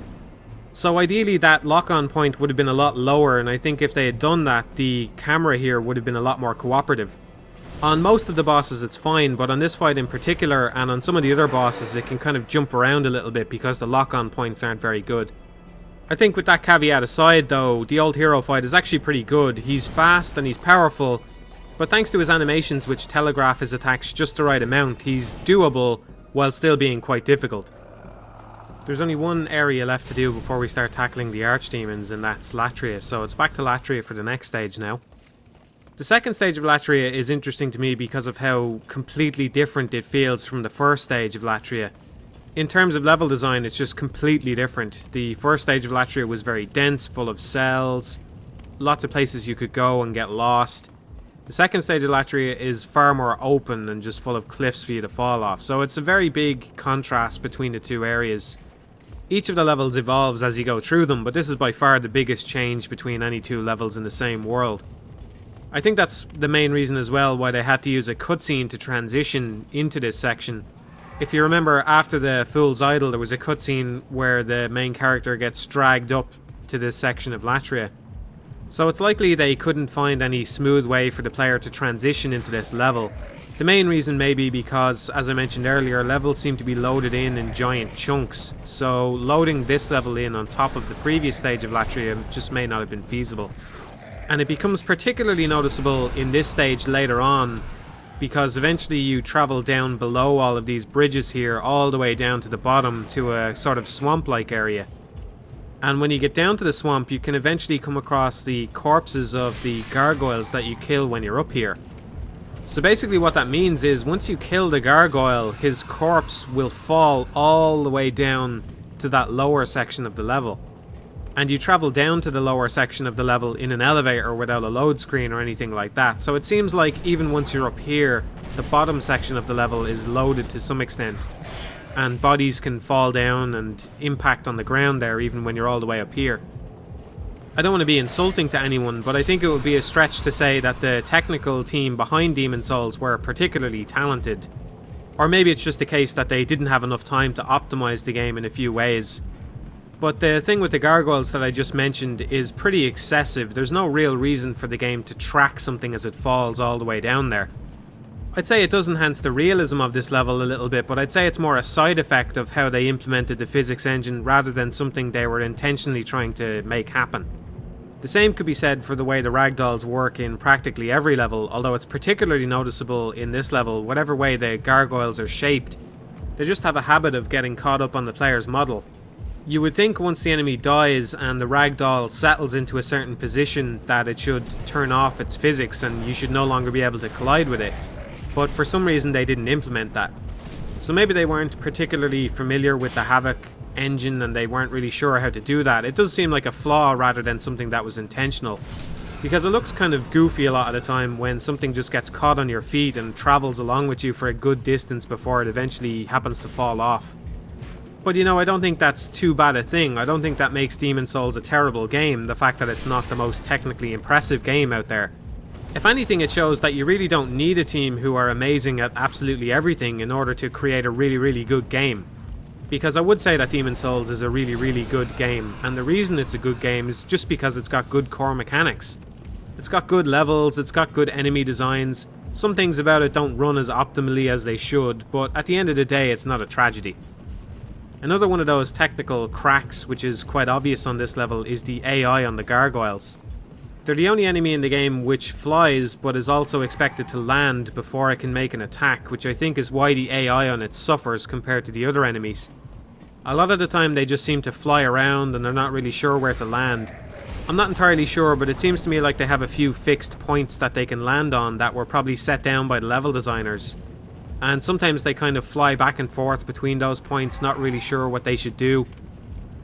So ideally that lock-on point would have been a lot lower, and I think if they had done that, the camera here would have been a lot more cooperative. On most of the bosses it's fine, but on this fight in particular, and on some of the other bosses, it can kind of jump around a little bit because the lock-on points aren't very good. I think with that caveat aside though, the Old Hero fight is actually pretty good. He's fast and he's powerful, But thanks to his animations which telegraph his attacks just the right amount, he's doable while still being quite difficult. There's only one area left to do before we start tackling the Archdemons, and that's Latria, so it's back to Latria for the next stage now. The second stage of Latria is interesting to me because of how completely different it feels from the first stage of Latria. In terms of level design, it's just completely different. The first stage of Latria was very dense, full of cells, lots of places you could go and get lost. The second stage of Latria is far more open and just full of cliffs for you to fall off, so it's a very big contrast between the two areas. Each of the levels evolves as you go through them, but this is by far the biggest change between any two levels in the same world. I think that's the main reason as well why they had to use a cutscene to transition into this section. If you remember, after the Fool's Idol, there was a cutscene where the main character gets dragged up to this section of Latria. So it's likely they couldn't find any smooth way for the player to transition into this level. The main reason may be because, as I mentioned earlier, levels seem to be loaded in giant chunks, so loading this level in on top of the previous stage of Latria just may not have been feasible. And it becomes particularly noticeable in this stage later on, because eventually you travel down below all of these bridges here, all the way down to the bottom to a sort of swamp-like area. And when you get down to the swamp, you can eventually come across the corpses of the gargoyles that you kill when you're up here. So basically what that means is once you kill the gargoyle, his corpse will fall all the way down to that lower section of the level. And you travel down to the lower section of the level in an elevator without a load screen or anything like that. So it seems like even once you're up here, the bottom section of the level is loaded to some extent. And bodies can fall down and impact on the ground there even when you're all the way up here. I don't want to be insulting to anyone, but I think it would be a stretch to say that the technical team behind Demon's Souls were particularly talented. Or maybe it's just a case that they didn't have enough time to optimize the game in a few ways. But the thing with the gargoyles that I just mentioned is pretty excessive. There's no real reason for the game to track something as it falls all the way down there. I'd say it does enhance the realism of this level a little bit, but I'd say it's more a side effect of how they implemented the physics engine rather than something they were intentionally trying to make happen. The same could be said for the way the ragdolls work in practically every level, although it's particularly noticeable in this level. Whatever way the gargoyles are shaped, they just have a habit of getting caught up on the player's model. You would think once the enemy dies and the ragdoll settles into a certain position that it should turn off its physics and you should no longer be able to collide with it, but for some reason they didn't implement that. So maybe they weren't particularly familiar with the Havoc engine and they weren't really sure how to do that. It does seem like a flaw rather than something that was intentional, because it looks kind of goofy a lot of the time when something just gets caught on your feet and travels along with you for a good distance before it eventually happens to fall off. But you know, I don't think that's too bad a thing. I don't think that makes Demon's Souls a terrible game, the fact that it's not the most technically impressive game out there. If anything, it shows that you really don't need a team who are amazing at absolutely everything in order to create a really good game. Because I would say that Demon's Souls is a really good game, and the reason it's a good game is just because it's got good core mechanics. It's got good levels, it's got good enemy designs. Some things about it don't run as optimally as they should, but at the end of the day it's not a tragedy. Another one of those technical cracks which is quite obvious on this level is the AI on the gargoyles. They're the only enemy in the game which flies but is also expected to land before it can make an attack, which I think is why the AI on it suffers compared to the other enemies. A lot of the time they just seem to fly around and they're not really sure where to land. I'm not entirely sure, but it seems to me like they have a few fixed points that they can land on that were probably set down by the level designers. And sometimes they kind of fly back and forth between those points, not really sure what they should do.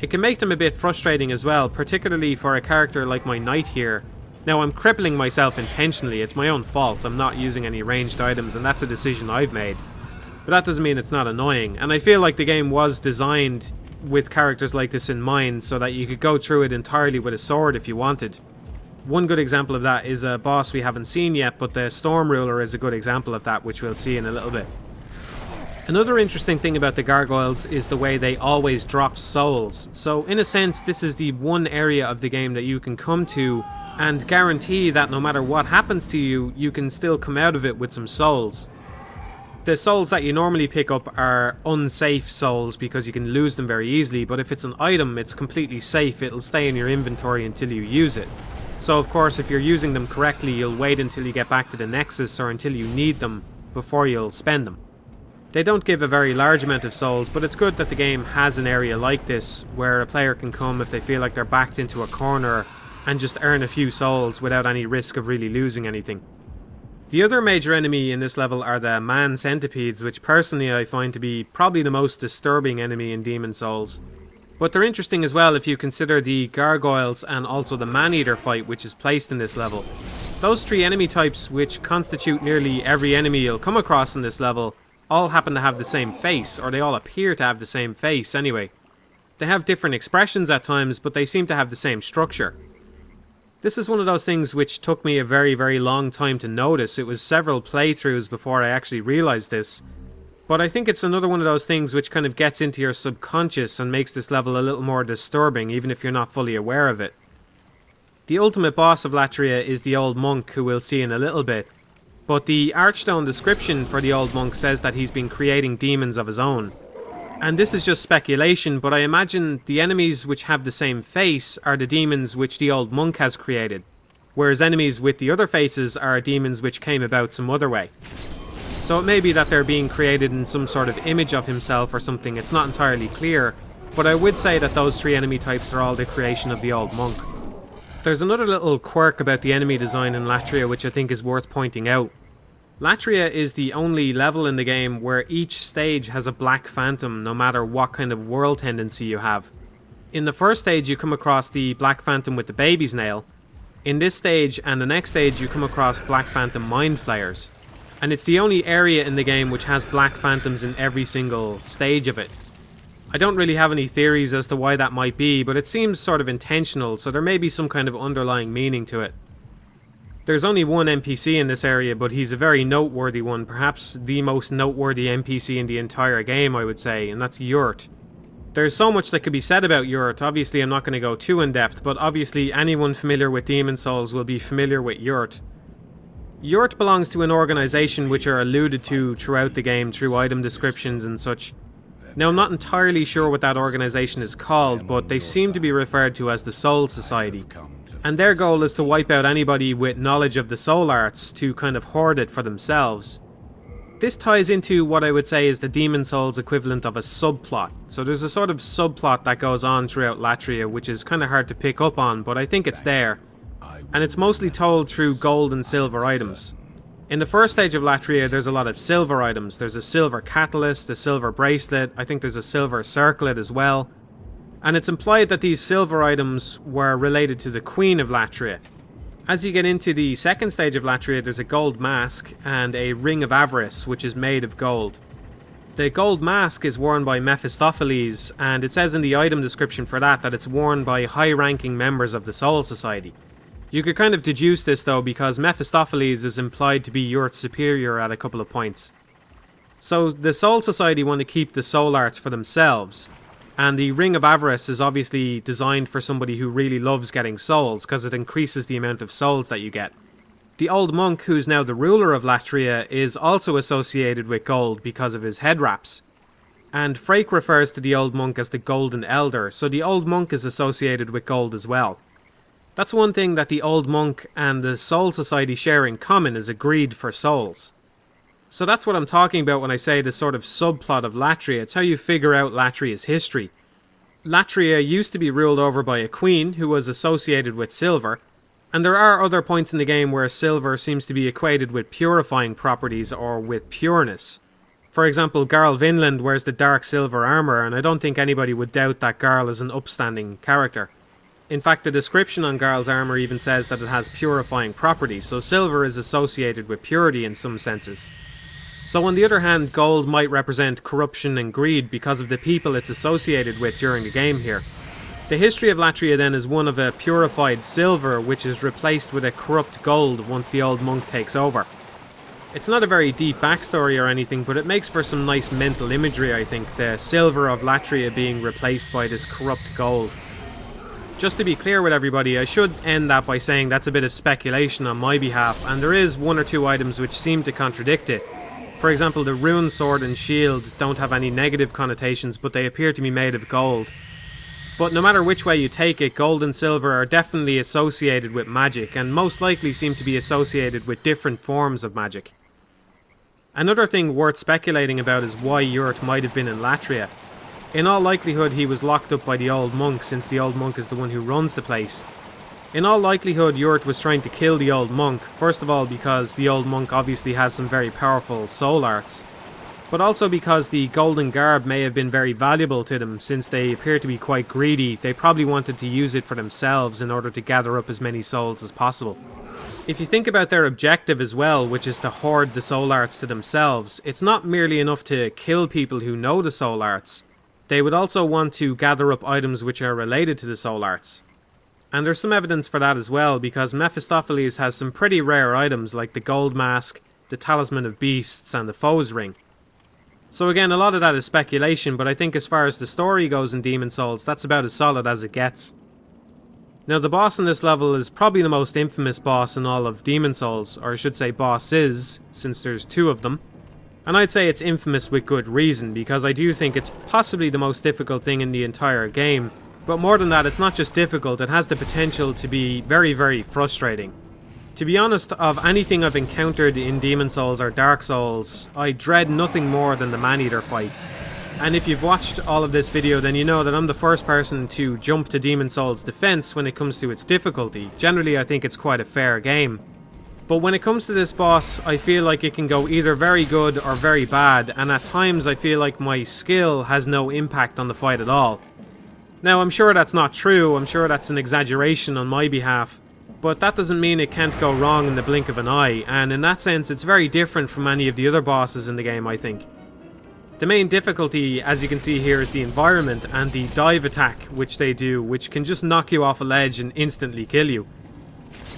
It can make them a bit frustrating as well, particularly for a character like my knight here. Now I'm crippling myself intentionally, it's my own fault, I'm not using any ranged items and that's a decision I've made. But that doesn't mean it's not annoying, and I feel like the game was designed with characters like this in mind so that you could go through it entirely with a sword if you wanted. One good example of that is a boss we haven't seen yet, but the Storm Ruler is a good example of that, which we'll see in a little bit. Another interesting thing about the gargoyles is the way they always drop souls. So in a sense, this is the one area of the game that you can come to and guarantee that no matter what happens to you, you can still come out of it with some souls. The souls that you normally pick up are unsafe souls because you can lose them very easily, but if it's an item, it's completely safe, it'll stay in your inventory until you use it. So of course if you're using them correctly, you'll wait until you get back to the Nexus or until you need them before you'll spend them. They don't give a very large amount of souls, but it's good that the game has an area like this where a player can come if they feel like they're backed into a corner and just earn a few souls without any risk of really losing anything. The other major enemy in this level are the man centipedes, which personally I find to be probably the most disturbing enemy in Demon's Souls. But they're interesting as well if you consider the gargoyles and also the man-eater fight which is placed in this level. Those three enemy types, which constitute nearly every enemy you'll come across in this level, all happen to have the same face, or they all appear to have the same face anyway. They have different expressions at times, but they seem to have the same structure. This is one of those things which took me a very long time to notice. It was several playthroughs before I actually realised this. But I think it's another one of those things which kind of gets into your subconscious and makes this level a little more disturbing, even if you're not fully aware of it. The ultimate boss of Latria is the old monk, who we'll see in a little bit. But the Archstone description for the old monk says that he's been creating demons of his own. And this is just speculation, but I imagine the enemies which have the same face are the demons which the old monk has created, whereas enemies with the other faces are demons which came about some other way. So it may be that they're being created in some sort of image of himself or something. It's not entirely clear, but I would say that those three enemy types are all the creation of the old monk. There's another little quirk about the enemy design in Latria which I think is worth pointing out. Latria is the only level in the game where each stage has a black phantom, no matter what kind of world tendency you have. In the first stage you come across the black phantom with the baby's nail. In this stage and the next stage you come across black phantom mind flayers. And it's the only area in the game which has black phantoms in every single stage of it. I don't really have any theories as to why that might be, but it seems sort of intentional, so there may be some kind of underlying meaning to it. There's only one NPC in this area, but he's a very noteworthy one, perhaps the most noteworthy NPC in the entire game, I would say, and that's Yurt. There's so much that could be said about Yurt. Obviously I'm not going to go too in depth, but obviously anyone familiar with Demon's Souls will be familiar with Yurt. Yurt belongs to an organisation which are alluded to throughout the game through item descriptions and such. Now I'm not entirely sure what that organisation is called, but they seem to be referred to as the Soul Society. And their goal is to wipe out anybody with knowledge of the soul arts to kind of hoard it for themselves. This ties into what I would say is the Demon's Souls equivalent of a subplot. So there's a sort of subplot that goes on throughout Latria which is kind of hard to pick up on, but I think it's there. And it's mostly told through gold and silver items. In the first stage of Latria there's a lot of silver items. There's a silver catalyst, a silver bracelet, I think there's a silver circlet as well. And it's implied that these silver items were related to the Queen of Latria. As you get into the second stage of Latria there's a gold mask and a ring of avarice which is made of gold. The gold mask is worn by Mephistopheles, and it says in the item description for that it's worn by high-ranking members of the Soul Society. You could kind of deduce this though because Mephistopheles is implied to be Yurt's superior at a couple of points. So the Soul Society want to keep the soul arts for themselves, and the Ring of Avarice is obviously designed for somebody who really loves getting souls because it increases the amount of souls that you get. The old monk, who's now the ruler of Latria, is also associated with gold because of his head wraps. And Frake refers to the old monk as the Golden Elder, so the old monk is associated with gold as well. That's one thing that the old monk and the Soul Society share in common, is a greed for souls. So that's what I'm talking about when I say the sort of subplot of Latria. It's how you figure out Latria's history. Latria used to be ruled over by a queen who was associated with silver, and there are other points in the game where silver seems to be equated with purifying properties or with pureness. For example, Garl Vinland wears the dark silver armour, and I don't think anybody would doubt that Garl is an upstanding character. In fact, the description on Garl's armour even says that it has purifying properties, so silver is associated with purity in some senses. So on the other hand, gold might represent corruption and greed because of the people it's associated with during the game here. The history of Latria then is one of a purified silver which is replaced with a corrupt gold once the old monk takes over. It's not a very deep backstory or anything, but it makes for some nice mental imagery, I think, the silver of Latria being replaced by this corrupt gold. Just to be clear with everybody, I should end that by saying that's a bit of speculation on my behalf, and there is one or two items which seem to contradict it. For example, the rune sword and shield don't have any negative connotations, but they appear to be made of gold. But no matter which way you take it, gold and silver are definitely associated with magic, and most likely seem to be associated with different forms of magic. Another thing worth speculating about is why Yurt might have been in Latria. In all likelihood he was locked up by the old monk, since the old monk is the one who runs the place. In all likelihood Yurt was trying to kill the old monk, first of all because the old monk obviously has some very powerful soul arts, but also because the golden garb may have been very valuable to them. Since they appear to be quite greedy, they probably wanted to use it for themselves in order to gather up as many souls as possible. If you think about their objective as well, which is to hoard the soul arts to themselves, it's not merely enough to kill people who know the soul arts. They would also want to gather up items which are related to the soul arts. And there's some evidence for that as well, because Mephistopheles has some pretty rare items like the gold mask, the talisman of beasts, and the foe's ring. So again, a lot of that is speculation, but I think as far as the story goes in Demon's Souls, that's about as solid as it gets. Now the boss in this level is probably the most infamous boss in all of Demon's Souls, or I should say bosses, since there's two of them. And I'd say it's infamous with good reason, because I do think it's possibly the most difficult thing in the entire game. But more than that, it's not just difficult, it has the potential to be very, very frustrating. To be honest, of anything I've encountered in Demon's Souls or Dark Souls, I dread nothing more than the Man-Eater fight. And if you've watched all of this video, then you know that I'm the first person to jump to Demon's Souls' defense when it comes to its difficulty. Generally, I think it's quite a fair game. But when it comes to this boss, I feel like it can go either very good or very bad, and at times I feel like my skill has no impact on the fight at all. Now, I'm sure that's not true, I'm sure that's an exaggeration on my behalf, but that doesn't mean it can't go wrong in the blink of an eye, and in that sense it's very different from any of the other bosses in the game, I think. The main difficulty, as you can see here, is the environment and the dive attack which they do, which can just knock you off a ledge and instantly kill you.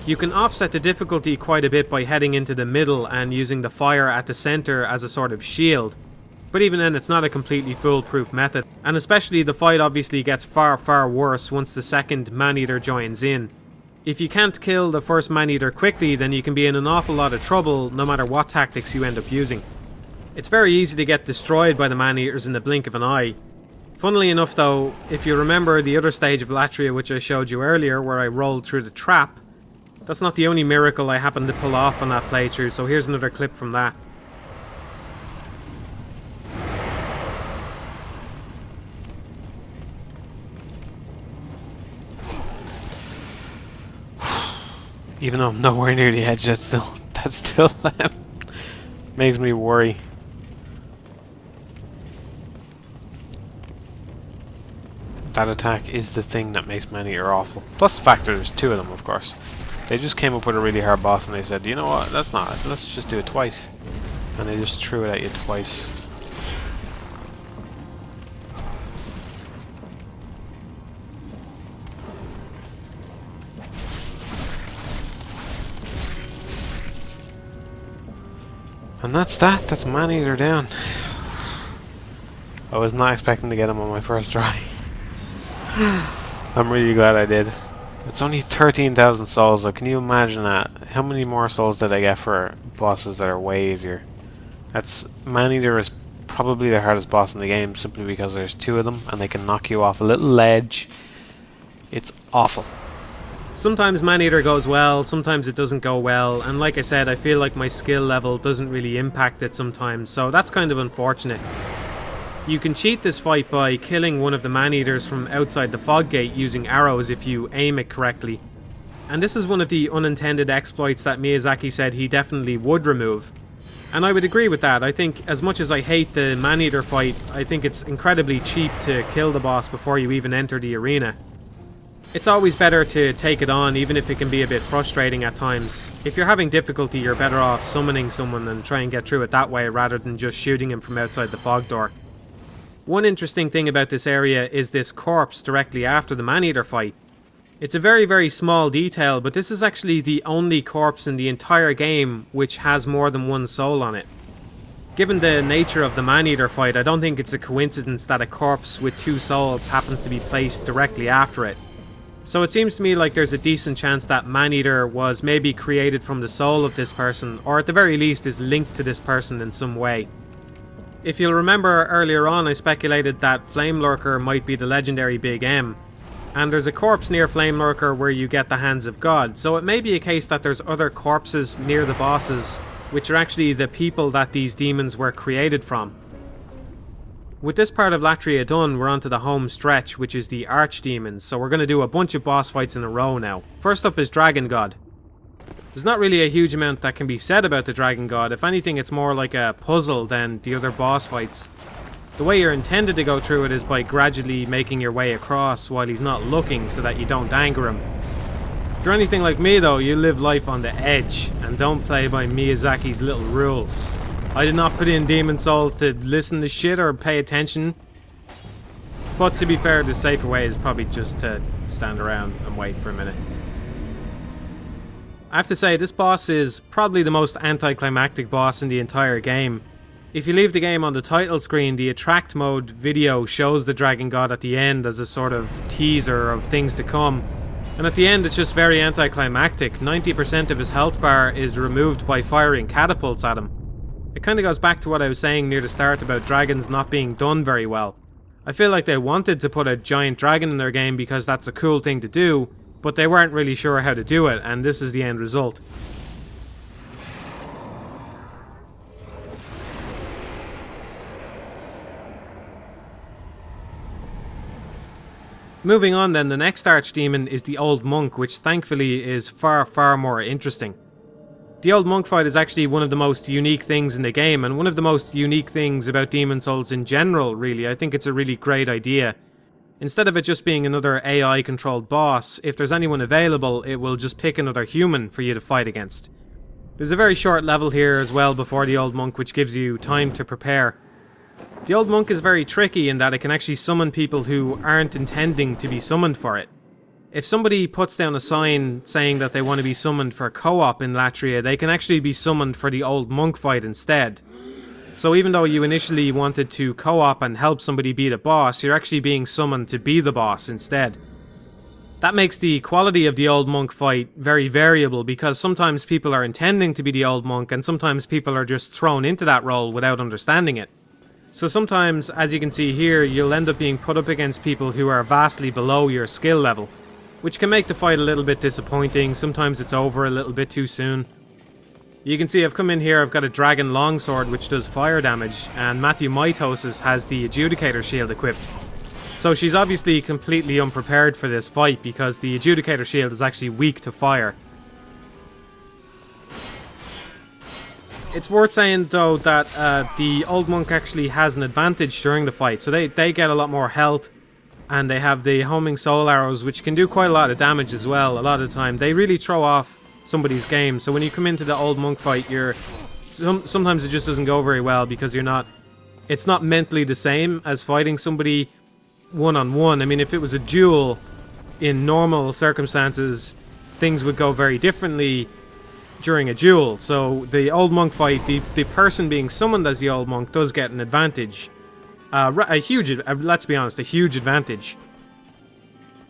You can offset the difficulty quite a bit by heading into the middle and using the fire at the center as a sort of shield. But even then, it's not a completely foolproof method, and especially the fight obviously gets far, far worse once the second Man-Eater joins in. If you can't kill the first Man-Eater quickly, then you can be in an awful lot of trouble no matter what tactics you end up using. It's very easy to get destroyed by the Man-Eaters in the blink of an eye. Funnily enough though, if you remember the other stage of Latria which I showed you earlier, where I rolled through the trap, that's not the only miracle I happened to pull off on that playthrough, so here's another clip from that. Even though I'm nowhere near the edge, that still makes me worry. That attack is the thing that makes Man-Eater awful. Plus the fact that there's two of them, of course. They just came up with a really hard boss and they said, you know what, that's not it, let's just do it twice. And they just threw it at you twice. And that's that. That's Man-Eater down. I was not expecting to get him on my first try. I'm really glad I did. It's only 13,000 souls though. Can you imagine that? How many more souls did I get for bosses that are way easier? Man-Eater is probably the hardest boss in the game, simply because there's two of them and they can knock you off a little ledge. It's awful. Sometimes Man-Eater goes well, sometimes it doesn't go well, and like I said, I feel like my skill level doesn't really impact it sometimes, so that's kind of unfortunate. You can cheat this fight by killing one of the Man-Eaters from outside the fog gate using arrows if you aim it correctly. And this is one of the unintended exploits that Miyazaki said he definitely would remove. And I would agree with that. I think as much as I hate the Man-Eater fight, I think it's incredibly cheap to kill the boss before you even enter the arena. It's always better to take it on, even if it can be a bit frustrating at times. If you're having difficulty, you're better off summoning someone and try and get through it that way rather than just shooting him from outside the fog door. One interesting thing about this area is this corpse directly after the Man-Eater fight. It's a very, very small detail, but this is actually the only corpse in the entire game which has more than one soul on it. Given the nature of the Man-Eater fight, I don't think it's a coincidence that a corpse with two souls happens to be placed directly after it. So it seems to me like there's a decent chance that Man-Eater was maybe created from the soul of this person, or at the very least is linked to this person in some way. If you'll remember earlier on, I speculated that Flame Lurker might be the legendary Big M, And there's a corpse near Flame Lurker where you get the Hands of God, so it may be a case that there's other corpses near the bosses, which are actually the people that these demons were created from. With this part of Latria done, we're onto the home stretch, which is the Archdemons, so we're going to do a bunch of boss fights in a row now. First up is Dragon God. There's not really a huge amount that can be said about the Dragon God. If anything, it's more like a puzzle than the other boss fights. The way you're intended to go through it is by gradually making your way across while he's not looking so that you don't anger him. If you're anything like me though, you live life on the edge and don't play by Miyazaki's little rules. I did not put in Demon Souls to listen to shit or pay attention. But to be fair, the safer way is probably just to stand around and wait for a minute. I have to say, this boss is probably the most anticlimactic boss in the entire game. If you leave the game on the title screen, the attract mode video shows the Dragon God at the end as a sort of teaser of things to come. And at the end it's just very anticlimactic. 90% of his health bar is removed by firing catapults at him. It kind of goes back to what I was saying near the start about dragons not being done very well. I feel like they wanted to put a giant dragon in their game because that's a cool thing to do, but they weren't really sure how to do it, and this is the end result. Moving on then, the next Archdemon is the Old Monk, which thankfully is far more interesting. The Old Monk fight is actually one of the most unique things in the game, and one of the most unique things about Demon Souls in general, really. I think it's a really great idea. Instead of it just being another AI controlled boss, if there's anyone available, it will just pick another human for you to fight against. There's a very short level here as well before the Old Monk, which gives you time to prepare. The Old Monk is very tricky in that it can actually summon people who aren't intending to be summoned for it. If somebody puts down a sign saying that they want to be summoned for co-op in Latria, they can actually be summoned for the Old Monk fight instead. So even though you initially wanted to co-op and help somebody beat a boss, you're actually being summoned to be the boss instead. That makes the quality of the Old Monk fight very variable, because sometimes people are intending to be the Old Monk and sometimes people are just thrown into that role without understanding it. So sometimes, as you can see here, you'll end up being put up against people who are vastly below your skill level, which can make the fight a little bit disappointing. Sometimes it's over a little bit too soon. You can see I've come in here, I've got a Dragon Longsword which does fire damage, and Matthew Mitosis has the Adjudicator Shield equipped. So she's obviously completely unprepared for this fight because the Adjudicator Shield is actually weak to fire. It's worth saying though that the Old Monk actually has an advantage during the fight, so they get a lot more health, and they have the homing soul arrows which can do quite a lot of damage as well. A lot of the time they really throw off somebody's game, so when you come into the Old Monk fight, sometimes it just doesn't go very well because it's not mentally the same as fighting somebody one-on-one. I mean, if it was a duel in normal circumstances, things would go very differently during a duel. So the Old Monk fight, the person being summoned as the Old Monk does get an advantage. Let's be honest, a huge advantage.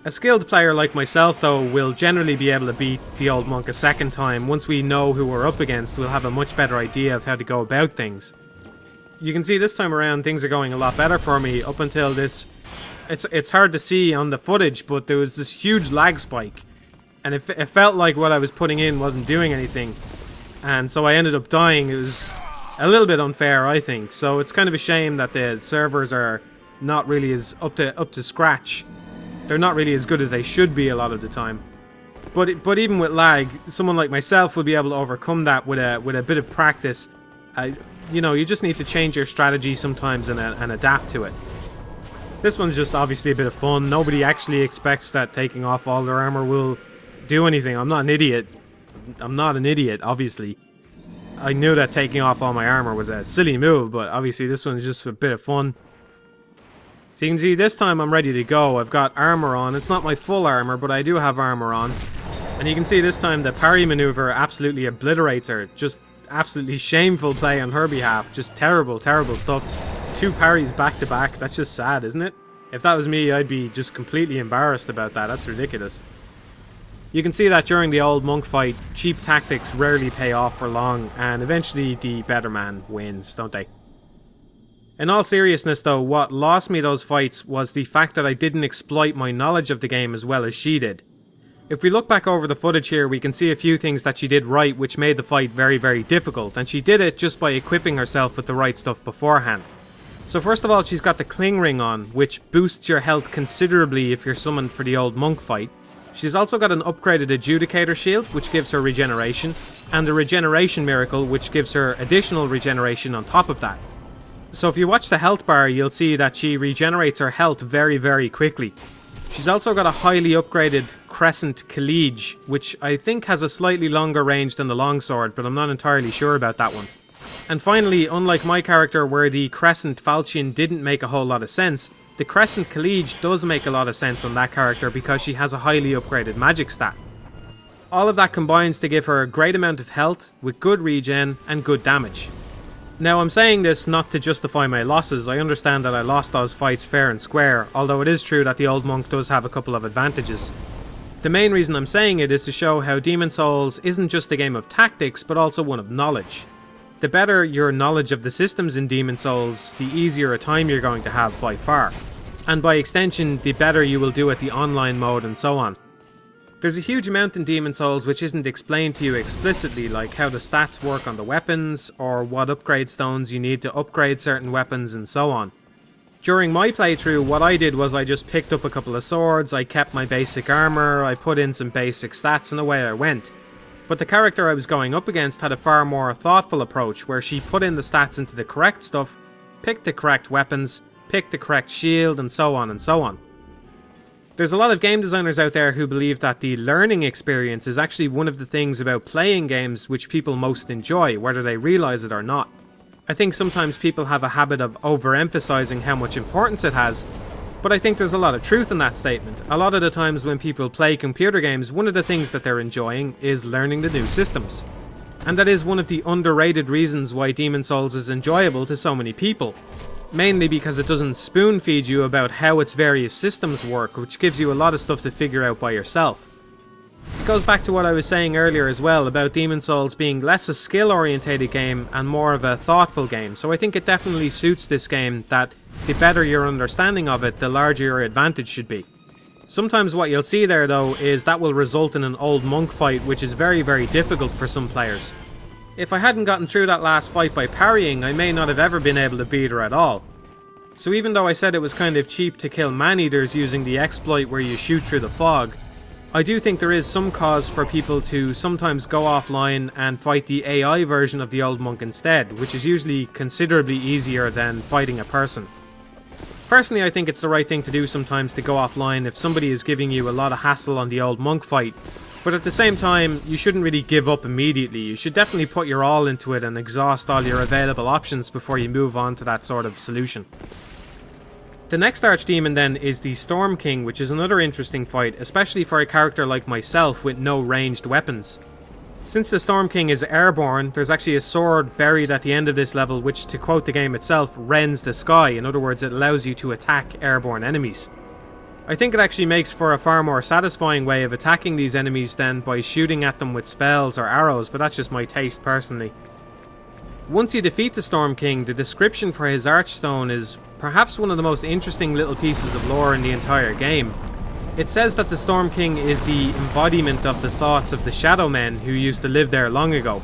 A skilled player like myself though will generally be able to beat the Old Monk a second time. Once we know who we're up against, we'll have a much better idea of how to go about things. You can see this time around things are going a lot better for me up until this. It's hard to see on the footage, but there was this huge lag spike, and it felt like what I was putting in wasn't doing anything, and so I ended up dying. It was a little bit unfair, I think. So it's kind of a shame that the servers are not really as up to scratch. They're not really as good as they should be a lot of the time. But even with lag, someone like myself will be able to overcome that with a bit of practice. You know, you just need to change your strategy sometimes and adapt to it. This one's just obviously a bit of fun. Nobody actually expects that taking off all their armor will do anything. I'm not an idiot. I'm not an idiot, obviously. I knew that taking off all my armor was a silly move, but obviously this one's just a bit of fun. So you can see this time I'm ready to go. I've got armor on. It's not my full armor, but I do have armor on. And you can see this time the parry maneuver absolutely obliterates her. Just absolutely shameful play on her behalf. Just terrible stuff. 2 parries back to back. That's just sad, isn't it? If that was me, I'd be just completely embarrassed about that. That's ridiculous. You can see that during the Old Monk fight, cheap tactics rarely pay off for long, and eventually the better man wins, don't they? In all seriousness though, what lost me those fights was the fact that I didn't exploit my knowledge of the game as well as she did. If we look back over the footage here, we can see a few things that she did right which made the fight very, very difficult, and she did it just by equipping herself with the right stuff beforehand. So first of all, she's got the Cling Ring on, which boosts your health considerably if you're summoned for the old monk fight. She's also got an upgraded Adjudicator shield, which gives her regeneration, and the Regeneration Miracle, which gives her additional regeneration on top of that. So if you watch the health bar, you'll see that she regenerates her health very, very quickly. She's also got a highly upgraded Crescent Colleague, which I think has a slightly longer range than the longsword, but I'm not entirely sure about that one. And finally, unlike my character where the Crescent Falchion didn't make a whole lot of sense, the Crescent Colleague does make a lot of sense on that character because she has a highly upgraded magic stat. All of that combines to give her a great amount of health with good regen and good damage. Now I'm saying this not to justify my losses. I understand that I lost those fights fair and square, although it is true that the old monk does have a couple of advantages. The main reason I'm saying it is to show how Demon's Souls isn't just a game of tactics, but also one of knowledge. The better your knowledge of the systems in Demon's Souls, the easier a time you're going to have by far. And by extension, the better you will do at the online mode and so on. There's a huge amount in Demon's Souls which isn't explained to you explicitly, like how the stats work on the weapons, or what upgrade stones you need to upgrade certain weapons and so on. During my playthrough, what I did was I just picked up a couple of swords, I kept my basic armor, I put in some basic stats and away I went. But the character I was going up against had a far more thoughtful approach, where she put in the stats into the correct stuff, picked the correct weapons, picked the correct shield, and so on and so on. There's a lot of game designers out there who believe that the learning experience is actually one of the things about playing games which people most enjoy, whether they realise it or not. I think sometimes people have a habit of overemphasising how much importance it has, but I think there's a lot of truth in that statement. A lot of the times when people play computer games, one of the things that they're enjoying is learning the new systems. And that is one of the underrated reasons why Demon's Souls is enjoyable to so many people. Mainly because it doesn't spoon feed you about how its various systems work, which gives you a lot of stuff to figure out by yourself. It goes back to what I was saying earlier as well about Demon's Souls being less a skill orientated game and more of a thoughtful game, so I think it definitely suits this game that the better your understanding of it, the larger your advantage should be. Sometimes what you'll see there though is that will result in an old monk fight, which is very, very difficult for some players. If I hadn't gotten through that last fight by parrying, I may not have ever been able to beat her at all. So even though I said it was kind of cheap to kill man-eaters using the exploit where you shoot through the fog, I do think there is some cause for people to sometimes go offline and fight the AI version of the old monk instead, which is usually considerably easier than fighting a person. Personally, I think it's the right thing to do sometimes to go offline if somebody is giving you a lot of hassle on the old monk fight. But at the same time, you shouldn't really give up immediately. You should definitely put your all into it and exhaust all your available options before you move on to that sort of solution. The next Archdemon then is the Storm King, which is another interesting fight, especially for a character like myself with no ranged weapons. Since the Storm King is airborne, there's actually a sword buried at the end of this level which, to quote the game itself, rends the sky. In other words, it allows you to attack airborne enemies. I think it actually makes for a far more satisfying way of attacking these enemies than by shooting at them with spells or arrows, but that's just my taste personally. Once you defeat the Storm King, the description for his Archstone is perhaps one of the most interesting little pieces of lore in the entire game. It says that the Storm King is the embodiment of the thoughts of the Shadow Men who used to live there long ago.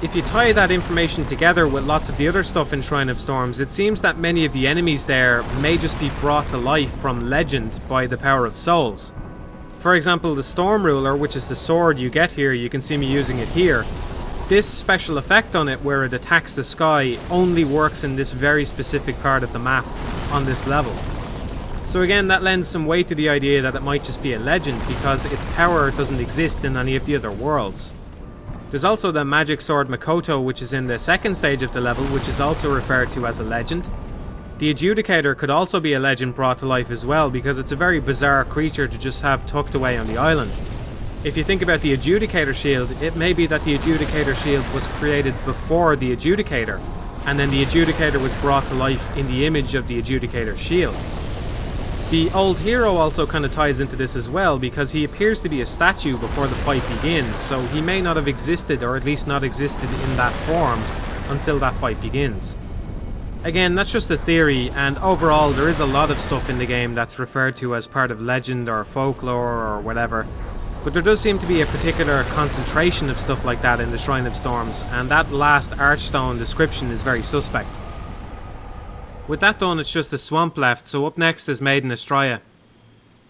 If you tie that information together with lots of the other stuff in Shrine of Storms, it seems that many of the enemies there may just be brought to life from legend by the power of souls. For example, the Storm Ruler, which is the sword you get here, you can see me using it here. This special effect on it, where it attacks the sky, only works in this very specific part of the map on this level. So again, that lends some weight to the idea that it might just be a legend, because its power doesn't exist in any of the other worlds. There's also the magic sword Makoto, which is in the second stage of the level, which is also referred to as a legend. The Adjudicator could also be a legend brought to life as well, because it's a very bizarre creature to just have tucked away on the island. If you think about the Adjudicator shield, it may be that the Adjudicator shield was created before the Adjudicator, and then the Adjudicator was brought to life in the image of the Adjudicator shield. The old hero also kind of ties into this as well, because he appears to be a statue before the fight begins, so he may not have existed, or at least not existed in that form, until that fight begins. Again, that's just a theory, and overall there is a lot of stuff in the game that's referred to as part of legend or folklore or whatever. But there does seem to be a particular concentration of stuff like that in the Shrine of Storms, and that last Archstone description is very suspect. With that done, it's just a swamp left, so up next is Maiden Astraea.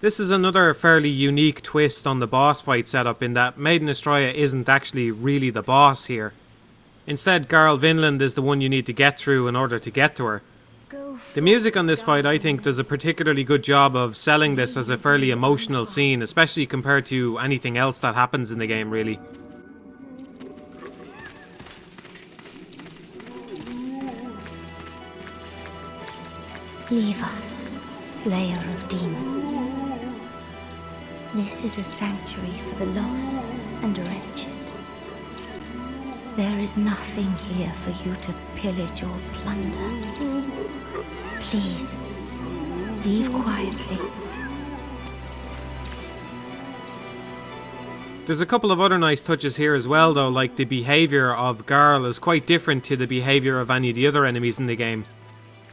This is another fairly unique twist on the boss fight setup in that Maiden Astraea isn't actually really the boss here. Instead, Garl Vinland is the one you need to get through in order to get to her. The music on this fight, I think, does a particularly good job of selling this as a fairly emotional scene, especially compared to anything else that happens in the game, really. Leave us, Slayer of Demons. This is a sanctuary for the lost and wretched. There is nothing here for you to pillage or plunder. Please, leave quietly. There's a couple of other nice touches here as well though, like the behaviour of Garl is quite different to the behaviour of any of the other enemies in the game.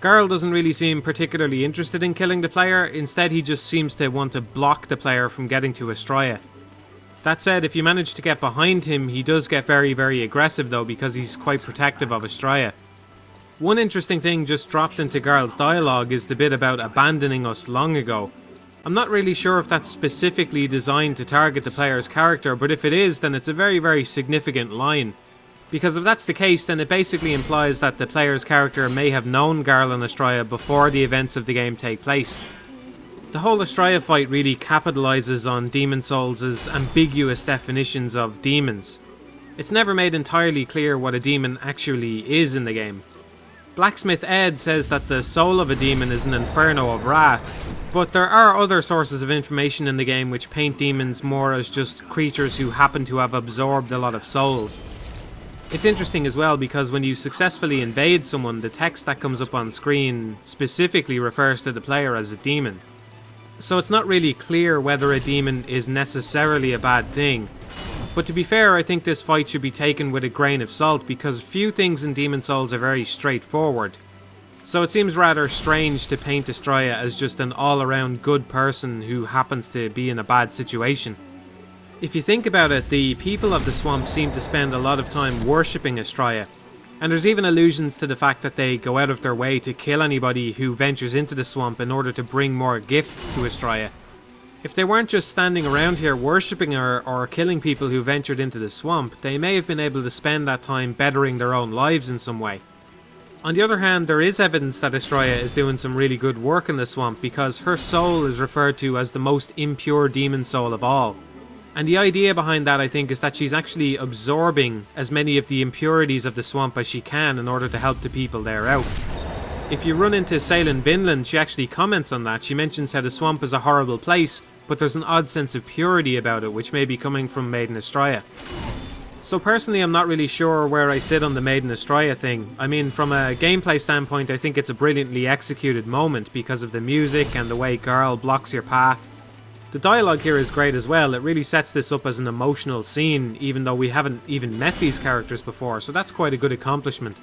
Garl doesn't really seem particularly interested in killing the player, instead he just seems to want to block the player from getting to Astraea. That said, if you manage to get behind him, he does get very, very aggressive though, because he's quite protective of Astraea. One interesting thing just dropped into Garl's dialogue is the bit about abandoning us long ago. I'm not really sure if that's specifically designed to target the player's character, but if it is, then it's a very, very significant line. Because if that's the case, then it basically implies that the player's character may have known Garl and Astraea before the events of the game take place. The whole Astraea fight really capitalises on Demon Souls' ambiguous definitions of demons. It's never made entirely clear what a demon actually is in the game. Blacksmith Ed says that the soul of a demon is an inferno of wrath, but there are other sources of information in the game which paint demons more as just creatures who happen to have absorbed a lot of souls. It's interesting as well because when you successfully invade someone, the text that comes up on screen specifically refers to the player as a demon. So it's not really clear whether a demon is necessarily a bad thing. But to be fair, I think this fight should be taken with a grain of salt because few things in Demon Souls are very straightforward. So it seems rather strange to paint Astraea as just an all-around good person who happens to be in a bad situation. If you think about it, the people of the swamp seem to spend a lot of time worshipping Astraea. And there's even allusions to the fact that they go out of their way to kill anybody who ventures into the swamp in order to bring more gifts to Astraea. If they weren't just standing around here worshipping her or killing people who ventured into the swamp, they may have been able to spend that time bettering their own lives in some way. On the other hand, there is evidence that Astraea is doing some really good work in the swamp because her soul is referred to as the most impure demon soul of all. And the idea behind that, I think, is that she's actually absorbing as many of the impurities of the swamp as she can in order to help the people there out. If you run into Salen Vinland, she actually comments on that. She mentions how the swamp is a horrible place, but there's an odd sense of purity about it, which may be coming from Maiden Astraea. So personally, I'm not really sure where I sit on the Maiden Astraea thing. I mean, from a gameplay standpoint, I think it's a brilliantly executed moment because of the music and the way Garl blocks your path. The dialogue here is great as well. It really sets this up as an emotional scene, even though we haven't even met these characters before, so that's quite a good accomplishment.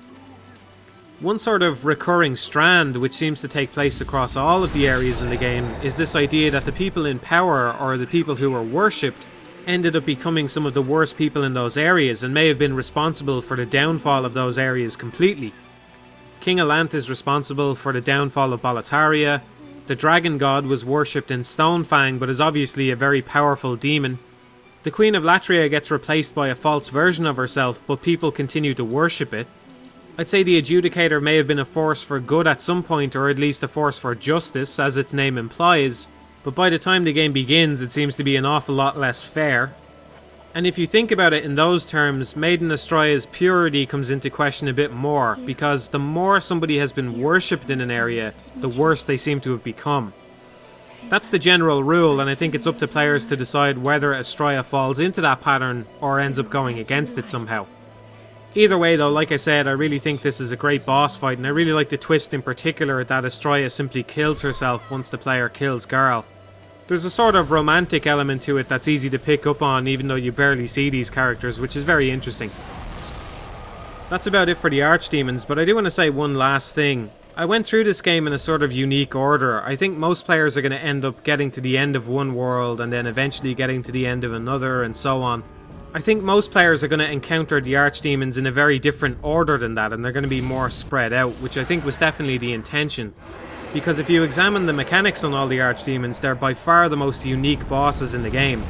One sort of recurring strand, which seems to take place across all of the areas in the game, is this idea that the people in power, or the people who were worshipped, ended up becoming some of the worst people in those areas and may have been responsible for the downfall of those areas completely. King Alant is responsible for the downfall of Boletaria. The dragon god was worshipped in Stonefang, but is obviously a very powerful demon. The Queen of Latria gets replaced by a false version of herself, but people continue to worship it. I'd say the Adjudicator may have been a force for good at some point, or at least a force for justice, as its name implies, but by the time the game begins it seems to be an awful lot less fair. And if you think about it in those terms, Maiden Astraea's purity comes into question a bit more, because the more somebody has been worshipped in an area, the worse they seem to have become. That's the general rule, and I think it's up to players to decide whether Astraea falls into that pattern or ends up going against it somehow. Either way though, like I said, I really think this is a great boss fight, and I really like the twist in particular that Astraea simply kills herself once the player kills Garl. There's a sort of romantic element to it that's easy to pick up on even though you barely see these characters, which is very interesting. That's about it for the Archdemons, but I do want to say one last thing. I went through this game in a sort of unique order. I think most players are going to end up getting to the end of one world and then eventually getting to the end of another and so on. I think most players are going to encounter the Archdemons in a very different order than that, and they're going to be more spread out, which I think was definitely the intention. Because if you examine the mechanics on all the Archdemons, they're by far the most unique bosses in the game.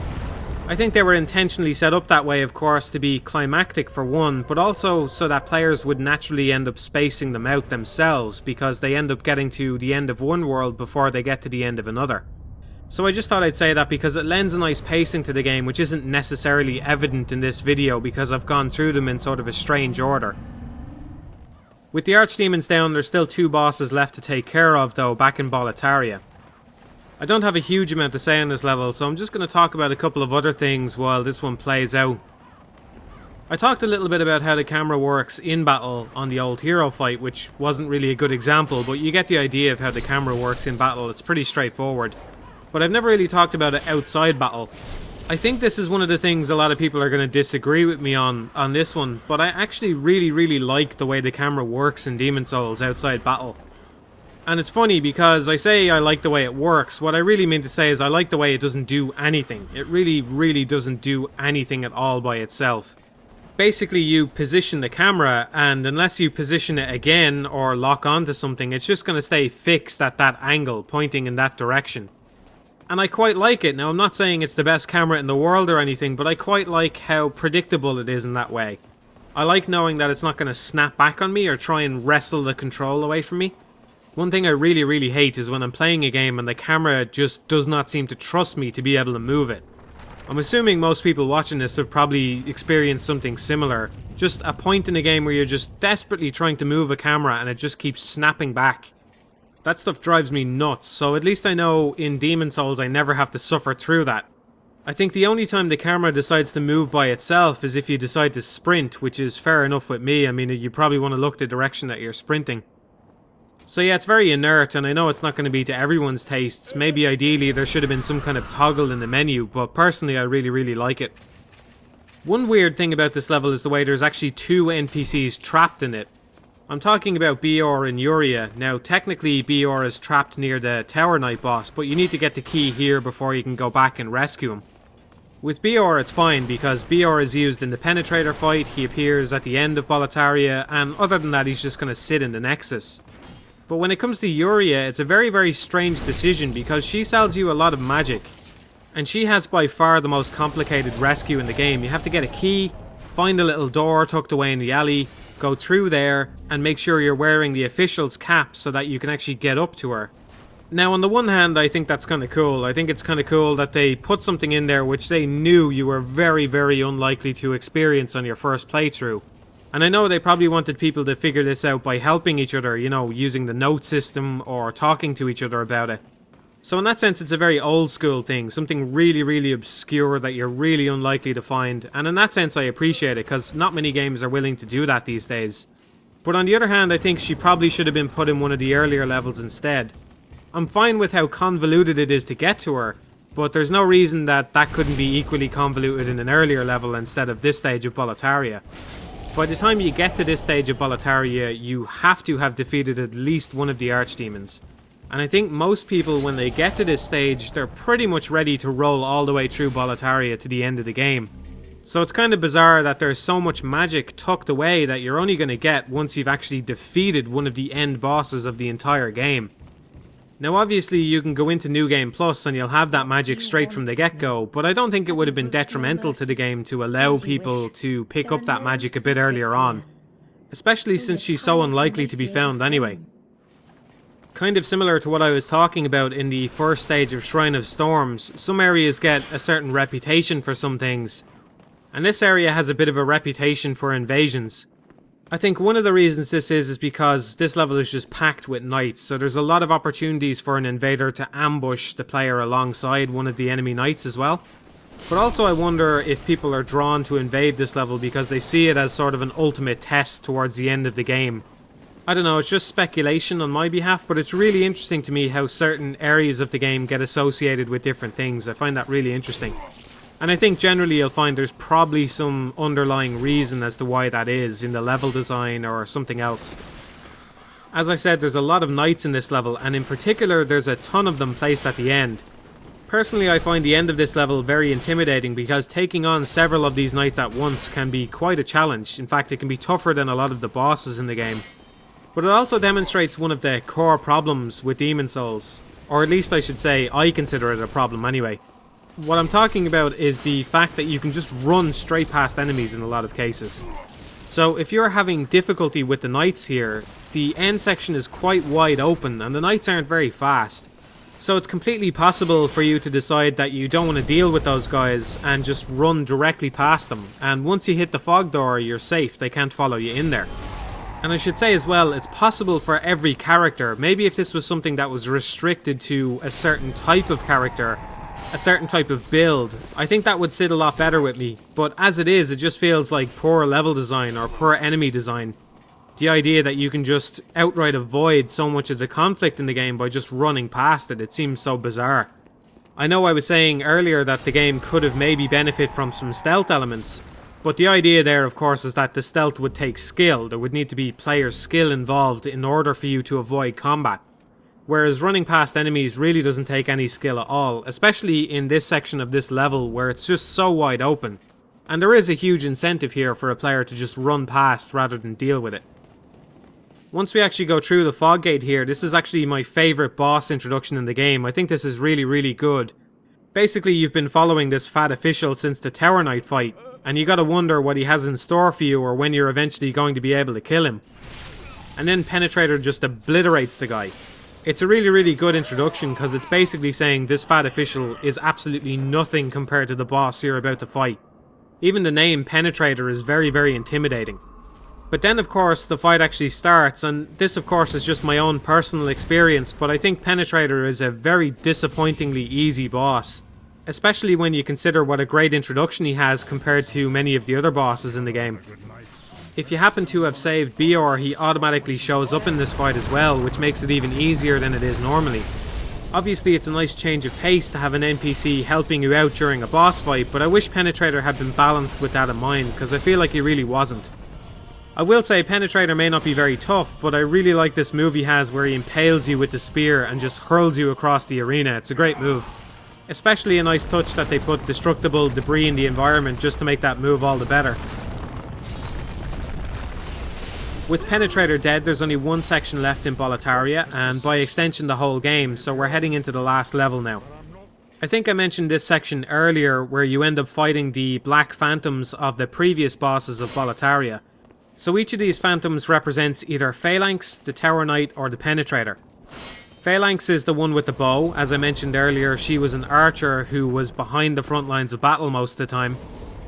I think they were intentionally set up that way, of course, to be climactic for one, but also so that players would naturally end up spacing them out themselves, because they end up getting to the end of one world before they get to the end of another. So I just thought I'd say that because it lends a nice pacing to the game, which isn't necessarily evident in this video because I've gone through them in sort of a strange order. With the Archdemons down, there's still 2 bosses left to take care of though, back in Boletaria. I don't have a huge amount to say on this level, so I'm just going to talk about a couple of other things while this one plays out. I talked a little bit about how the camera works in battle on the old hero fight, which wasn't really a good example, but you get the idea of how the camera works in battle. It's pretty straightforward. But I've never really talked about it outside battle. I think this is one of the things a lot of people are going to disagree with me on this one, but I actually really like the way the camera works in Demon's Souls outside battle. And it's funny because I say I like the way it works, what I really mean to say is I like the way it doesn't do anything. It really doesn't do anything at all by itself. Basically you position the camera, and unless you position it again or lock onto something, it's just going to stay fixed at that angle, pointing in that direction. And I quite like it. Now I'm not saying it's the best camera in the world or anything, but I quite like how predictable it is in that way. I like knowing that it's not going to snap back on me or try and wrestle the control away from me. One thing I really hate is when I'm playing a game and the camera just does not seem to trust me to be able to move it. I'm assuming most people watching this have probably experienced something similar. Just a point in a game where you're just desperately trying to move a camera and it just keeps snapping back. That stuff drives me nuts, so at least I know in Demon's Souls I never have to suffer through that. I think the only time the camera decides to move by itself is if you decide to sprint, which is fair enough with me. I mean, you probably want to look the direction that you're sprinting. So yeah, it's very inert, and I know it's not going to be to everyone's tastes. Maybe ideally there should have been some kind of toggle in the menu, but personally I really like it. One weird thing about this level is the way there's actually 2 NPCs trapped in it. I'm talking about Bior and Yuria. Now technically Bior is trapped near the Tower Knight boss, but you need to get the key here before you can go back and rescue him. With Bior it's fine, because Bior is used in the Penetrator fight, he appears at the end of Boletaria, and other than that he's just going to sit in the Nexus. But when it comes to Yuria, it's a very strange decision because she sells you a lot of magic. And she has by far the most complicated rescue in the game. You have to get a key, find a little door tucked away in the alley, go through there, and make sure you're wearing the official's cap so that you can actually get up to her. Now on the one hand, I think that's kind of cool. I think it's kind of cool that they put something in there which they knew you were very unlikely to experience on your first playthrough. And I know they probably wanted people to figure this out by helping each other, you know, using the note system or talking to each other about it. So in that sense, it's a very old school thing, something really obscure that you're really unlikely to find. And in that sense, I appreciate it, because not many games are willing to do that these days. But on the other hand, I think she probably should have been put in one of the earlier levels instead. I'm fine with how convoluted it is to get to her, but there's no reason that couldn't be equally convoluted in an earlier level instead of this stage of Boletaria. By the time you get to this stage of Boletaria, you have to have defeated at least one of the Archdemons. And I think most people, when they get to this stage, they're pretty much ready to roll all the way through Boletaria to the end of the game. So it's kind of bizarre that there's so much magic tucked away that you're only going to get once you've actually defeated one of the end bosses of the entire game. Now obviously you can go into New Game Plus and you'll have that magic straight from the get-go, but I don't think it would have been detrimental to the game to allow people to pick up that magic a bit earlier on. Especially since she's so unlikely to be found anyway. Kind of similar to what I was talking about in the first stage of Shrine of Storms, some areas get a certain reputation for some things. And this area has a bit of a reputation for invasions. I think one of the reasons this is because this level is just packed with knights, so there's a lot of opportunities for an invader to ambush the player alongside one of the enemy knights as well. But also I wonder if people are drawn to invade this level because they see it as sort of an ultimate test towards the end of the game. I don't know, it's just speculation on my behalf, but it's really interesting to me how certain areas of the game get associated with different things. I find that really interesting. And I think generally you'll find there's probably some underlying reason as to why that is in the level design or something else. As I said, there's a lot of knights in this level, and in particular there's a ton of them placed at the end. Personally, I find the end of this level very intimidating because taking on several of these knights at once can be quite a challenge. In fact, it can be tougher than a lot of the bosses in the game. But it also demonstrates one of the core problems with Demon Souls. Or at least I should say, I consider it a problem anyway. What I'm talking about is the fact that you can just run straight past enemies in a lot of cases. So if you're having difficulty with the knights here, the end section is quite wide open and the knights aren't very fast. So it's completely possible for you to decide that you don't want to deal with those guys and just run directly past them. And once you hit the fog door, you're safe, they can't follow you in there. And I should say as well, it's possible for every character. Maybe if this was something that was restricted to a certain type of character, a certain type of build, I think that would sit a lot better with me. But as it is, it just feels like poor level design or poor enemy design. The idea that you can just outright avoid so much of the conflict in the game by just running past it, it seems so bizarre. I know I was saying earlier that the game could have maybe benefit from some stealth elements, but the idea there of course is that the stealth would take skill. There would need to be player skill involved in order for you to avoid combat. Whereas running past enemies really doesn't take any skill at all, especially in this section of this level where it's just so wide open. And there is a huge incentive here for a player to just run past rather than deal with it. Once we actually go through the fog gate here, this is actually my favourite boss introduction in the game. I think this is really good. Basically, you've been following this fat official since the Tower Knight fight, and you gotta wonder what he has in store for you or when you're eventually going to be able to kill him. And then Penetrator just obliterates the guy. It's a really good introduction because it's basically saying this fat official is absolutely nothing compared to the boss you're about to fight. Even the name Penetrator is very intimidating. But then of course the fight actually starts, and this of course is just my own personal experience, but I think Penetrator is a very disappointingly easy boss. Especially when you consider what a great introduction he has compared to many of the other bosses in the game. If you happen to have saved Bior, he automatically shows up in this fight as well, which makes it even easier than it is normally. Obviously it's a nice change of pace to have an NPC helping you out during a boss fight, but I wish Penetrator had been balanced with that in mind, because I feel like he really wasn't. I will say Penetrator may not be very tough, but I really like this move he has where he impales you with the spear and just hurls you across the arena. It's a great move. Especially a nice touch that they put destructible debris in the environment just to make that move all the better. With Penetrator dead, there's only one section left in Boletaria, and by extension the whole game, so we're heading into the last level now. I think I mentioned this section earlier where you end up fighting the black phantoms of the previous bosses of Boletaria. So each of these phantoms represents either Phalanx, the Tower Knight, or the Penetrator. Phalanx is the one with the bow. As I mentioned earlier, she was an archer who was behind the front lines of battle most of the time.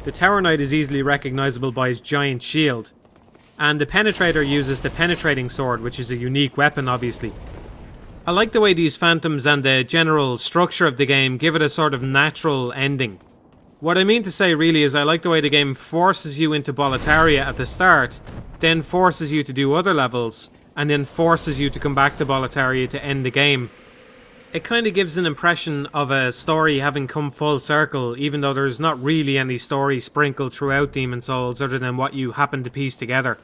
The Tower Knight is easily recognisable by his giant shield. And the Penetrator uses the penetrating sword, which is a unique weapon obviously. I like the way these phantoms and the general structure of the game give it a sort of natural ending. What I mean to say really is I like the way the game forces you into Boletaria at the start, then forces you to do other levels, and then forces you to come back to Boletaria to end the game. It kind of gives an impression of a story having come full circle, even though there's not really any story sprinkled throughout Demon Souls other than what you happen to piece together.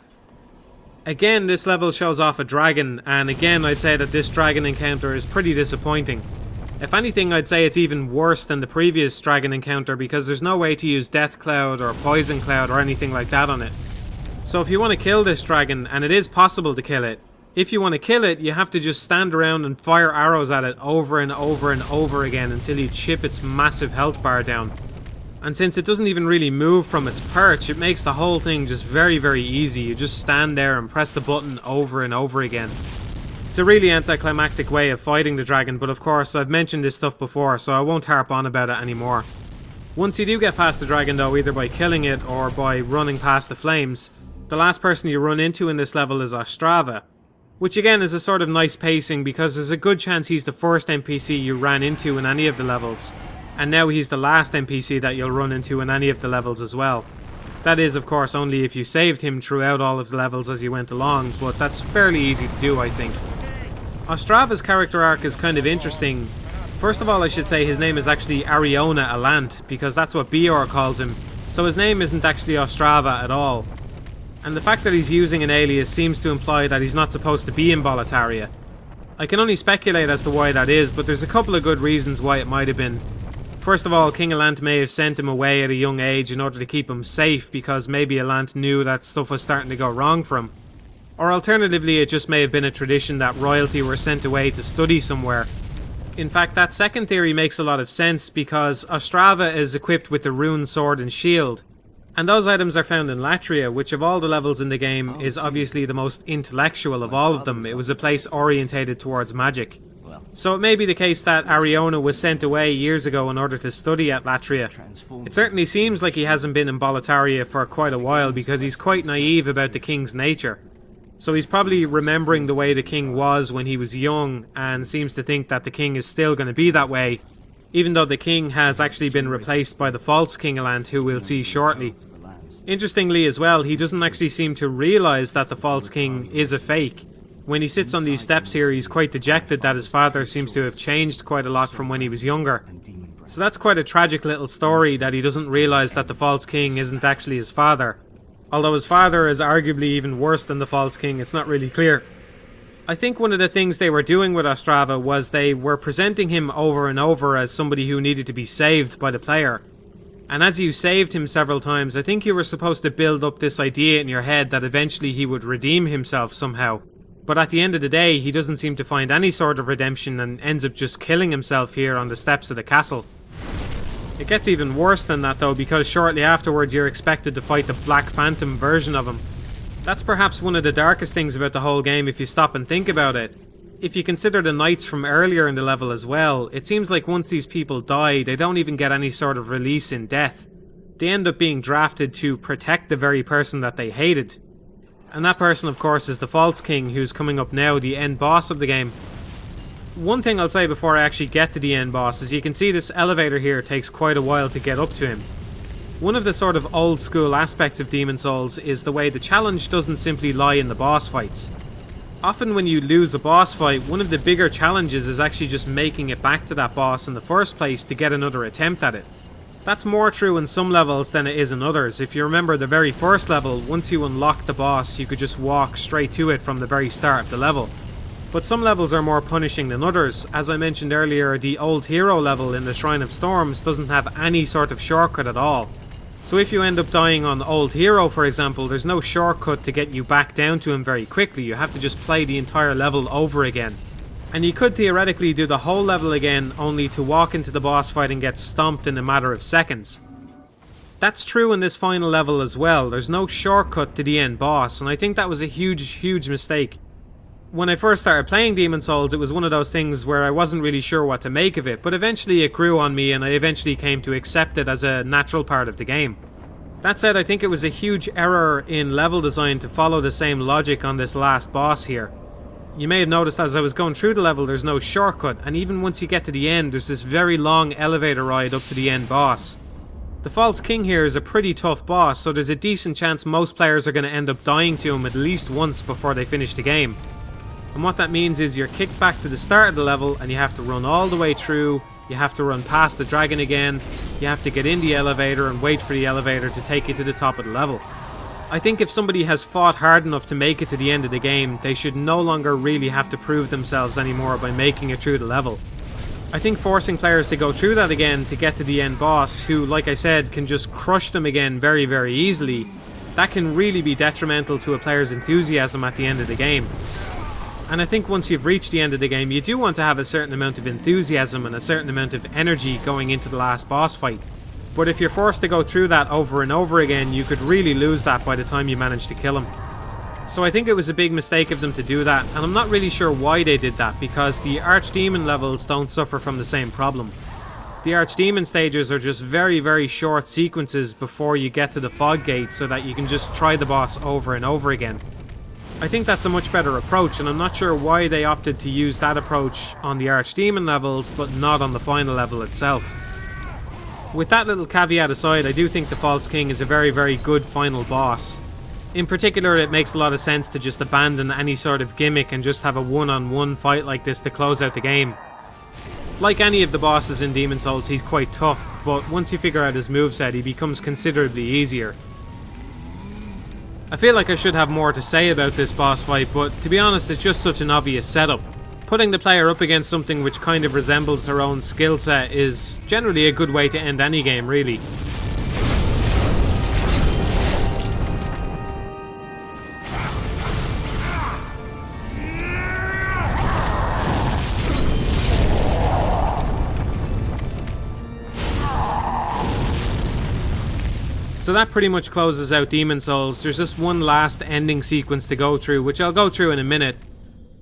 Again, this level shows off a dragon, and again I'd say that this dragon encounter is pretty disappointing. If anything, I'd say it's even worse than the previous dragon encounter because there's no way to use Death Cloud or Poison Cloud or anything like that on it. So if you want to kill this dragon, and it is possible to kill it, if you want to kill it, you have to just stand around and fire arrows at it over and over again until you chip its massive health bar down. And since it doesn't even really move from its perch, it makes the whole thing just very easy. You just stand there and press the button over and over again. It's a really anticlimactic way of fighting the dragon, but of course I've mentioned this stuff before, so I won't harp on about it anymore. Once you do get past the dragon though, either by killing it or by running past the flames, the last person you run into in this level is Astraea, which again is a sort of nice pacing because there's a good chance he's the first NPC you ran into in any of the levels, and now he's the last NPC that you'll run into in any of the levels as well. That is of course only if you saved him throughout all of the levels as you went along, but that's fairly easy to do I think. Astraea's character arc is kind of interesting. First of all, I should say his name is actually Ariona Alant, because that's what Bior calls him, so his name isn't actually Ostrava at all. And the fact that he's using an alias seems to imply that he's not supposed to be in Boletaria. I can only speculate as to why that is, but there's a couple of good reasons why it might have been. First of all, King Alant may have sent him away at a young age in order to keep him safe, because maybe Alant knew that stuff was starting to go wrong for him. Or alternatively, it just may have been a tradition that royalty were sent away to study somewhere. In fact, that second theory makes a lot of sense, because Ostrava is equipped with the rune sword and shield. And those items are found in Latria, which of all the levels in the game is obviously the most intellectual of all of them. It was a place orientated towards magic. So it may be the case that Ariona was sent away years ago in order to study at Latria. It certainly seems like he hasn't been in Boletaria for quite a while, because he's quite naive about the king's nature. So he's probably remembering the way the king was when he was young, and seems to think that the king is still going to be that way, even though the king has actually been replaced by the false King Alant, who we'll see shortly. Interestingly as well, he doesn't actually seem to realise that the false king is a fake. When he sits on these steps here, he's quite dejected that his father seems to have changed quite a lot from when he was younger. So that's quite a tragic little story, that he doesn't realise that the false king isn't actually his father. Although his father is arguably even worse than the false king, it's not really clear. I think one of the things they were doing with Ostrava was they were presenting him over and over as somebody who needed to be saved by the player. And as you saved him several times, I think you were supposed to build up this idea in your head that eventually he would redeem himself somehow. But at the end of the day, he doesn't seem to find any sort of redemption and ends up just killing himself here on the steps of the castle. It gets even worse than that though, because shortly afterwards you're expected to fight the Black Phantom version of him. That's perhaps one of the darkest things about the whole game if you stop and think about it. If you consider the knights from earlier in the level as well, it seems like once these people die, they don't even get any sort of release in death. They end up being drafted to protect the very person that they hated. And that person, of course, is the False King, who's coming up now, the end boss of the game. One thing I'll say before I actually get to the end boss is you can see this elevator here takes quite a while to get up to him. One of the sort of old school aspects of Demon's Souls is the way the challenge doesn't simply lie in the boss fights. Often when you lose a boss fight, one of the bigger challenges is actually just making it back to that boss in the first place to get another attempt at it. That's more true in some levels than it is in others. If you remember the very first level, once you unlocked the boss, you could just walk straight to it from the very start of the level. But some levels are more punishing than others. As I mentioned earlier, the Old Hero level in the Shrine of Storms doesn't have any sort of shortcut at all. So if you end up dying on Old Hero, for example, there's no shortcut to get you back down to him very quickly. You have to just play the entire level over again. And you could theoretically do the whole level again, only to walk into the boss fight and get stomped in a matter of seconds. That's true in this final level as well. There's no shortcut to the end boss, and I think that was a huge mistake. When I first started playing Demon's Souls, it was one of those things where I wasn't really sure what to make of it, but eventually it grew on me and I eventually came to accept it as a natural part of the game. That said, I think it was a huge error in level design to follow the same logic on this last boss here. You may have noticed as I was going through the level there's no shortcut, and even once you get to the end there's this very long elevator ride up to the end boss. The False King here is a pretty tough boss, so there's a decent chance most players are going to end up dying to him at least once before they finish the game. And what that means is you're kicked back to the start of the level and you have to run all the way through, you have to run past the dragon again, you have to get in the elevator and wait for the elevator to take you to the top of the level. I think if somebody has fought hard enough to make it to the end of the game, they should no longer really have to prove themselves anymore by making it through the level. I think forcing players to go through that again to get to the end boss, who, like I said, can just crush them again very easily, that can really be detrimental to a player's enthusiasm at the end of the game. And I think once you've reached the end of the game, you do want to have a certain amount of enthusiasm and a certain amount of energy going into the last boss fight. But if you're forced to go through that over and over again, you could really lose that by the time you manage to kill him. So I think it was a big mistake of them to do that, and I'm not really sure why they did that, because the Archdemon levels don't suffer from the same problem. The Archdemon stages are just very short sequences before you get to the fog gate, so that you can just try the boss over and over again. I think that's a much better approach, and I'm not sure why they opted to use that approach on the Archdemon levels, but not on the final level itself. With that little caveat aside, I do think the False King is a very good final boss. In particular, it makes a lot of sense to just abandon any sort of gimmick and just have a one-on-one fight like this to close out the game. Like any of the bosses in Demon's Souls, he's quite tough, but once you figure out his moveset, he becomes considerably easier. I feel like I should have more to say about this boss fight, but to be honest, it's just such an obvious setup. Putting the player up against something which kind of resembles their own skill set is generally a good way to end any game, really. So that pretty much closes out Demon's Souls. There's just one last ending sequence to go through, which I'll go through in a minute.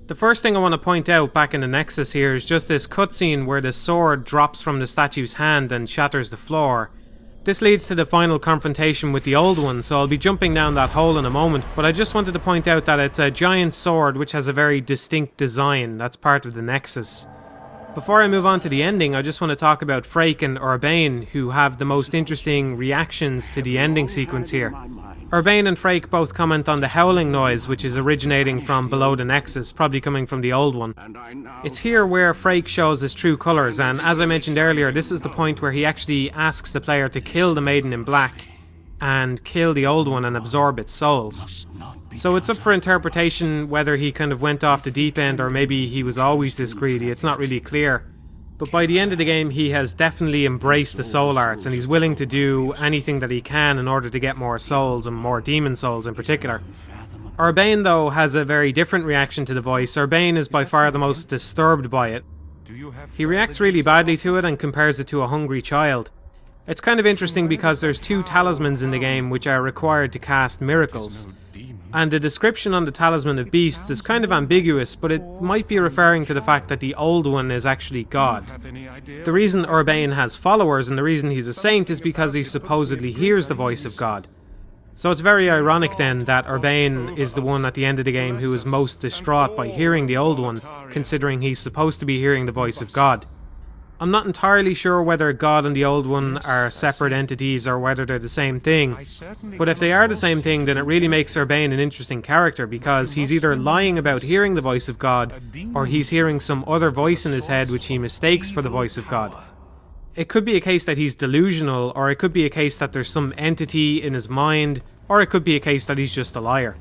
The first thing I want to point out back in the Nexus here is just this cutscene where the sword drops from the statue's hand and shatters the floor. This leads to the final confrontation with the old one, so I'll be jumping down that hole in a moment, but I just wanted to point out that it's a giant sword which has a very distinct design. That's part of the Nexus. Before I move on to the ending, I just want to talk about Frake and Urbane, who have the most interesting reactions to the ending sequence here. Urbane and Frake both comment on the howling noise, which is originating from below the Nexus, probably coming from the old one. It's here where Frake shows his true colours, and as I mentioned earlier, this is the point where he actually asks the player to kill the Maiden in Black and kill the old one and absorb its souls. So it's up for interpretation whether he kind of went off the deep end or maybe he was always this greedy. It's not really clear. But by the end of the game, he has definitely embraced the soul arts and he's willing to do anything that he can in order to get more souls and more demon souls in particular. Urbane, though, has a very different reaction to the voice. Urbane is by far the most disturbed by it. He reacts really badly to it and compares it to a hungry child. It's kind of interesting because there's two talismans in the game which are required to cast miracles. And the description on the Talisman of Beasts is kind of ambiguous, but it might be referring to the fact that the old one is actually God. The reason Urbane has followers and the reason he's a saint is because he supposedly hears the voice of God. So it's very ironic then that Urbane is the one at the end of the game who is most distraught by hearing the old one, considering he's supposed to be hearing the voice of God. I'm not entirely sure whether God and the old one are separate entities or whether they're the same thing, but if they are the same thing, then it really makes Urbane an interesting character because he's either lying about hearing the voice of God or he's hearing some other voice in his head which he mistakes for the voice of God. It could be a case that he's delusional, or it could be a case that there's some entity in his mind, or it could be a case that he's just a liar.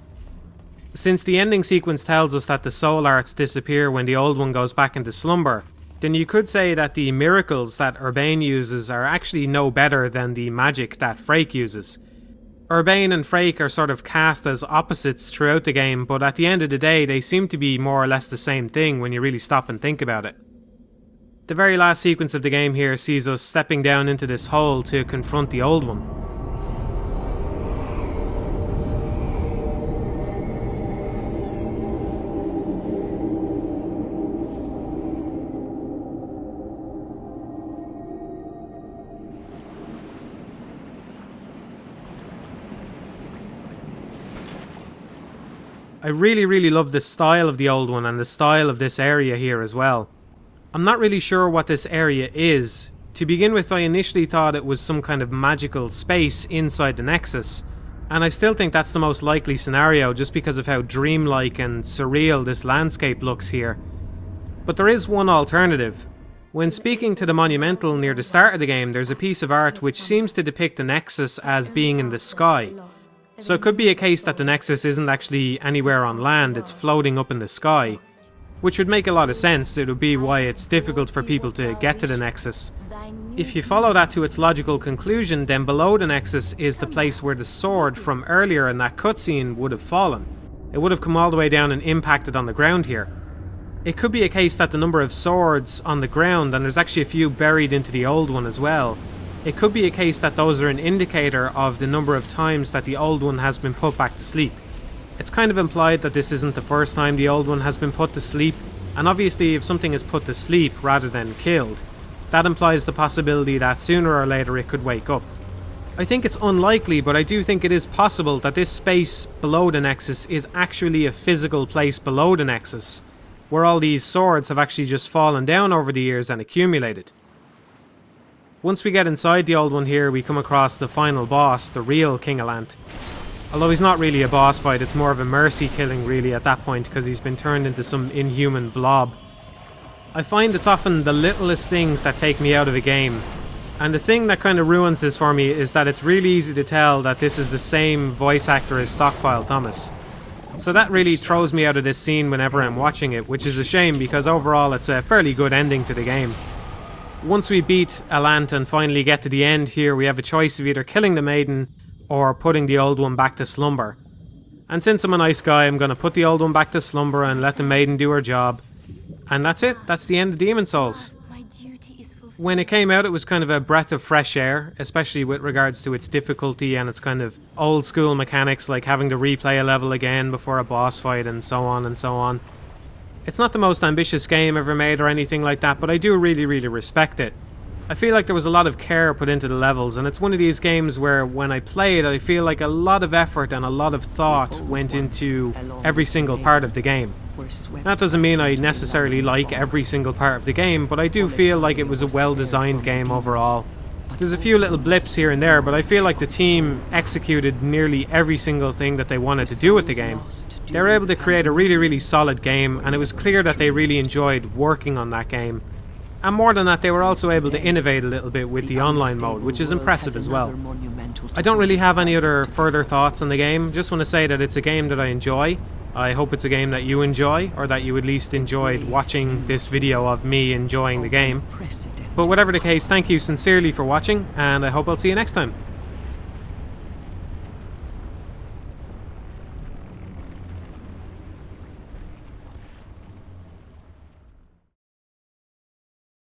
Since the ending sequence tells us that the soul arts disappear when the old one goes back into slumber, then you could say that the miracles that Urbane uses are actually no better than the magic that Frake uses. Urbane and Frake are sort of cast as opposites throughout the game, but at the end of the day they seem to be more or less the same thing when you really stop and think about it. The very last sequence of the game here sees us stepping down into this hole to confront the old one. I really love the style of the old one and the style of this area here as well. I'm not really sure what this area is. To begin with, I initially thought it was some kind of magical space inside the Nexus, and I still think that's the most likely scenario just because of how dreamlike and surreal this landscape looks here. But there is one alternative. When speaking to the Monumental near the start of the game, there's a piece of art which seems to depict the Nexus as being in the sky. So it could be a case that the Nexus isn't actually anywhere on land, it's floating up in the sky. Which would make a lot of sense. It would be why it's difficult for people to get to the Nexus. If you follow that to its logical conclusion, then below the Nexus is the place where the sword from earlier in that cutscene would have fallen. It would have come all the way down and impacted on the ground here. It could be a case that the number of swords on the ground, and there's actually a few buried into the old one as well, it could be a case that those are an indicator of the number of times that the old one has been put back to sleep. It's kind of implied that this isn't the first time the old one has been put to sleep, and obviously if something is put to sleep rather than killed, that implies the possibility that sooner or later it could wake up. I think it's unlikely, but I do think it is possible that this space below the Nexus is actually a physical place below the Nexus, where all these swords have actually just fallen down over the years and accumulated. Once we get inside the old one here, we come across the final boss, the real King Alant. Although he's not really a boss fight, it's more of a mercy killing really at that point because he's been turned into some inhuman blob. I find it's often the littlest things that take me out of a game. And the thing that kind of ruins this for me is that it's really easy to tell that this is the same voice actor as Stockpile Thomas. So that really throws me out of this scene whenever I'm watching it, which is a shame because overall it's a fairly good ending to the game. Once we beat Alant and finally get to the end here, we have a choice of either killing the Maiden or putting the old one back to slumber. And since I'm a nice guy, I'm going to put the old one back to slumber and let the Maiden do her job. And that's it. That's the end of Demon Souls. When it came out, it was kind of a breath of fresh air, especially with regards to its difficulty and its kind of old school mechanics like having to replay a level again before a boss fight and so on and so on. It's not the most ambitious game ever made or anything like that, but I do really, really respect it. I feel like there was a lot of care put into the levels, and it's one of these games where when I play it, I feel like a lot of effort and a lot of thought went into every single part of the game. That doesn't mean I necessarily like every single part of the game, but I do feel like it was a well-designed game overall. There's a few little blips here and there, but I feel like the team executed nearly every single thing that they wanted to do with the game. They were able to create a really, really solid game, and it was clear that they really enjoyed working on that game. And more than that, they were also able to innovate a little bit with the online mode, which is impressive as well. I don't really have any other further thoughts on the game. Just want to say that it's a game that I enjoy. I hope it's a game that you enjoy, or that you at least enjoyed watching this video of me enjoying the game. But whatever the case, thank you sincerely for watching, and I hope I'll see you next time.